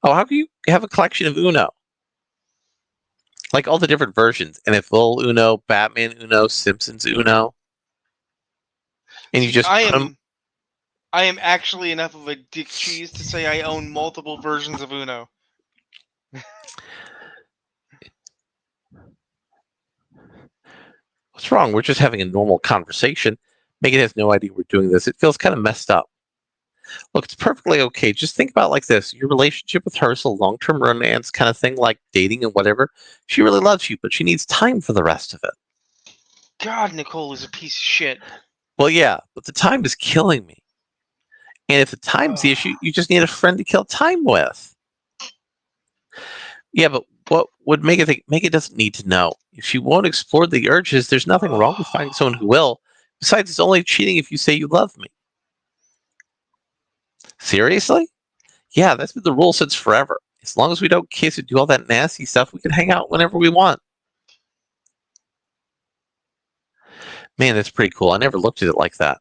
Oh, how can you have a collection of Uno? Like all the different versions. NFL Uno, Batman Uno, Simpsons Uno. And you just I put 'em- am I am actually enough of a dick cheese to say I own multiple versions of Uno. What's wrong? We're just having a normal conversation. Megan has no idea we're doing this. It feels kind of messed up. Look, it's perfectly okay. Just think about it like this. Your relationship with her is a long-term romance kind of thing, like dating and whatever. She really loves you, but she needs time for the rest of it. God, Nicole is a piece of shit. Well, yeah, but the time is killing me. And if the time's the issue, you just need a friend to kill time with. Yeah, but what would Megan think? Megan doesn't need to know. If she won't explore the urges, there's nothing wrong with finding someone who will. Besides, it's only cheating if you say you love me. Seriously? Yeah, that's been the rule since forever. As long as we don't kiss and do all that nasty stuff, we can hang out whenever we want. Man, that's pretty cool. I never looked at it like that.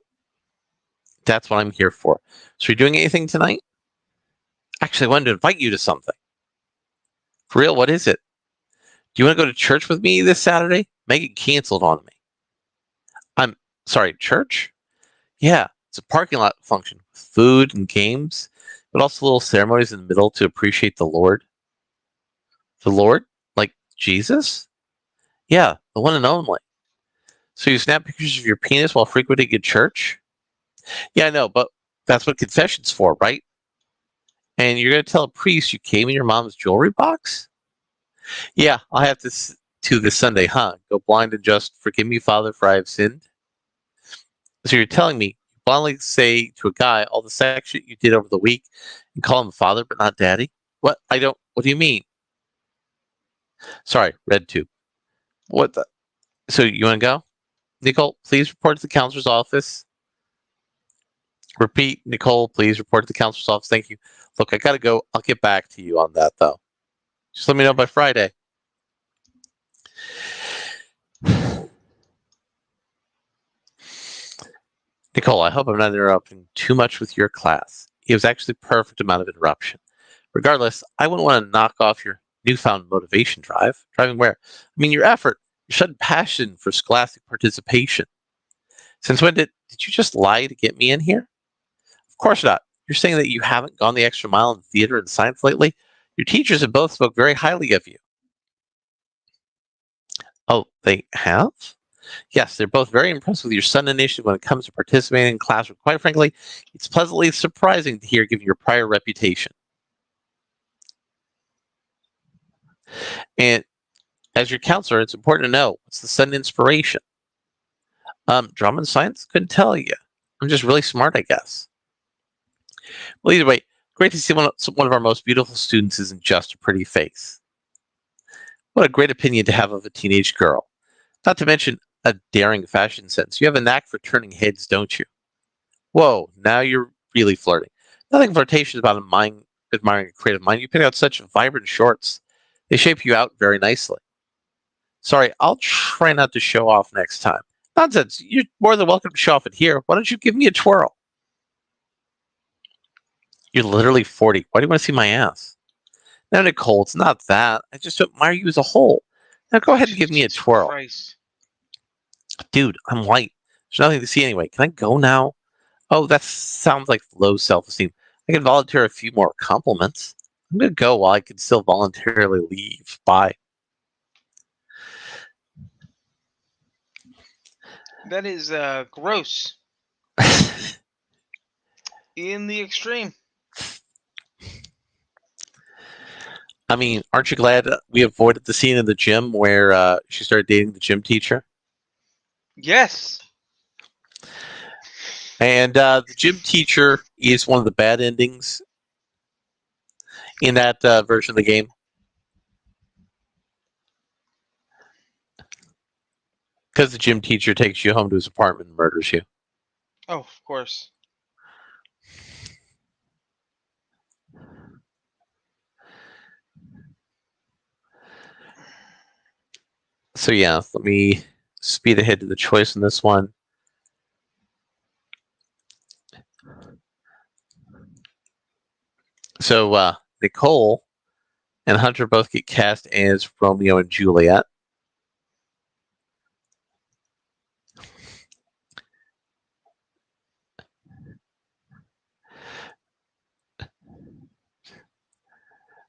That's what I'm here for. So, you're doing anything tonight? Actually, I wanted to invite you to something. For real, what is it? Do you want to go to church with me this Saturday? Megan canceled on me. Sorry, church? Yeah, it's a parking lot function with food and games, but also little ceremonies in the middle to appreciate the Lord. The Lord? Like Jesus? Yeah, the one and only. So you snap pictures of your penis while frequenting a church? Yeah, I know, but that's what confession's for, right? And you're going to tell a priest you came in your mom's jewelry box? Yeah, I'll have to this Sunday, huh? Go blind and just forgive me, Father, for I have sinned. So you're telling me you blindly say to a guy all the sex shit you did over the week and call him father but not daddy? What? I don't. What do you mean? Sorry, red tube. What the? So you want to go? Nicole, please report to the counselor's office. Repeat, Nicole, please report to the counselor's office. Thank you. Look, I gotta go. I'll get back to you on that though. Just let me know by Friday. Nicole, I hope I'm not interrupting too much with your class. It was actually the perfect amount of interruption. Regardless, I wouldn't want to knock off your newfound motivation drive. Driving where? I mean, your effort, your sudden passion for scholastic participation. Since when did you just lie to get me in here? Of course not. You're saying that you haven't gone the extra mile in theater and science lately? Your teachers have both spoke very highly of you. Oh, they have? Yes, they're both very impressed with your sudden initiative when it comes to participating in classroom. Quite frankly, it's pleasantly surprising to hear given your prior reputation. And as your counselor, it's important to know what's the sudden inspiration. Drama and science? Couldn't tell you. I'm just really smart, I guess. Well, either way, great to see one of our most beautiful students isn't just a pretty face. What a great opinion to have of a teenage girl. Not to mention a daring fashion sense. You have a knack for turning heads, don't you? Whoa, now you're really flirting. Nothing flirtatious about admiring a creative mind. You pick out such vibrant shorts. They shape you out very nicely. Sorry, I'll try not to show off next time. Nonsense. You're more than welcome to show off it here. Why don't you give me a twirl? You're literally 40. Why do you want to see my ass? No, Nicole, it's not that. I just admire you as a whole. Now go ahead and give me a Jesus twirl. Christ. Dude, I'm white. There's nothing to see anyway. Can I go now? Oh, that sounds like low self-esteem. I can volunteer a few more compliments. I'm going to go while I can still voluntarily leave. Bye. That is gross in the extreme. I mean, aren't you glad we avoided the scene in the gym where she started dating the gym teacher? Yes. And the gym teacher is one of the bad endings in that version of the game. Because the gym teacher takes you home to his apartment and murders you. Oh, of course. So yeah, let me speed ahead to the choice in this one. So Nicole and Hunter both get cast as Romeo and Juliet.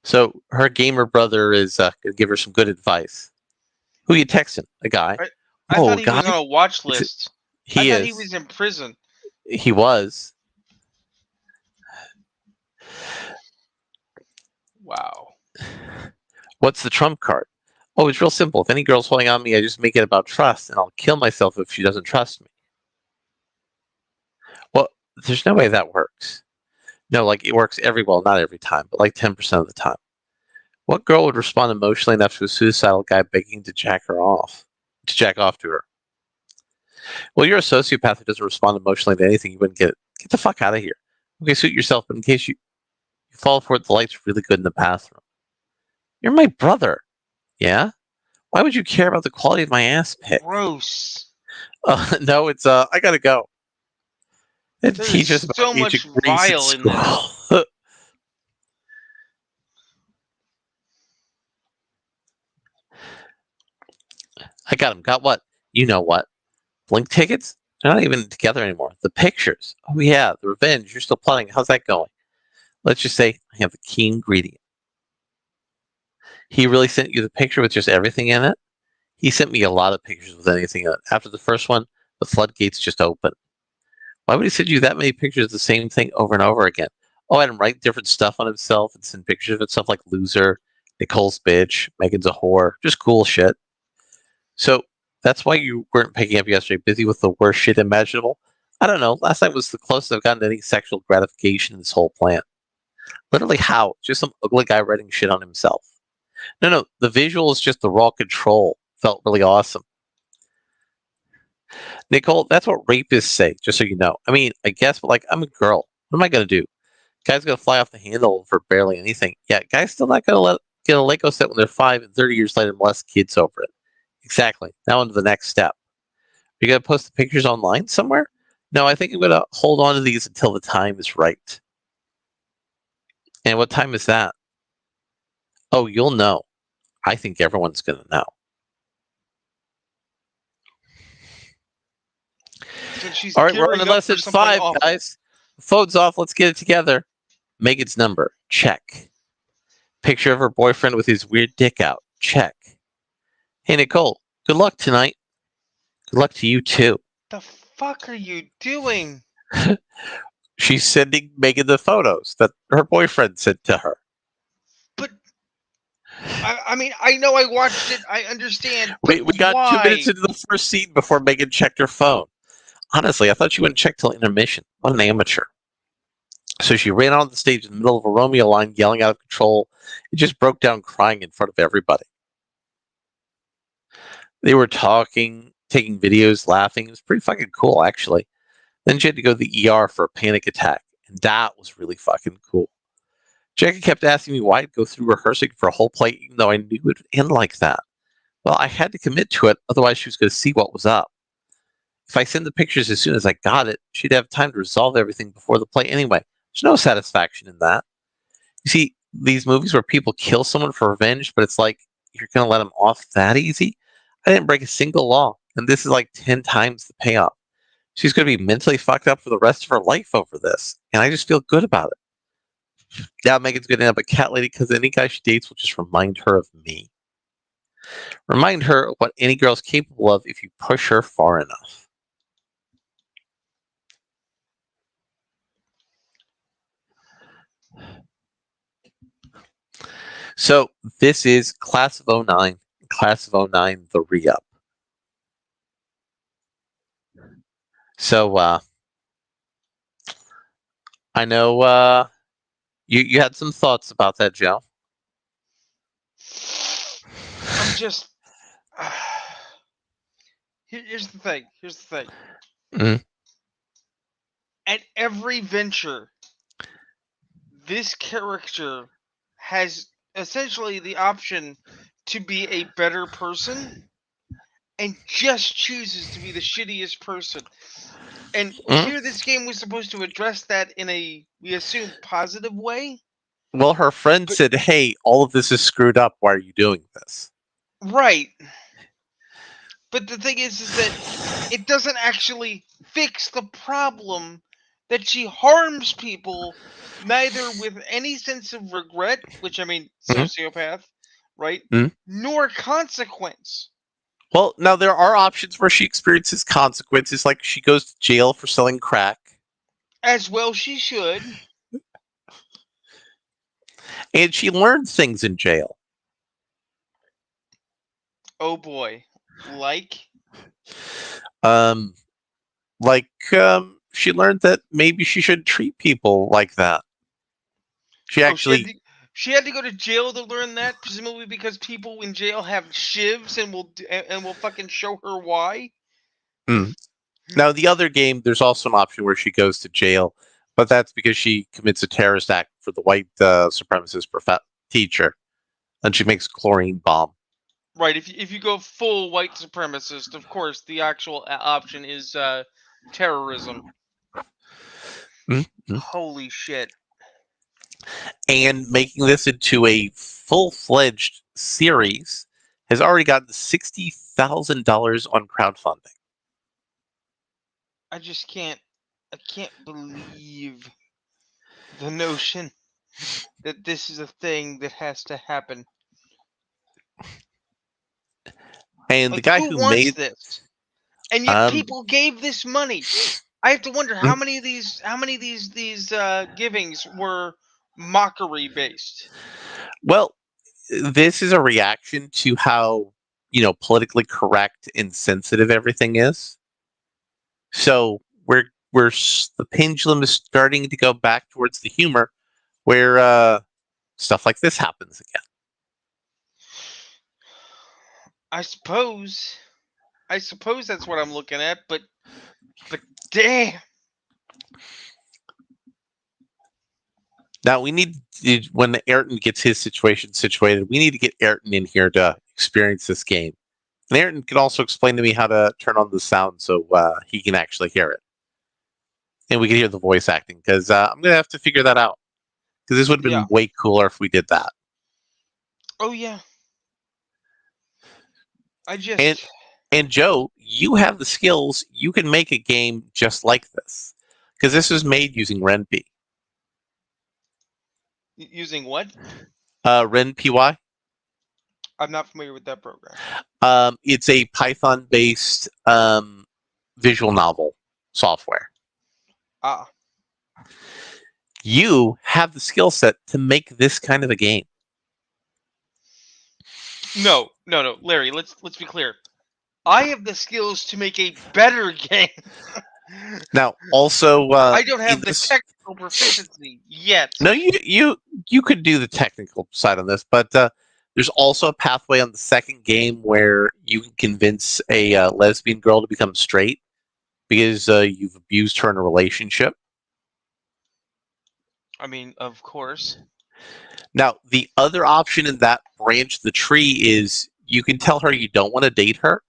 So her gamer brother is going to give her some good advice. Who you texting? A guy? I Oh, thought he was guy? on a watch list. I He thought is. he was in prison. He was. Wow. What's the trump card? Oh, it's real simple. If any girl's holding on me, I just make it about trust, and I'll kill myself if she doesn't trust me. Well, there's no way that works. No, like it works not every time, but like 10% of the time. What girl would respond emotionally enough to a suicidal guy begging to jack off to her? Well, you're a sociopath who doesn't respond emotionally to anything. You wouldn't get the fuck out of here. Okay, suit yourself, but in case you fall for it, the light's really good in the bathroom. You're my brother. Yeah? Why would you care about the quality of my ass pic? Gross. No, it's I gotta go. And There teach us is about so much ancient Greece at vile in this. school. I got him. Got what? You know what? Blink tickets? They're not even together anymore. The pictures. Oh yeah, the revenge. You're still plotting. How's that going? Let's just say I have the key ingredient. He really sent you the picture with just everything in it? He sent me a lot of pictures with anything in it. After the first one, the floodgates just opened. Why would he send you that many pictures of the same thing over and over again? Oh, and write different stuff on himself and send pictures of himself like loser, Nicole's bitch, Megan's a whore, just cool shit. So that's why you weren't picking up yesterday, busy with the worst shit imaginable. I don't know. Last night was the closest I've gotten to any sexual gratification in this whole plan. Literally, how? Just some ugly guy writing shit on himself. No. The visual is just the raw control. Felt really awesome. Nicole, that's what rapists say, just so you know. I mean, I guess, but like, I'm a girl. What am I going to do? Guy's going to fly off the handle for barely anything. Yeah, guy's still not going to get a Lego set when they're 5 and 30 years later molest kids over it. Exactly. Now on to the next step. Are you going to post the pictures online somewhere? No, I think I'm going to hold on to these until the time is right. And what time is that? Oh, you'll know. I think everyone's going to know. All right, we're on to lesson 5, awful. Guys. Phone's off. Let's get it together. Megan's number. Check. Picture of her boyfriend with his weird dick out. Check. Hey, Nicole. Good luck tonight. Good luck to you, too. The fuck are you doing? She's sending Megan the photos that her boyfriend sent to her. But, I mean, I know I watched it. I understand. We got 2 minutes into the first scene before Megan checked her phone. Honestly, I thought she wouldn't check till intermission. What an amateur. So she ran out on the stage in the middle of a Romeo line, yelling out of control. It just broke down crying in front of everybody. They were talking, taking videos, laughing. It was pretty fucking cool, actually. Then she had to go to the ER for a panic attack, and that was really fucking cool. Jackie kept asking me why I'd go through rehearsing for a whole play, even though I knew it would end like that. Well, I had to commit to it, otherwise she was going to see what was up. If I send the pictures as soon as I got it, she'd have time to resolve everything before the play anyway. There's no satisfaction in that. You see, these movies where people kill someone for revenge, but it's like, you're going to let them off that easy? I didn't break a single law, and this is like 10 times the payoff. She's going to be mentally fucked up for the rest of her life over this, and I just feel good about it. Yeah, Megan's going to end up a cat lady because any guy she dates will just remind her of me. Remind her of what any girl's capable of if you push her far enough. So this is Class of 09, Class of 09, the re-up. So I know you had some thoughts about that, Joe. I'm just here's the thing. Mm-hmm. At every venture, this character has essentially the option to be a better person and just chooses to be the shittiest person. And here this game was supposed to address that in a, we assume, positive way. Well, her friend said, hey, all of this is screwed up. Why are you doing this? Right. But the thing is that it doesn't actually fix the problem that she harms people, neither with any sense of regret, which I mean, sociopath, right? Nor consequence. Well, now there are options where she experiences consequences, like she goes to jail for selling crack. As well she should. And she learned things in jail. Oh boy. Like? She learned that maybe she should treat people like that. She actually... She had to go to jail to learn that, presumably because people in jail have shivs and will fucking show her why. Now, the other game, there's also an option where she goes to jail, but that's because she commits a terrorist act for the white supremacist teacher, and she makes a chlorine bomb. Right. If you go full white supremacist, of course, the actual option is terrorism. Holy shit. And making this into a full-fledged series has already gotten $60,000 on crowdfunding. I just can't. I can't believe the notion that this is a thing that has to happen. And the Like, guy who who wants made this? And yet, um people gave this money. I have to wonder mm, how many of these givings were mockery based. well, this is a reaction to how, politically correct and sensitive everything is. So the pendulum is starting to go back towards the humor, where stuff like this happens again. I suppose. I suppose that's what I'm looking at, but damn. Now we need when Ayrton gets his situation situated, we need to get Ayrton in here to experience this game. And Ayrton can also explain to me how to turn on the sound so he can actually hear it, and we can hear the voice acting because I'm gonna have to figure that out because this would have Yeah. been way cooler if we did that. Oh yeah. I And just and Joe, you have the skills. You can make a game just like this because this was made using RenPy. using what? RenPy. I'm not familiar with that program. It's a Python-based visual novel software. Ah. You have the skill set to make this kind of a game. No, Larry. Let's be clear. I have the skills to make a better game. Now, also, I don't have the this, technical proficiency yet. no, you could do the technical side on this, but there's also a pathway on the second game where you can convince a lesbian girl to become straight because you've abused her in a relationship. I mean, of course. Now, the other option in that branch of the tree is you can tell her you don't want to date her,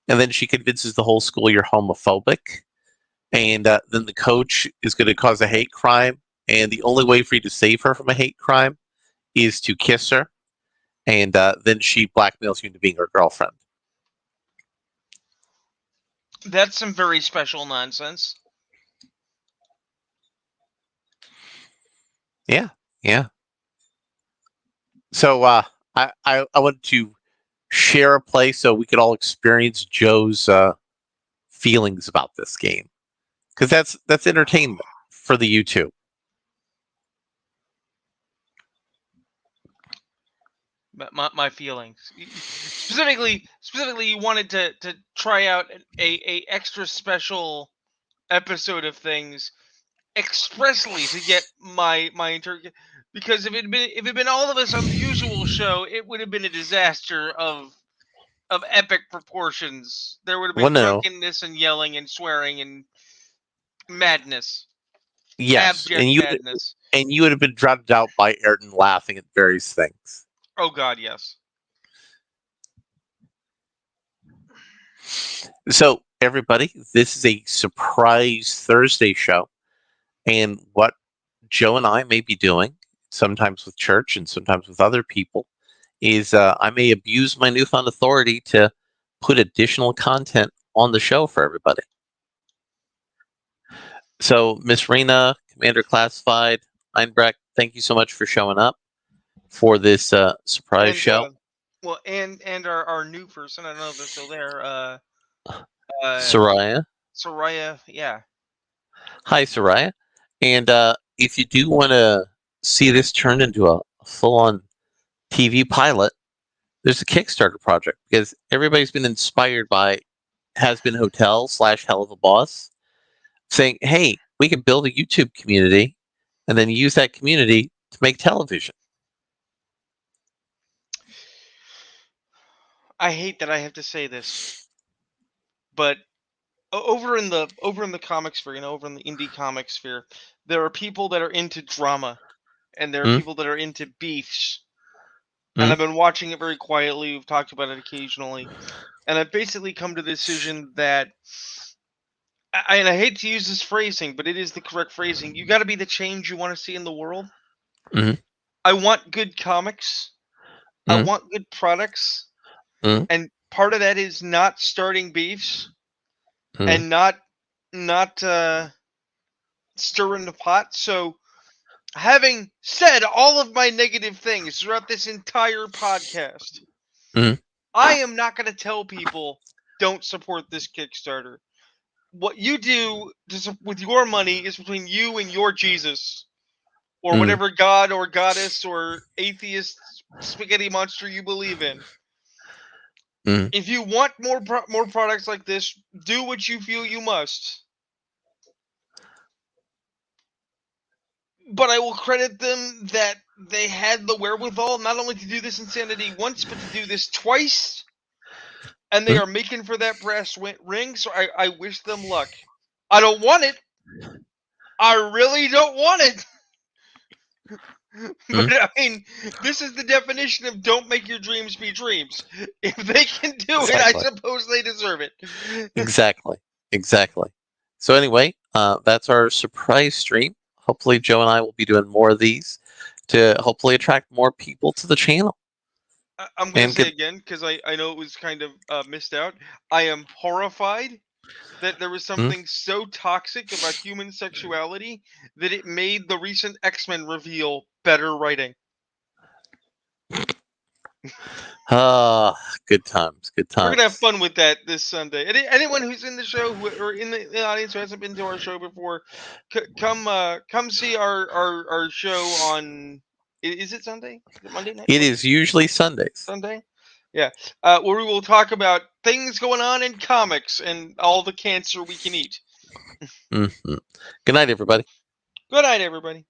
and then she convinces the whole school you're homophobic, and then the coach is going to cause a hate crime, and the only way for you to save her from a hate crime is to kiss her, and then she blackmails you into being her girlfriend. That's some very special nonsense. Yeah, yeah. So I want to share a play so we could all experience Joe's feelings about this game because that's entertainment for the YouTube. My feelings. Specifically, you wanted to try out a extra special episode of things expressly to get my because if it'd been all of us on the usual show, it would have been a disaster of epic proportions. There would have Well, been no, drunkenness and yelling and swearing and madness, yes, abject madness. and you would have been drowned out by Ayrton laughing at various things. Oh God, yes. So everybody, this is a surprise Thursday show, and what Joe and I may be doing, sometimes with church and sometimes with other people, is I may abuse my newfound authority to put additional content on the show for everybody. So, Miss Rena, Commander Classified, Einbrecht, thank you so much for showing up for this surprise And, show. Well, and our new person, I don't know if they're still there. Soraya. Soraya, yeah. Hi, Soraya. And if you do want to see this turned into a full-on TV pilot, there's a Kickstarter project because everybody's been inspired by Has Been Hotel / Hell of a Boss, saying, hey, we can build a YouTube community and then use that community to make television. I hate that I have to say this, but over in the comic sphere, over in the indie comic sphere, there are people that are into drama, and there are Mm. people that are into beefs. And I've been watching it very quietly. We've talked about it occasionally, and I've basically come to the decision that, and I hate to use this phrasing, but it is the correct phrasing. You got to be the change you want to see in the world. Mhm. I want good comics. I want good products. And part of that is not starting beefs and not not stirring the pot. So, having said all of my negative things throughout this entire podcast, Mhm. I am not going to tell people don't support this Kickstarter. What you do with your money is between you and your Jesus, or Mhm. whatever god or goddess or atheist spaghetti monster you believe in. Mhm. If you want more products like this, do what you feel you must. But I will credit them that they had the wherewithal not only to do this insanity once, but to do this twice. And they Mhm. are making for that brass ring, so I wish them luck. I don't want it. I really don't want it. But I mean, this is the definition of don't make your dreams be dreams. If they can do it, I Exactly. suppose they deserve it. Exactly. Exactly. So anyway, that's our surprise stream. Hopefully, Joe and I will be doing more of these to hopefully attract more people to the channel I'm going to and say get. again, because I know it was kind of missed out. I am horrified that there was Mhm. something so toxic about human sexuality that it made the recent X-Men reveal better writing. Ah, good times. Good We're gonna have times. fun with that this Sunday. Anyone who's in the show or in the audience who hasn't been to our show before, come see our show on. Is it Sunday? Is it Monday night? It Monday? is usually Sundays. Sunday? Yeah. Where we will talk about things going on in comics and all the cancer we can eat. Mhm. Good night, everybody. Good night, everybody.